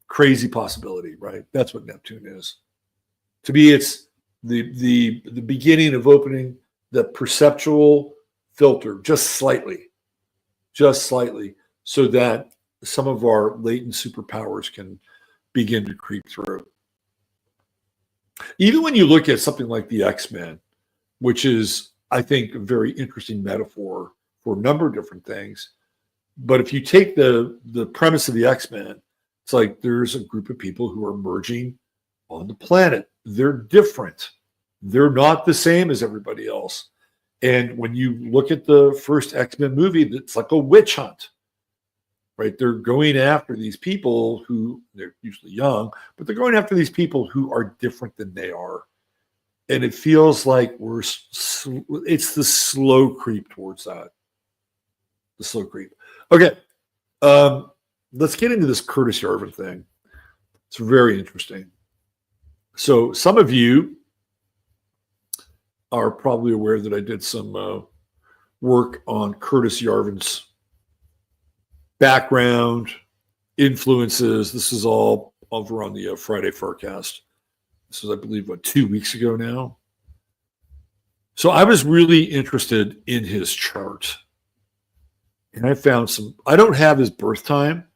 Speaker 1: crazy possibility, right? That's what Neptune is. To me, it's the beginning of opening the perceptual filter just slightly, so that some of our latent superpowers can begin to creep through. Even when you look at something like the X-Men, which is, I think, a very interesting metaphor for a number of different things. But if you take the premise of the X-Men, it's like there's a group of people who are merging on the planet. They're different. They're not the same as everybody else. And when you look at the first X-Men movie, it's like a witch hunt, right? They're going after these people who, they're usually young, but they're going after these people who are different than they are. And it feels like it's the slow creep towards that. The slow creep. Okay. Let's get into this Curtis Yarvin thing. It's very interesting. So some of you are probably aware that I did some work on Curtis Yarvin's background, influences. This is all over on the Friday Forecast. This was, I believe, 2 weeks ago now. So I was really interested in his chart. And I found I don't have his birth time,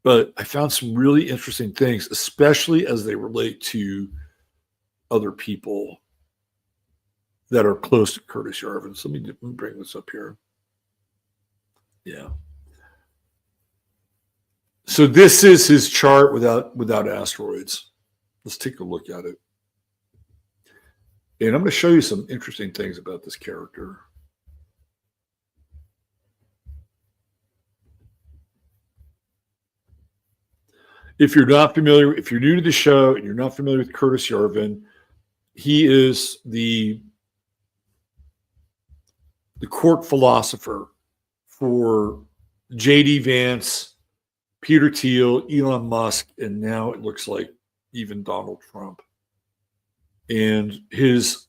Speaker 1: but I found some really interesting things, especially as they relate to other people that are close to Curtis Yarvin. So let me bring this up here. Yeah. So this is his chart without asteroids. Let's take a look at it. And I'm going to show you some interesting things about this character. If you're not familiar, if you're new to the show and you're not familiar with Curtis Yarvin, he is the court philosopher for JD Vance, Peter Thiel, Elon Musk, and now it looks like even Donald Trump. And his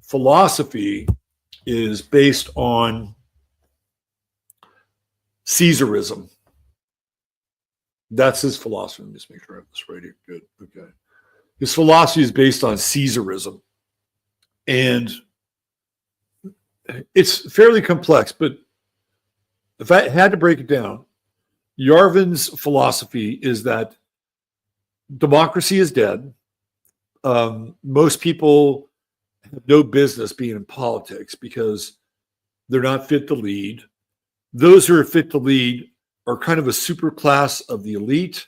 Speaker 1: philosophy is based on Caesarism. That's his philosophy. Let me just make sure I have this right here. Good. Okay. His philosophy is based on Caesarism. And it's fairly complex, but if I had to break it down, Yarvin's philosophy is that democracy is dead. Most people have no business being in politics because they're not fit to lead. Those who are fit to lead are kind of a super class of the elite.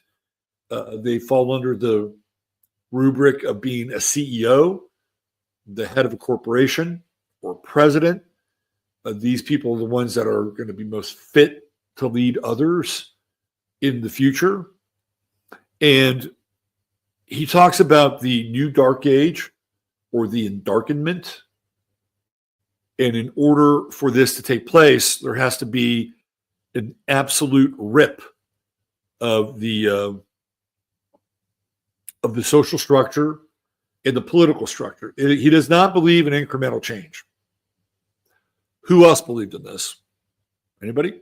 Speaker 1: They fall under the rubric of being a CEO, the head of a corporation, or president. These people are the ones that are going to be most fit to lead others in the future. And he talks about the new dark age or the endarkenment. And in order for this to take place, there has to be an absolute rip of the social structure and the political structure. He does not believe in incremental change. Who else believed in this? Anybody?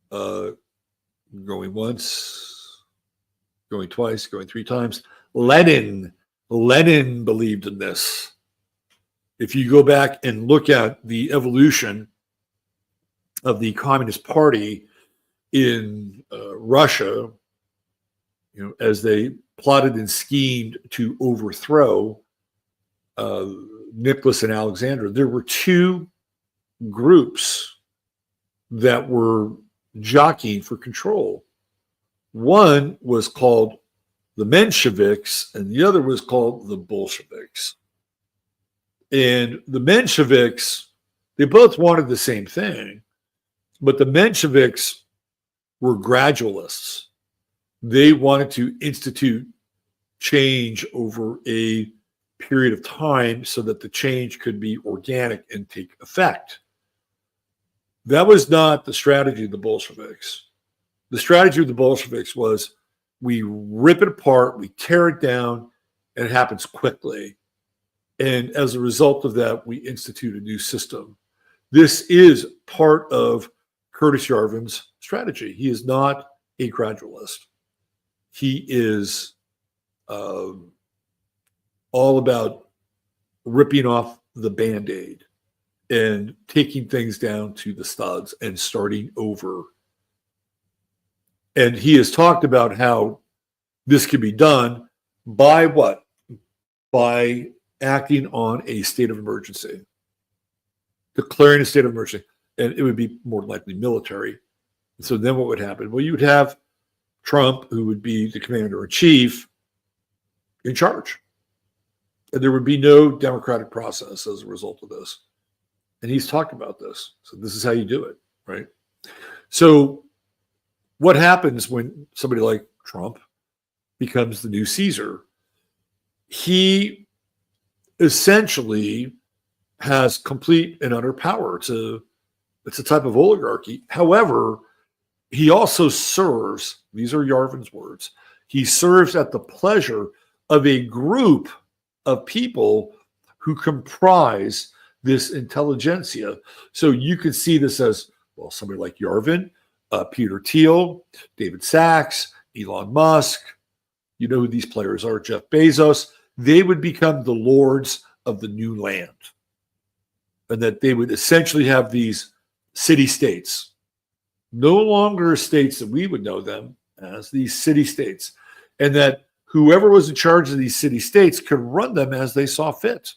Speaker 1: Going once, going twice, going three times. Lenin believed in this. If you go back and look at the evolution of the Communist Party in Russia, as they plotted and schemed to overthrow Nicholas and Alexander, there were two groups that were jockeying for control. One was called the Mensheviks, and the other was called the Bolsheviks. And the Mensheviks, they both wanted the same thing, but the Mensheviks were gradualists. They wanted to institute change over a period of time so that the change could be organic and take effect. That was not the strategy of the Bolsheviks. The strategy of the Bolsheviks was we rip it apart, we tear it down, and it happens quickly. And as a result of that, we institute a new system. This is part of Curtis Yarvin's strategy. He is not a gradualist. He is all about ripping off the Band-Aid and taking things down to the studs and starting over. And he has talked about how this can be done by what? By acting on a state of emergency, declaring a state of emergency. And it would be more likely military. And so then what would happen? Well, you would have Trump, who would be the commander-in-chief, in charge. And there would be no democratic process as a result of this. And he's talked about this. So this is how you do it, right? So what happens when somebody like Trump becomes the new Caesar? He essentially has complete and utter power. It's a type of oligarchy. However, he also serves, these are Yarvin's words, he serves at the pleasure of a group of people who comprise this intelligentsia. So you could see this as, well, somebody like Yarvin, Peter Thiel, David Sachs, Elon Musk. You know who these players are, Jeff Bezos. They would become the lords of the new land. and that they would essentially have these city-states, no longer states that we would know them as, these city-states, and that whoever was in charge of these city-states could run them as they saw fit.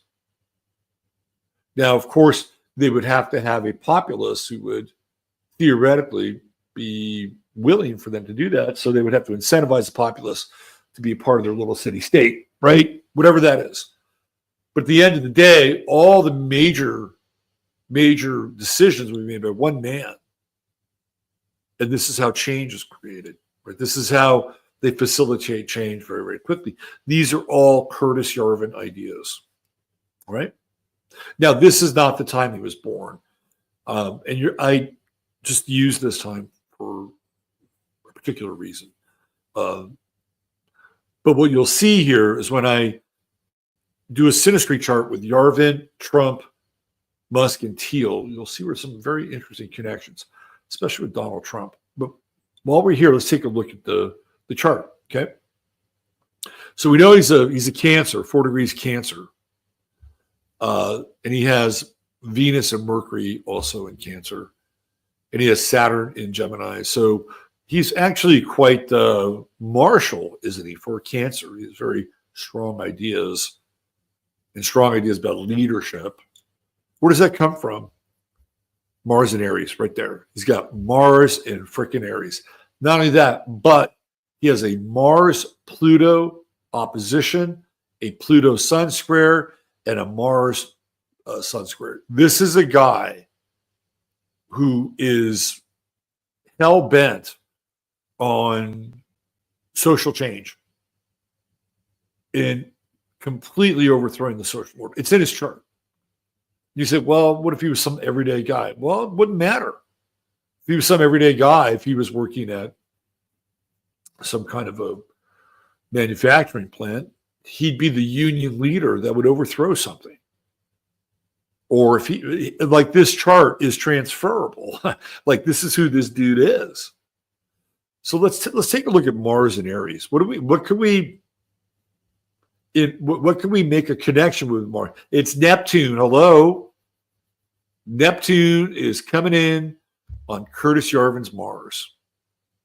Speaker 1: Now, of course, they would have to have a populace who would theoretically be willing for them to do that. So they would have to incentivize the populace to be a part of their little city-state, right? Whatever that is. But at the end of the day, all the major decisions will be made by one man. And this is how change is created, right? This is how they facilitate change very, very quickly. These are all Curtis Yarvin ideas, right? Now, this is not the time he was born. I just use this time for a particular reason. But what you'll see here is when I do a synastry chart with Yarvin, Trump, Musk, and Thiel, you'll see where some very interesting connections, especially with Donald Trump. But while we're here, let's take a look at the chart, okay? So we know he's a Cancer, 4 degrees Cancer. And he has Venus and Mercury also in Cancer. And he has Saturn in Gemini. So he's actually quite martial, isn't he, for Cancer? He has very strong ideas and strong ideas about leadership. Where does that come from? Mars and Aries right there. He's got Mars in frickin' Aries. Not only that, but he has a Mars-Pluto opposition, a Pluto-Sun square, and a Mars Sun square. This is a guy who is hell-bent on social change and completely overthrowing the social order. It's in his chart. You said, well, what if he was some everyday guy? Well, it wouldn't matter. If he was some everyday guy, if he was working at some kind of a manufacturing plant, he'd be the union leader that would overthrow something. Or if he, like, this chart is transferable. Like, this is who this dude is. So let's take a look at Mars and Aries. What can we make a connection with Mars? It's Neptune. Hello. Neptune is coming in on Curtis Yarvin's Mars.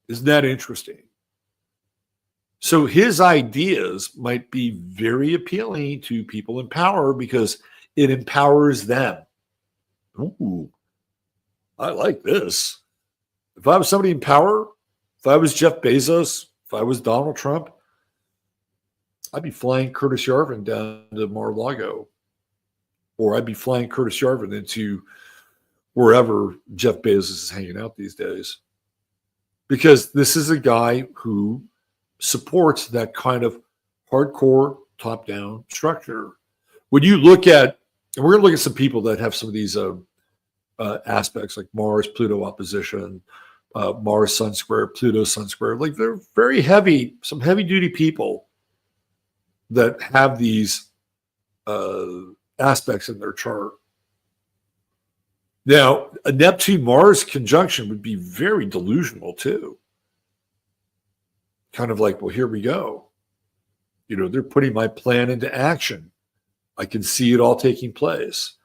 Speaker 1: Isn't that interesting? So his ideas might be very appealing to people in power because it empowers them. Ooh, I like this. If I was somebody in power, if I was Jeff Bezos, if I was Donald Trump, I'd be flying Curtis Yarvin down to Mar-a-Lago, or I'd be flying Curtis Yarvin into wherever Jeff Bezos is hanging out these days. Because this is a guy who supports that kind of hardcore top-down structure. When you look at, and we're going to look at some people that have some of these aspects like Mars, Pluto opposition, Mars Sun square, Pluto Sun square, like they're very heavy, some heavy-duty people that have these aspects in their chart. Now, a Neptune-Mars conjunction would be very delusional too. Kind of like, well, here we go. You know, they're putting my plan into action. I can see it all taking place.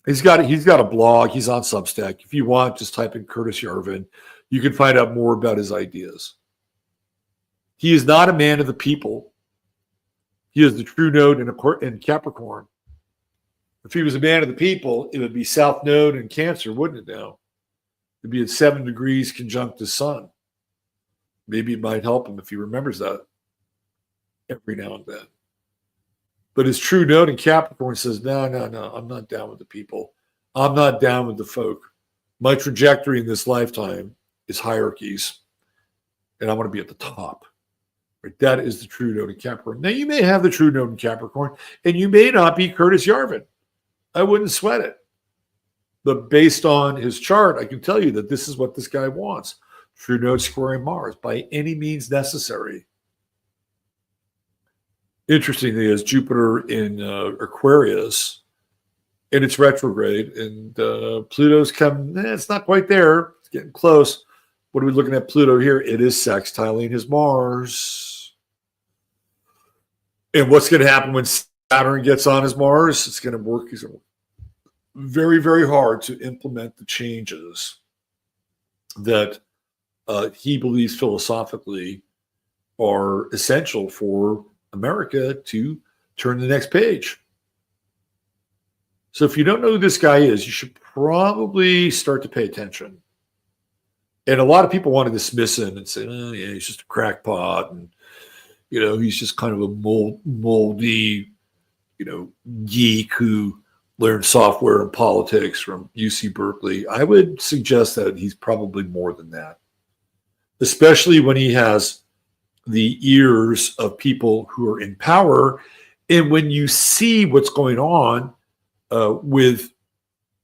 Speaker 1: He's got a blog. He's on Substack. If you want, just type in Curtis Yarvin. You can find out more about his ideas. He is not a man of the people. He is the true node in Capricorn. If he was a man of the people, it would be South Node in Cancer, wouldn't it now? It'd be at 7 degrees conjunct the sun. Maybe it might help him if he remembers that every now and then. But his true node in Capricorn says, no, I'm not down with the people. I'm not down with the folk. My trajectory in this lifetime is hierarchies, and I want to be at the top. Right? That is the true node in Capricorn. Now, you may have the true node in Capricorn, and you may not be Curtis Yarvin. I wouldn't sweat it. But based on his chart, I can tell you that this is what this guy wants. True node squaring Mars by any means necessary. Interestingly, is Jupiter in Aquarius, and it's retrograde, and Pluto's come. It's not quite there. It's getting close. What are we looking at Pluto here? It is sextiling his Mars. And what's going to happen when Saturn gets on his Mars? It's going to work. very, very hard to implement the changes that he believes philosophically are essential for America to turn the next page. So if you don't know who this guy is, you should probably start to pay attention. And a lot of people want to dismiss him and say, oh, yeah, he's just a crackpot. And, he's just kind of a moldy, geek who learned software and politics from UC Berkeley. I would suggest that he's probably more than that, especially when he has the ears of people who are in power. And when you see what's going on with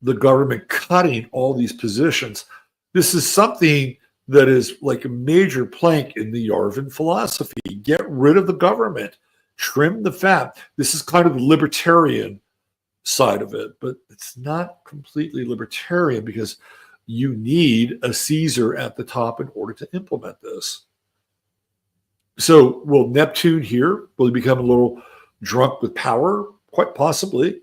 Speaker 1: the government cutting all these positions, this is something that is like a major plank in the Yarvin philosophy. Get rid of the government, trim the fat. This is kind of the libertarian side of it, but it's not completely libertarian because you need a Caesar at the top in order to implement this. So will Neptune here, will he become a little drunk with power? Quite possibly.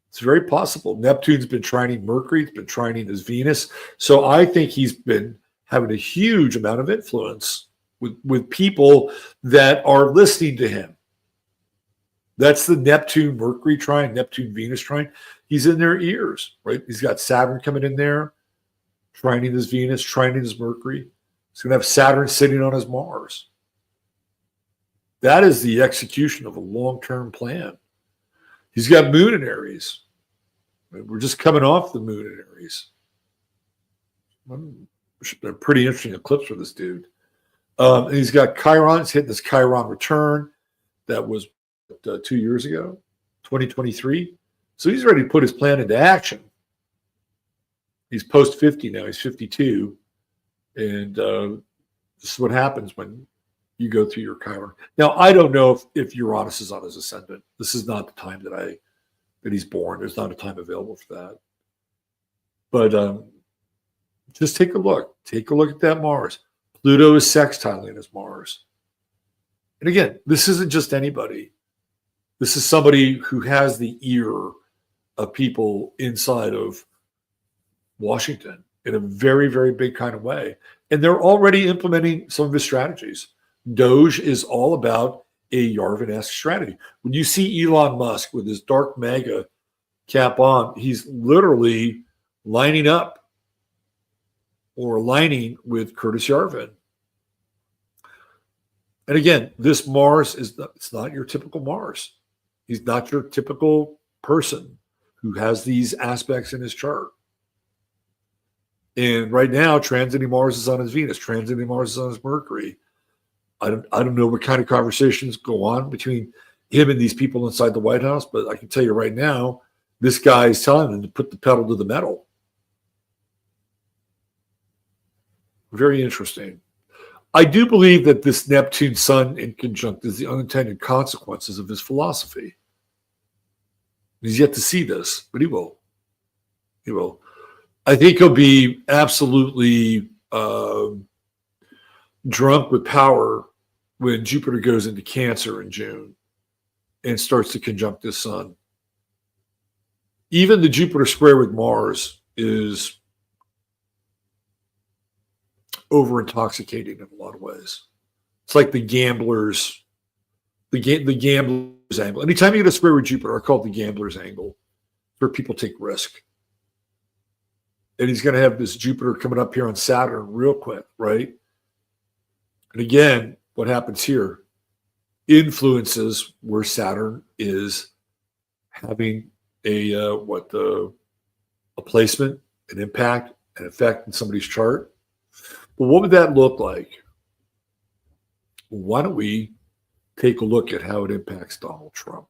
Speaker 1: It's very possible. Neptune's been trining Mercury, it's been trining his Venus. So I think he's been having a huge amount of influence with people that are listening to him. That's the Neptune Mercury trine, Neptune Venus trine. He's in their ears, right? He's got Saturn coming in there, trining his Venus, trining his Mercury. He's going to have Saturn sitting on his Mars. That is the execution of a long-term plan. He's got Moon in Aries. We're just coming off the Moon in Aries. A pretty interesting eclipse for this dude. And he's got Chiron. He's hitting this Chiron return. That was 2 years ago, 2023. So he's ready to put his plan into action. He's post 50 now. He's 52. And this is what happens when you go through your Chiron. Now, I don't know if Uranus is on his ascendant. This is not the time that he's born. There's not a time available for that. But just take a look. Take a look at that Mars. Pluto is sextiling his Mars. And again, this isn't just anybody. This is somebody who has the ear of people inside of Washington in a very, very big kind of way. And they're already implementing some of his strategies. Doge is all about a Yarvin-esque strategy. When you see Elon Musk with his dark MAGA cap on, he's literally lining up or aligning with Curtis Yarvin. And again, this Mars it's not your typical Mars. He's not your typical person who has these aspects in his chart. And right now, transiting Mars is on his Venus, transiting Mars is on his Mercury. I don't know what kind of conversations go on between him and these people inside the White House, but I can tell you right now, this guy is telling them to put the pedal to the metal. Very interesting. I do believe that this Neptune Sun in conjunct is the unintended consequences of his philosophy. He's yet to see this, but he will. He will. I think he'll be absolutely drunk with power when Jupiter goes into Cancer in June and starts to conjunct his Sun. Even the Jupiter square with Mars is over intoxicating in a lot of ways. It's like the gambler's angle. Anytime you get a square with Jupiter, I call it the gambler's angle, where people take risk. And he's going to have this Jupiter coming up here on Saturn real quick, right? And again, what happens here influences where Saturn is having a placement, an impact, an effect in somebody's chart. Well, what would that look like? Well, why don't we take a look at how it impacts Donald Trump?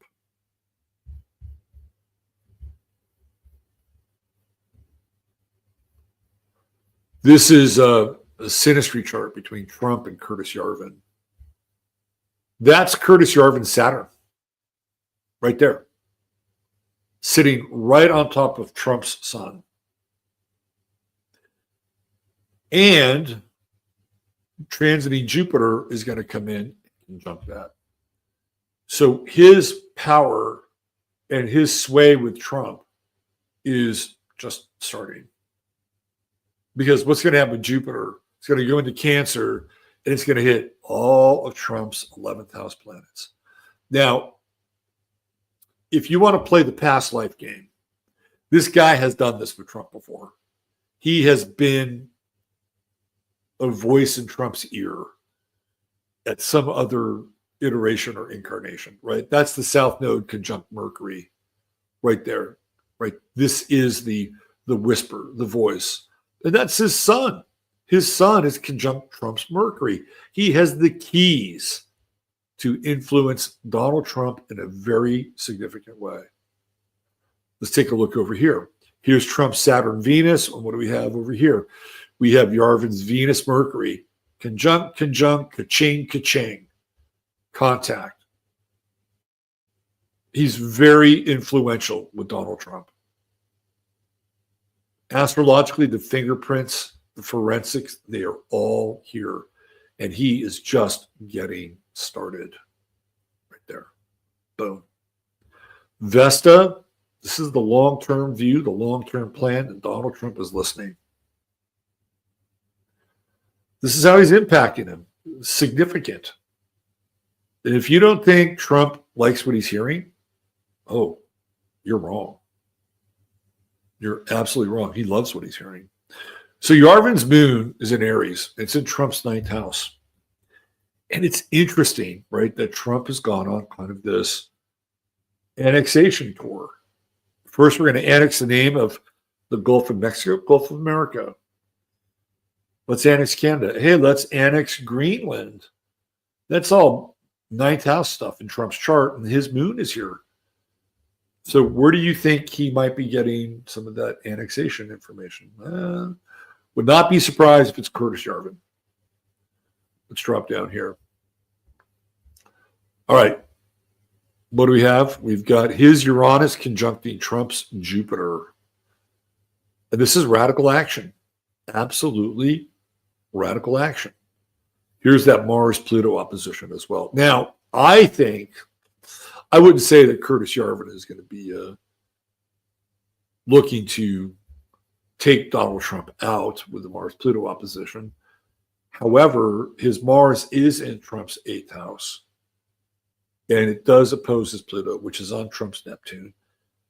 Speaker 1: This is a synastry chart between Trump and Curtis Yarvin. That's Curtis Yarvin's Saturn, right there, sitting right on top of Trump's Sun. And transiting Jupiter is going to come in and conjunct that. So his power and his sway with Trump is just starting. Because what's going to happen with Jupiter? It's going to go into Cancer, and it's going to hit all of Trump's 11th house planets. Now, if you want to play the past life game, this guy has done this with Trump before. He has been a voice in Trump's ear at some other iteration or incarnation, right? That's the South Node conjunct Mercury right there, right? This is the whisper, the voice. And that's his son. His son is conjunct Trump's Mercury. He has the keys to influence Donald Trump in a very significant way. Let's take a look over here. Here's Trump's Saturn Venus. And what do we have over here? We have Yarvin's Venus Mercury. Conjunct, ka-ching, ka-ching. Contact. He's very influential with Donald Trump. Astrologically, the fingerprints, the forensics, they are all here. And he is just getting started. Right there. Boom. Vesta, this is the long-term view, the long-term plan, and Donald Trump is listening. This is how he's impacting him. Significant. And if you don't think Trump likes what he's hearing, oh, you're wrong. You're absolutely wrong. He loves what he's hearing. So Yarvin's moon is in Aries. It's in Trump's 9th house. And it's interesting, right, that Trump has gone on kind of this annexation tour. First, we're going to annex the name of the Gulf of Mexico, Gulf of America. Let's annex Canada. Hey, let's annex Greenland. That's all 9th house stuff in Trump's chart, and his moon is here. So where do you think he might be getting some of that annexation information? Would not be surprised if it's Curtis Yarvin. Let's drop down here. All right. What do we have? We've got his Uranus conjuncting Trump's Jupiter. And this is radical action. Absolutely radical action. Here's that Mars-Pluto opposition as well. Now, I wouldn't say that Curtis Yarvin is going to be looking to take Donald Trump out with the Mars-Pluto opposition. However, his Mars is in Trump's 8th house. And it does oppose his Pluto, which is on Trump's Neptune.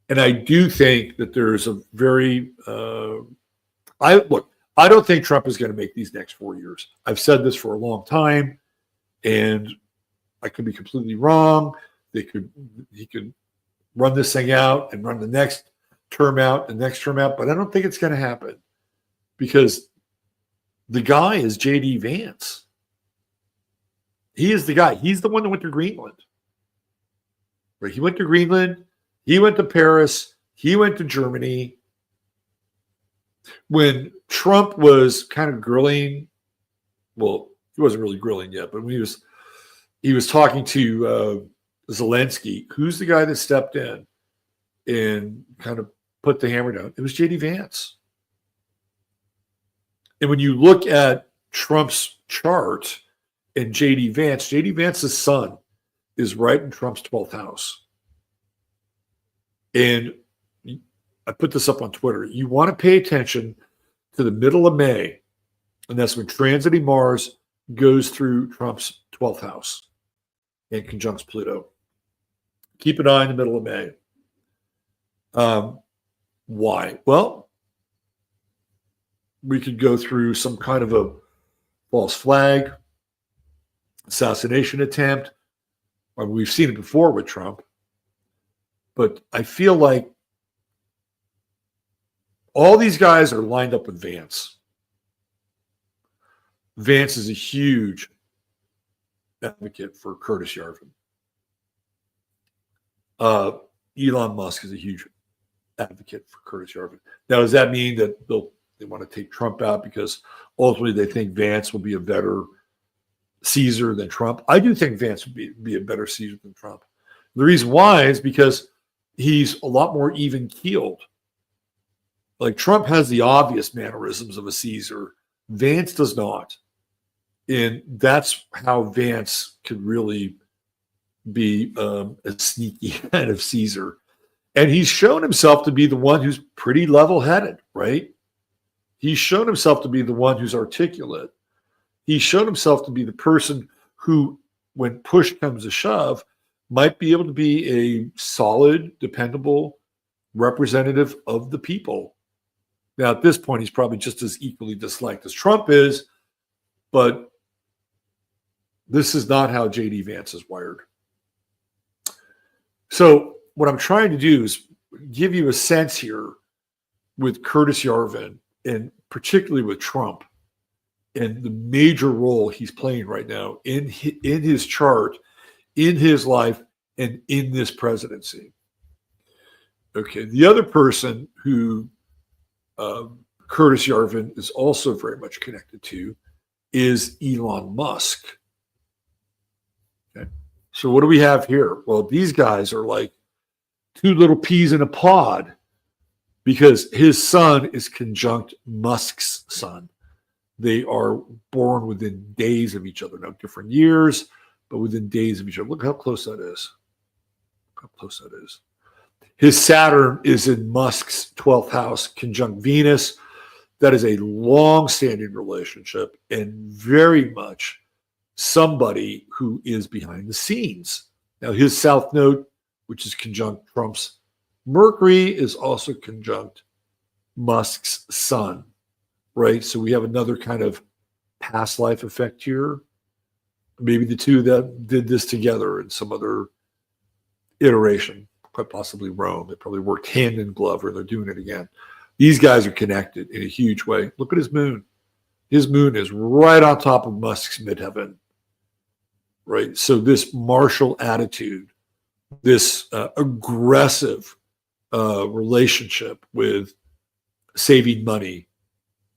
Speaker 1: And I do think that there's a very, I don't think Trump is going to make these next 4 years. I've said this for a long time, and I could be completely wrong. He could run this thing out and run the next term out, but I don't think it's going to happen because the guy is JD Vance. He is the guy. He's the one that went to Greenland. Right? He went to Greenland. He went to Paris. He went to Germany. When Trump was kind of grilling, well, he wasn't really grilling yet, but when he was talking to Zelensky, who's the guy that stepped in and kind of put the hammer down? It was JD Vance. And when you look at Trump's chart and JD Vance's son is right in Trump's 12th house. And I put this up on Twitter. You want to pay attention to the middle of May, and that's when transiting Mars goes through Trump's 12th house and conjuncts Pluto. Keep an eye in the middle of May. Why? Well, we could go through some kind of a false flag, assassination attempt. We've seen it before with Trump. But I feel like all these guys are lined up with Vance. Vance is a huge advocate for Curtis Yarvin. Elon Musk is a huge advocate for Curtis Yarvin. Now, does that mean that they want to take Trump out because ultimately they think Vance will be a better Caesar than Trump? I do think Vance would be a better Caesar than Trump. The reason why is because he's a lot more even-keeled. Like Trump has the obvious mannerisms of a Caesar. Vance does not. And that's how Vance could really be a sneaky kind of Caesar. And he's shown himself to be the one who's pretty level-headed, right? He's shown himself to be the one who's articulate. He's shown himself to be the person who, when push comes to shove, might be able to be a solid, dependable representative of the people. Now, at this point, he's probably just as equally disliked as Trump is, but this is not how JD Vance is wired. So what I'm trying to do is give you a sense here with Curtis Yarvin, and particularly with Trump, and the major role he's playing right now in his chart, in his life, and in this presidency. Okay, the other person who Curtis Yarvin is also very much connected to is Elon Musk. Okay, so what do we have here? Well, these guys are like two little peas in a pod, because his son is conjunct Musk's son. They are born within days of each other. Now, different years, but within days of each other. Look how close that is. Look how close that is. His Saturn is in Musk's 12th house, conjunct Venus. That is a long-standing relationship and very much somebody who is behind the scenes. Now, his South Node, which is conjunct Trump's Mercury, is also conjunct Musk's sun, right? So we have another kind of past life effect here. Maybe the two that did this together in some other iteration, quite possibly Rome. They probably worked hand in glove, or they're doing it again. These guys are connected in a huge way. Look at his moon. His moon is right on top of Musk's midheaven, right? So this martial attitude, this aggressive relationship with saving money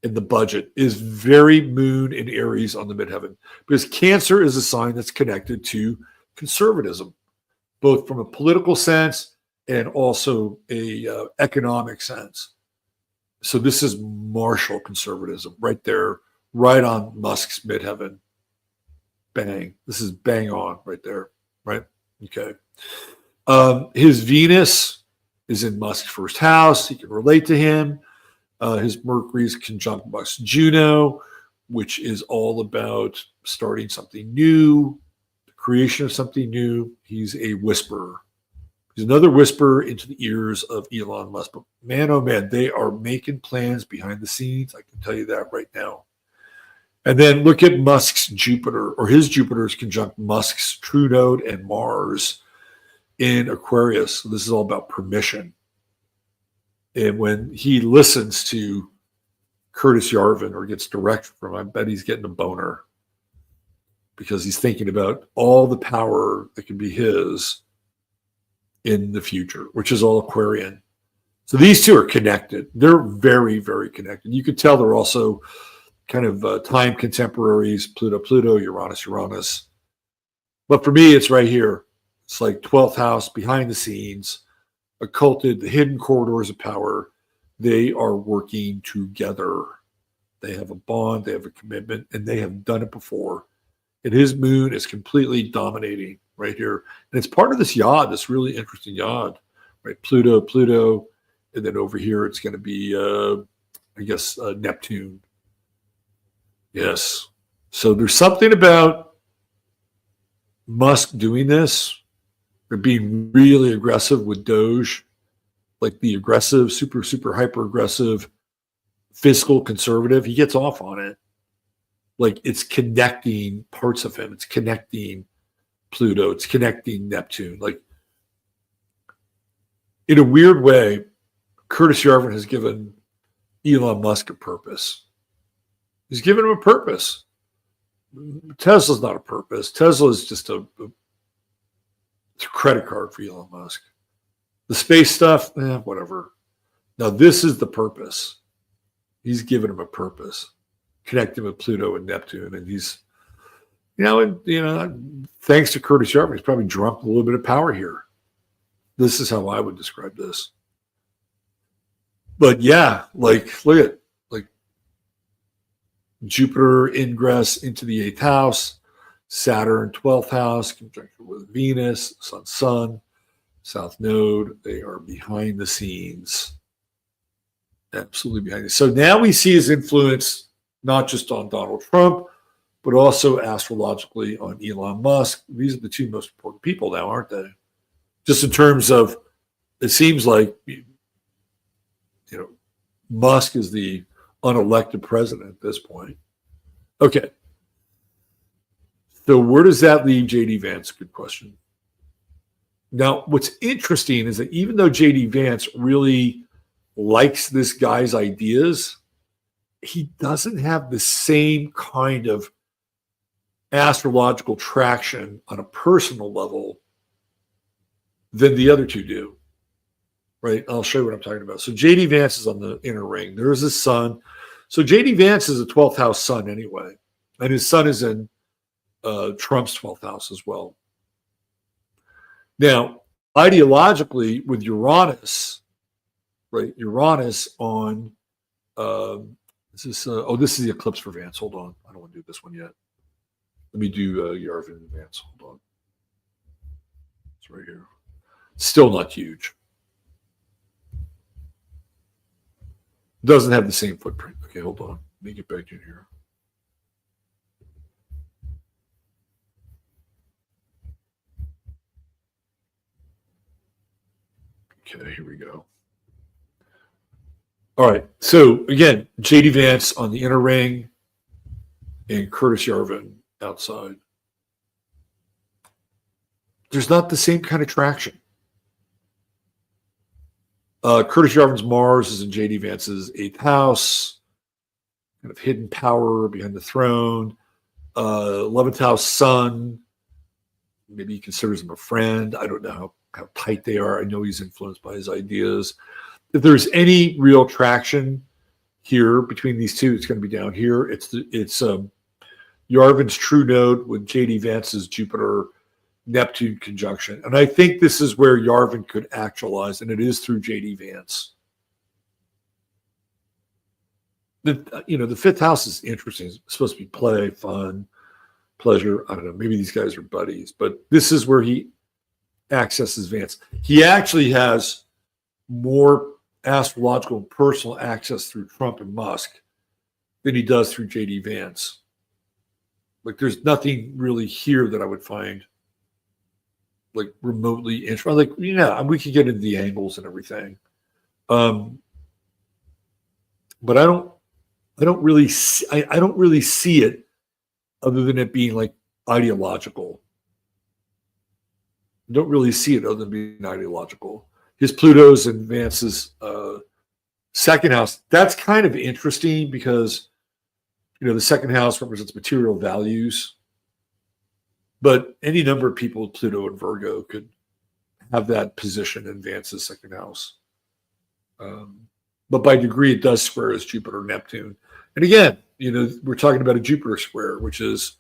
Speaker 1: in the budget is very moon in Aries on the midheaven, because Cancer is a sign that's connected to conservatism, both from a political sense and also a economic sense. So this is martial conservatism right there, right on Musk's midheaven. Bang. This is bang on right there, right? Okay. His Venus is in Musk's first house. He can relate to him. His Mercury is conjunct Musk's Juno, which is all about starting something new, the creation of something new. He's a whisperer. He's another whisperer into the ears of Elon Musk. But man, oh man, they are making plans behind the scenes. I can tell you that right now. And then look at Musk's Jupiter, or his Jupiter is conjunct Musk's true node and Mars in Aquarius. So this is all about permission. And when he listens to Curtis Yarvin or gets direction from him, I bet he's getting a boner, because he's thinking about all the power that can be his in the future, which is all Aquarian. So these two are connected. They're very, very connected. You could tell they're also kind of time contemporaries, Pluto, Uranus. But for me, it's right here. It's like 12th house, behind the scenes, occulted, the hidden corridors of power. They are working together. They have a bond, they have a commitment, and they have done it before. And his moon is completely dominating right here. And it's part of this yod, this really interesting yod, right? Pluto, and then over here it's going to be, Neptune. Yes. So there's something about Musk doing this. They're being really aggressive with Doge, like the aggressive, super, super hyper aggressive fiscal conservative. He gets off on it. Like, it's connecting parts of him. It's connecting Pluto. It's connecting Neptune. Like, in a weird way, Curtis Yarvin has given Elon Musk a purpose. He's given him a purpose. Tesla's not a purpose. Tesla is just a credit card for Elon Musk. The space stuff, whatever. Now, this is the purpose. He's given him a purpose. Connect him with Pluto and Neptune. And he's, thanks to Curtis Yarvin, he's probably drunk a little bit of power here. This is how I would describe this. But yeah, like, look at, like, Jupiter ingress into the 8th house, Saturn 12th house, conjunction with Venus, Sun. South Node. They are behind the scenes. Absolutely behind it. So now we see his influence not just on Donald Trump, but also astrologically on Elon Musk. These are the two most important people now, aren't they? Just in terms of, it seems like, Musk is the unelected president at this point. Okay. So where does that leave JD Vance? Good question. Now, what's interesting is that even though JD Vance really likes this guy's ideas, he doesn't have the same kind of astrological traction on a personal level than the other two do. Right? I'll show you what I'm talking about. So JD Vance is on the inner ring. There's his sun. So JD Vance is a 12th house sun anyway. And his sun is in Trump's 12th house as well. Now, ideologically, with Uranus, right? Uranus on, this is the eclipse for Vance. Hold on. I don't want to do this one yet. Let me do Yarvin and Vance. Hold on. It's right here. Still not huge. Doesn't have the same footprint. Okay, hold on. Let me get back in here. Okay, here we go. All right. So again, JD Vance on the inner ring and Curtis Yarvin outside. There's not the same kind of traction. Curtis Yarvin's Mars is in JD Vance's 8th house, kind of hidden power behind the throne. 11th house Sun, maybe he considers him a friend. I don't know how tight they are. I know he's influenced by his ideas. If there's any real traction here between these two, it's going to be down here. It's Yarvin's true node with JD Vance's Jupiter Neptune conjunction. And I think this is where Yarvin could actualize, and it is through JD Vance. The 5th house is interesting. It's supposed to be play, fun, pleasure. I don't know. Maybe these guys are buddies, but this is where he accesses Vance. He actually has more astrological and personal access through Trump and Musk than he does through JD Vance. Like, there's nothing really here that I would find like remotely interesting. Like, we could get into the angles and everything. But I don't really see it other than it being like ideological. I don't really see it other than being ideological. His Pluto's in Vance's 2nd house. That's kind of interesting because, the 2nd house represents material values. But any number of people with Pluto and Virgo could have that position in Vance's 2nd house. But by degree, it does square as Jupiter Neptune. And again, we're talking about a Jupiter square, which is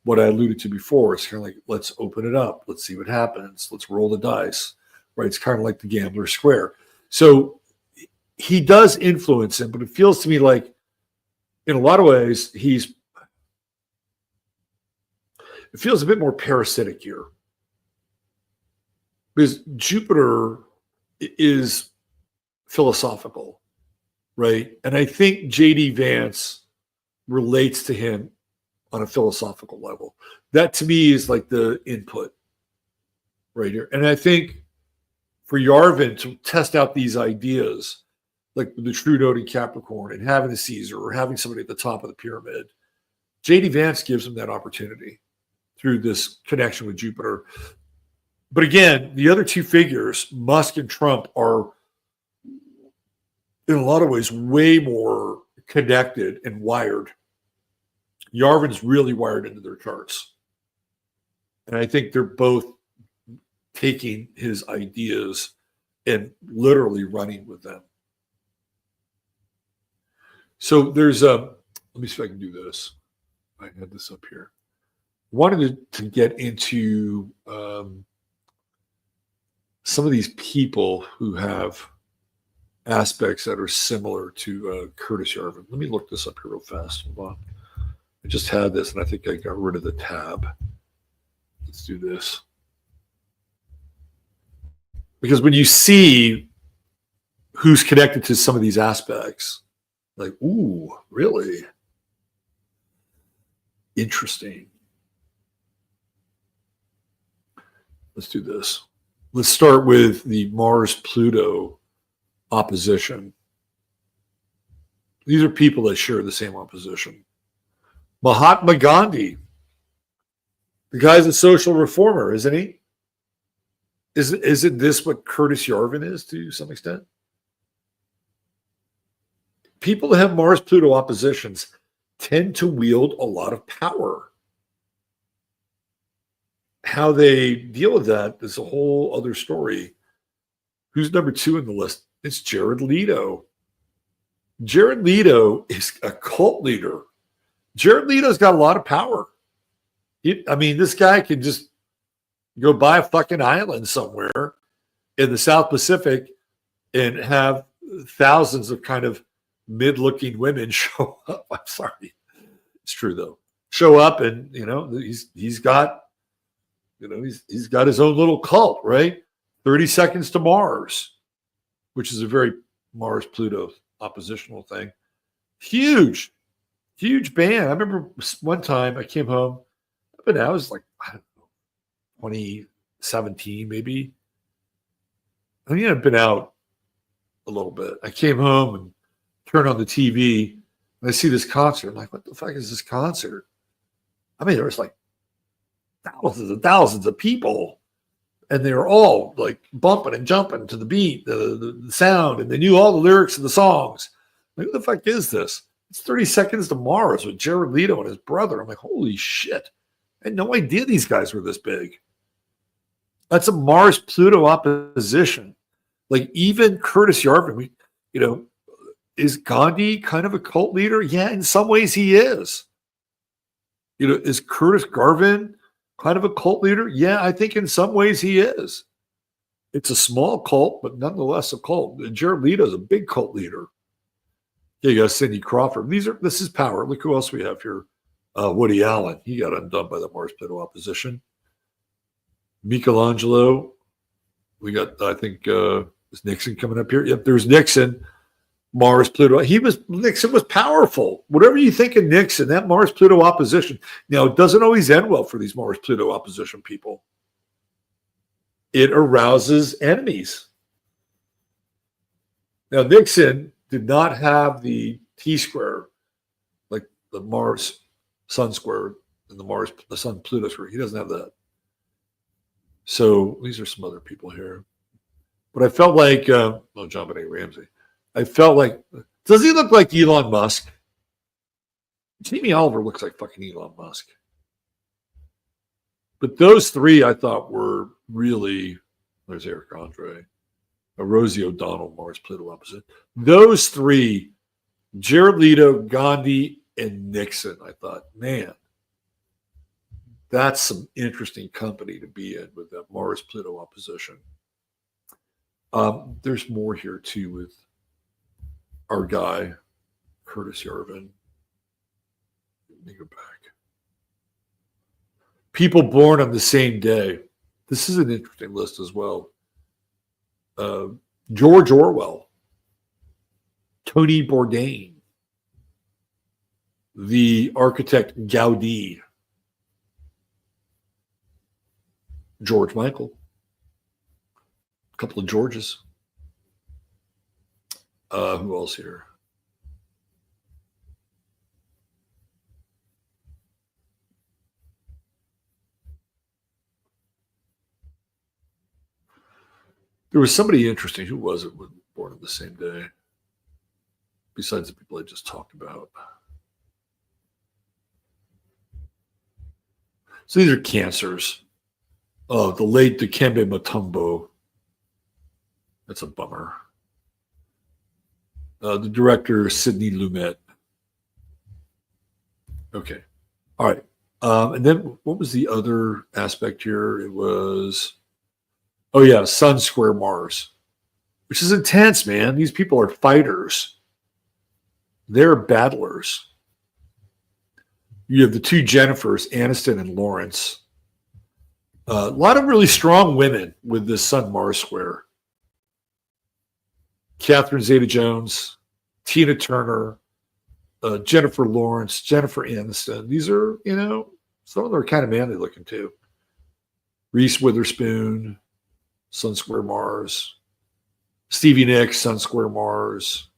Speaker 1: what I alluded to before. It's kind of like, let's open it up. Let's see what happens. Let's roll the dice, right? It's kind of like the gambler square. So he does influence him, but it feels to me like in a lot of ways, it feels a bit more parasitic here. Because Jupiter is philosophical, right? And I think JD Vance relates to him on a philosophical level. That to me is like the input right here. And I think for Yarvin to test out these ideas, like the true node in Capricorn and having a Caesar or having somebody at the top of the pyramid, JD Vance gives him that opportunity through this connection with Jupiter. But again, the other two figures, Musk and Trump, are in a lot of ways way more connected and wired. Yarvin's really wired into their charts. And I think they're both taking his ideas and literally running with them. So there's let me see if I can do this. I had this up here. Wanted to get into some of these people who have aspects that are similar to Curtis Yarvin. Let me look this up here real fast. Hold on. I just had this, and I think I got rid of the tab. Let's do this. Because when you see who's connected to some of these aspects, like, ooh, really? Interesting. Let's do this. Let's start with the Mars-Pluto opposition. These are people that share the same opposition. Mahatma Gandhi. The guy's a social reformer, isn't he? Isn't this what Curtis Yarvin is to some extent? People that have Mars-Pluto oppositions tend to wield a lot of power. How they deal with that is a whole other story. Who's number 2 in the list? It's Jared Leto. Jared Leto is a cult leader. Jared Leto's got a lot of power. This guy can just go buy a fucking island somewhere in the South Pacific and have thousands of kind of mid-looking women show up. I'm sorry. It's true though. Show up and, he's got his own little cult, right? 30 Seconds to Mars, which is a very Mars-Pluto oppositional thing. Huge band. I remember one time I came home, but I was like, I don't know, 2017 maybe. I've been out a little bit. I came home and turned on the TV and I see this concert. I'm like, what the fuck is this concert? There was like thousands and thousands of people, and they were all like bumping and jumping to the beat, the sound, and they knew all the lyrics of the songs. Like, who the fuck is this? It's 30 Seconds to Mars with Jared Leto and his brother. I'm like, holy shit. I had no idea these guys were this big. That's a Mars-Pluto opposition. Like, even Curtis Yarvin, is Gandhi kind of a cult leader? Yeah, in some ways he is. Is Curtis Yarvin kind of a cult leader? Yeah, I think in some ways he is. It's a small cult, but nonetheless a cult. Jared Leto is a big cult leader. Yeah, you got Cindy Crawford. This is power. Look who else we have here. Woody Allen. He got undone by the Mars-Pluto opposition. Michelangelo. We got, I think, is Nixon coming up here? Yep, there's Nixon. Mars-Pluto. Nixon was powerful. Whatever you think of Nixon, that Mars-Pluto opposition. Now, it doesn't always end well for these Mars-Pluto opposition people. It arouses enemies. Now, Nixon did not have the T-square, like the Mars-Sun square and the Sun-Pluto square. He doesn't have that. So these are some other people here. But I felt like, John Benet Ramsey. I felt like, does he look like Elon Musk? Jamie Oliver looks like fucking Elon Musk. But those three I thought were really, there's Eric Andre, a Rosie O'Donnell, Mars-Pluto opposite. Those three, Jared Leto, Gandhi, and Nixon, I thought, man, that's some interesting company to be in with that Mars-Pluto opposition. There's more here too with our guy, Curtis Yarvin. Let me go back. People born on the same day. This is an interesting list as well. George Orwell, Tony Bourdain, the architect Gaudi, George Michael, a couple of Georges. Who else here? There was somebody interesting. Who was it born on the same day? Besides the people I just talked about. So these are cancers. Oh, the late Dikembe Mutombo. That's a bummer. The director, Sidney Lumet. Okay. All right. And then what was the other aspect here? It was, Sun Square Mars, which is intense, man. These people are fighters. They're battlers. You have the two Jennifers, Aniston and Lawrence. A lot of really strong women with this Sun Mars Square. Catherine Zeta-Jones, Tina Turner, Jennifer Lawrence, Jennifer Aniston. These are, some of them are kind of manly looking too. Reese Witherspoon, Sun Square Mars. Stevie Nicks, Sun Square Mars.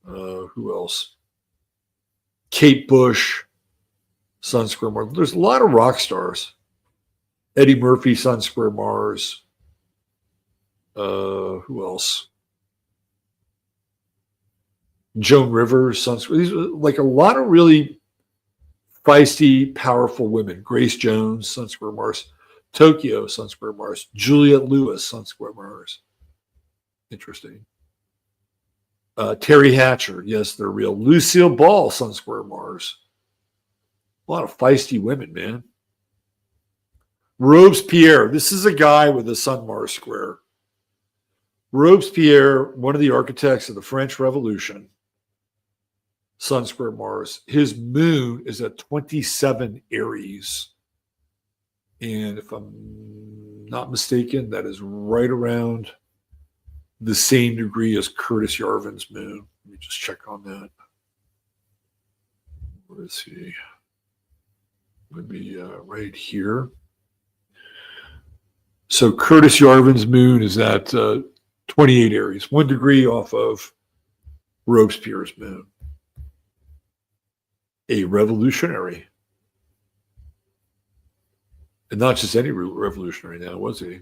Speaker 1: Who else? Kate Bush, Sun Square Mars. There's a lot of rock stars. Eddie Murphy, Sun Square Mars. Who else? Joan Rivers, Sun Square. These are like a lot of really feisty, powerful women. Grace Jones, Sun Square Mars. Tokyo, Sun Square Mars. Juliette Lewis, Sun Square Mars. Interesting. Terry Hatcher, yes, they're real. Lucille Ball, Sun Square Mars. A lot of feisty women, man. Robespierre, this is a guy with a Sun Mars square. Robespierre, one of the architects of the French Revolution. Sun Square Mars. His moon is at 27 Aries. And if I'm not mistaken, that is right around the same degree as Curtis Yarvin's moon. Let me just check on that. Where is he? Would be right here. So Curtis Yarvin's moon is at 28 Aries, 1 degree off of Robespierre's moon. A revolutionary. And not just any revolutionary now, was he?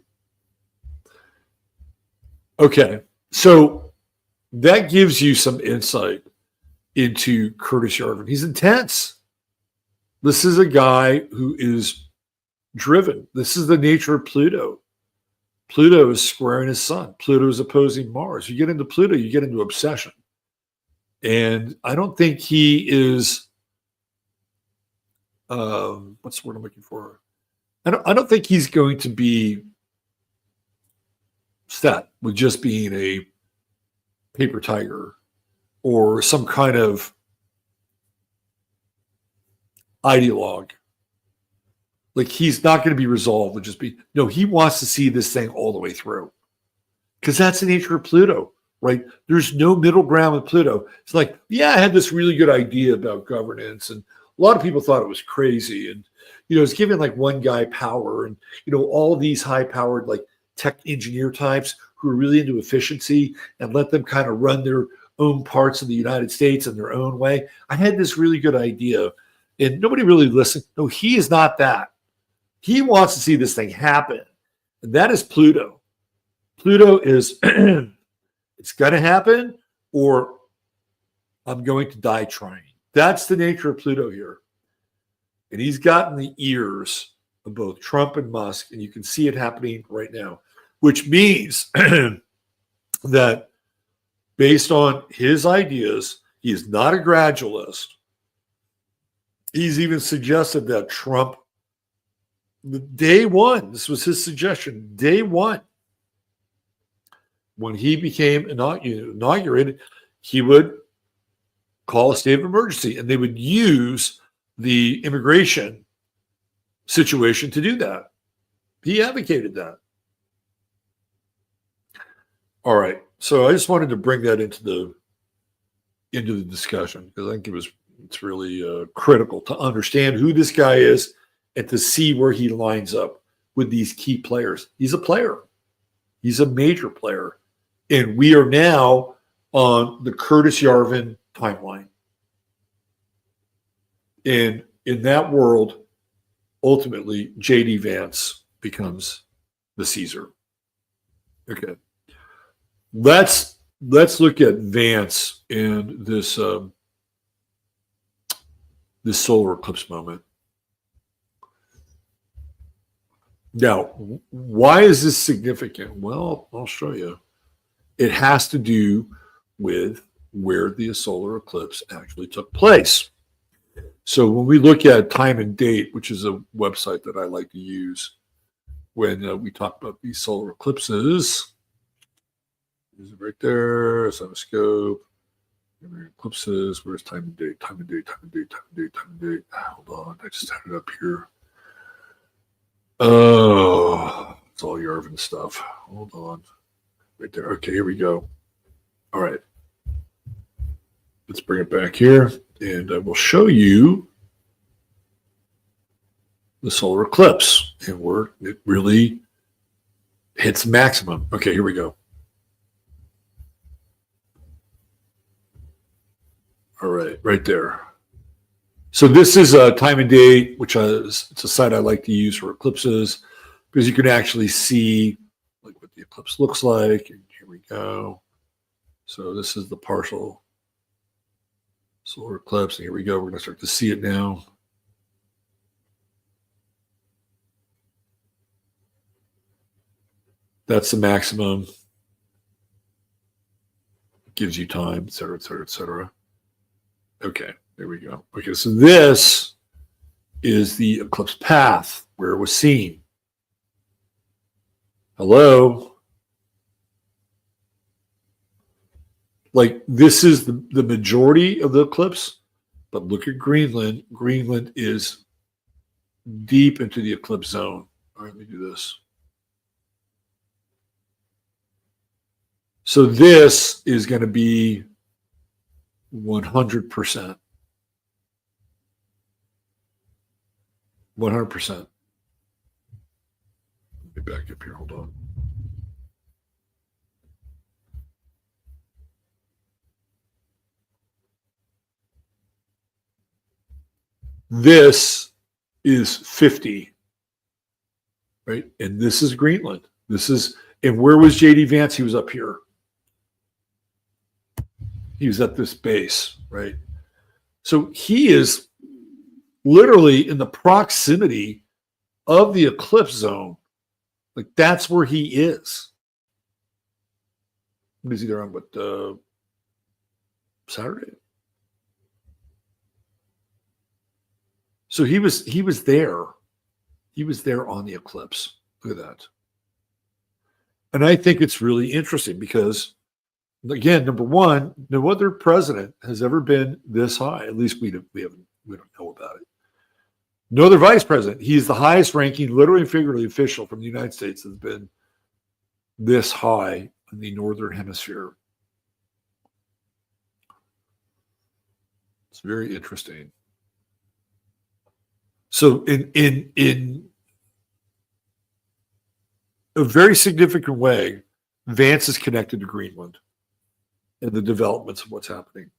Speaker 1: Okay, so that gives you some insight into Curtis Yarvin. He's intense. This is a guy who is driven. This is the nature of Pluto. Pluto is squaring his sun. Pluto is opposing Mars. You get into Pluto, you get into obsession. And I don't think he is, what's the word I'm looking for? I don't think he's going to be set with just being a paper tiger or some kind of ideologue. Like, he's not going to be resolved to just be, no, he wants to see this thing all the way through. Because that's the nature of Pluto, right? There's no middle ground with Pluto. It's like, yeah, I had this really good idea about governance, and a lot of people thought it was crazy. And, it's giving like one guy power, and, all of these high powered, like, tech engineer types who are really into efficiency, and let them kind of run their own parts of the United States in their own way. I had this really good idea, and nobody really listened. No, he is not that. He wants to see this thing happen. And that is Pluto. Pluto is, it's going to happen, or I'm going to die trying. That's the nature of Pluto here. And he's gotten the ears of both Trump and Musk, and you can see it happening right now, which means that based on his ideas, he is not a gradualist. He's even suggested that Trump, day one, this was his suggestion, day one, when he became inaugurated, he would call a state of emergency, and they would use the immigration situation to do that. He advocated that. All right. So I just wanted to bring that into the discussion, because I think it's really critical to understand who this guy is and to see where he lines up with these key players. He's a player. He's a major player. And we are now on the Curtis Yarvin timeline. And in that world, ultimately, JD Vance becomes the Caesar. Okay. Let's look at Vance and this solar eclipse moment. Now, why is this significant? Well, I'll show you. It has to do with where the solar eclipse actually took place. So when we look at time and date, which is a website that I like to use when we talk about these solar eclipses, is it right there? Sunscope, eclipses. Where's time and date? Time and date. Time and date. Time and date. Time and date. Hold on, I just had it up here. Oh, it's all Yarvin stuff. Hold on, right there. Okay, here we go. All right. Let's bring it back here, and I will show you the solar eclipse and where it really hits maximum. Okay, here we go. All right, right there. So this is a time and date, which it's a site I like to use for eclipses because you can actually see like what the eclipse looks like. And here we go. So this is the partial solar eclipse. And here we go. We're going to start to see it now. That's the maximum. Gives you time, et cetera, et cetera, et cetera. Okay, there we go. Okay, so this is the eclipse path where it was seen. Hello? Like this is the majority of the eclipse, but look at Greenland. Greenland is deep into the eclipse zone. All right, let me do this. So this is going to be 100%. 100%. Let me back up here. Hold on. This is 50, right? And this is Greenland. And where was JD Vance? He was up here. He was at this base, right? So he is literally in the proximity of the eclipse zone. Like that's where he is. What is he there on? What Saturday? So he was there. He was there on the eclipse. Look at that. And I think it's really interesting because, again, number one, no other president has ever been this high. At least we don't know about it. No other vice president. He's the highest ranking, literally and figuratively, official from the United States that's been this high in the northern hemisphere. It's very interesting. So in a very significant way, Vance is connected to Greenland and the developments of what's happening.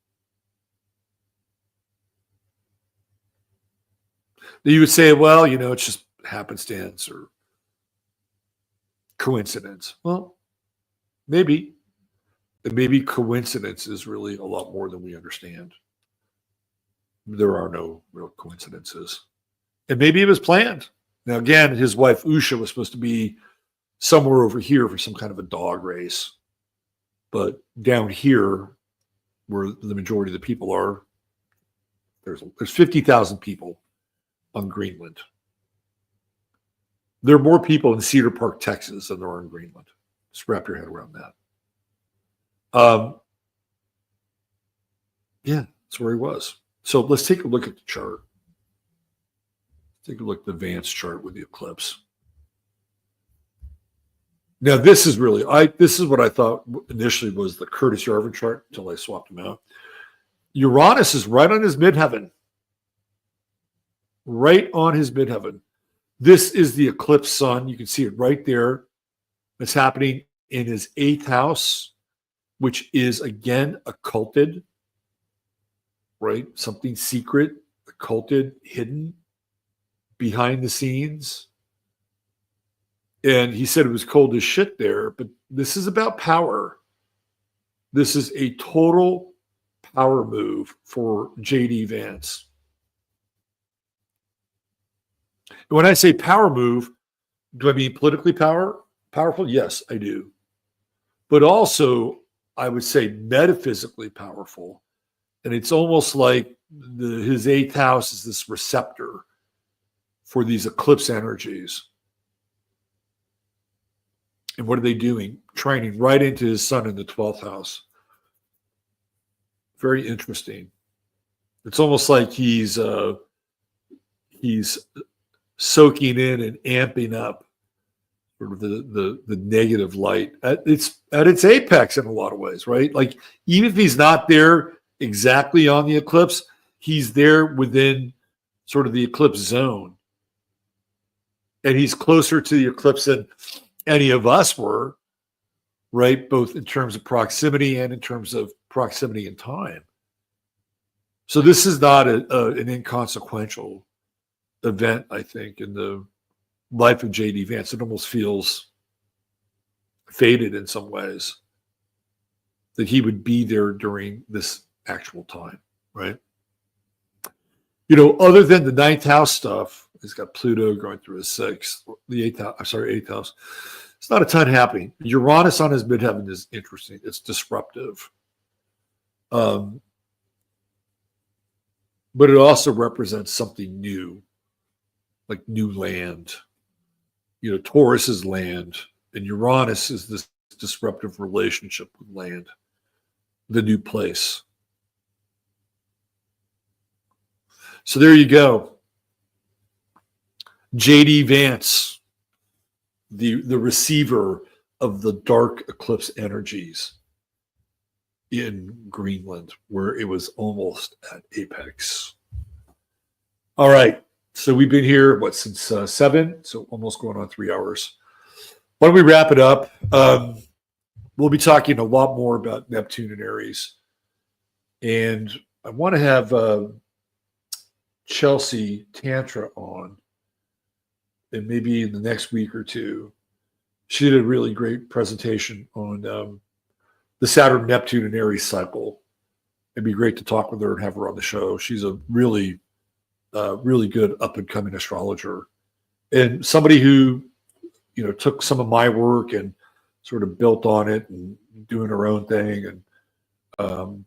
Speaker 1: You would say, well, it's just happenstance or coincidence. Well, maybe. And maybe coincidence is really a lot more than we understand. There are no real coincidences. And maybe it was planned. Now, again, his wife, Usha, was supposed to be somewhere over here for some kind of a dog race. But down here, where the majority of the people are, there's 50,000 people on Greenland. There are more people in Cedar Park, Texas than there are in Greenland. Just wrap your head around that. Yeah, that's where he was. So let's take a look at the chart. Take a look at the Vance chart with the eclipse. Now, this is what I thought initially was the Curtis Yarvin chart until I swapped them out. Uranus is right on his midheaven. Right on his midheaven. This is the eclipse sun. You can see it right there. It's happening in his 8th house, which is, again, occulted. Right? Something secret, occulted, hidden, behind the scenes. And he said it was cold as shit there, but this is about power. This is a total power move for JD Vance. And when I say power move, do I mean politically powerful? Yes, I do. But also, I would say metaphysically powerful. And it's almost like his 8th house is this receptor for these eclipse energies. And what are they doing? Training right into his sun in the 12th house. Very interesting. It's almost like he's soaking in and amping up sort of the negative light at its apex in a lot of ways, right? Like even if he's not there exactly on the eclipse, he's there within sort of the eclipse zone. And he's closer to the eclipse than any of us were, right? Both in terms of proximity and in terms of proximity in time. So this is not an inconsequential event, I think, in the life of JD Vance. It almost feels fated in some ways that he would be there during this actual time, right? You know, other than the ninth house stuff, he's got Pluto going through his sixth, the eighth house. It's not a ton happening. Uranus on his midheaven is interesting. It's disruptive. But it also represents something new, like new land. You know, Taurus is land, and Uranus is this disruptive relationship with land, the new place. So there you go. JD Vance, the receiver of the dark eclipse energies in Greenland, where it was almost at apex. All right. So we've been here, since 7? So almost going on 3 hours. Why don't we wrap it up? We'll be talking a lot more about Neptune and Aries. And I want to have Chelsea Tantra on, and maybe in the next week or two. She did a really great presentation on the Saturn, Neptune, and Aries cycle. It'd be great to talk with her and have her on the show. She's a really good up-and-coming astrologer, and somebody who, you know, took some of my work and sort of built on it and doing her own thing. And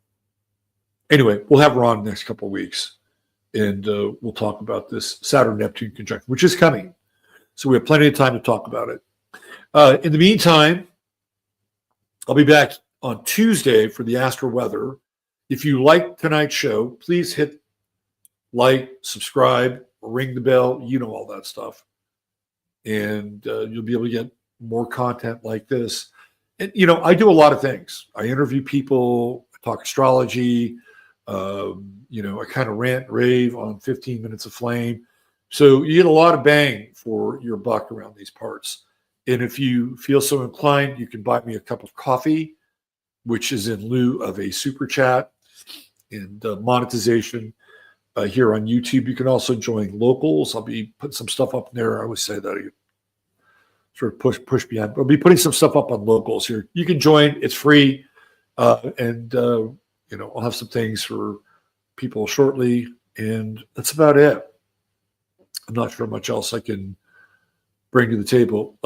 Speaker 1: anyway, we'll have her on the next couple of weeks, and we'll talk about this Saturn-Neptune conjunction, which is coming. So we have plenty of time to talk about it. In the meantime, I'll be back on Tuesday for the Astro Weather. If you like tonight's show, please hit like, subscribe, ring the bell. You know all that stuff. And you'll be able to get more content like this. And, you know, I do a lot of things. I interview people, I talk astrology, you know, I kind of rant, rave on 15 Minutes of Flame. So you get a lot of bang for your buck around these parts. And if you feel so inclined, you can buy me a cup of coffee, which is in lieu of a super chat and monetization here on YouTube. You can also join locals. I'll be putting some stuff up there. I always say that you sort of push behind. I'll be putting some stuff up on locals here. You can join. It's free. And you know, I'll have some things for people shortly. And that's about it. I'm not sure much else I can bring to the table.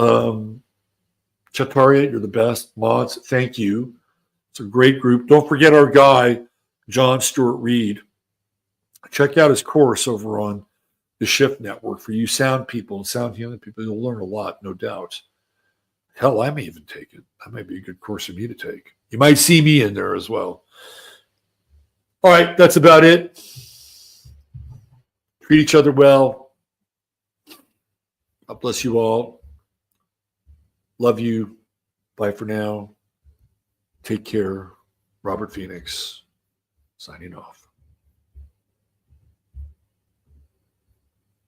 Speaker 1: Chataria, you're the best. Mods, thank you. It's a great group. Don't forget our guy, John Stuart Reid. Check out his course over on the Shift Network for you sound people and sound healing people. You'll learn a lot, no doubt. Hell, I may even take it. That might be a good course for me to take. You might see me in there as well. All right, that's about it. Treat each other well. God bless you all. Love you. Bye for now. Take care. Robert Phoenix, signing off.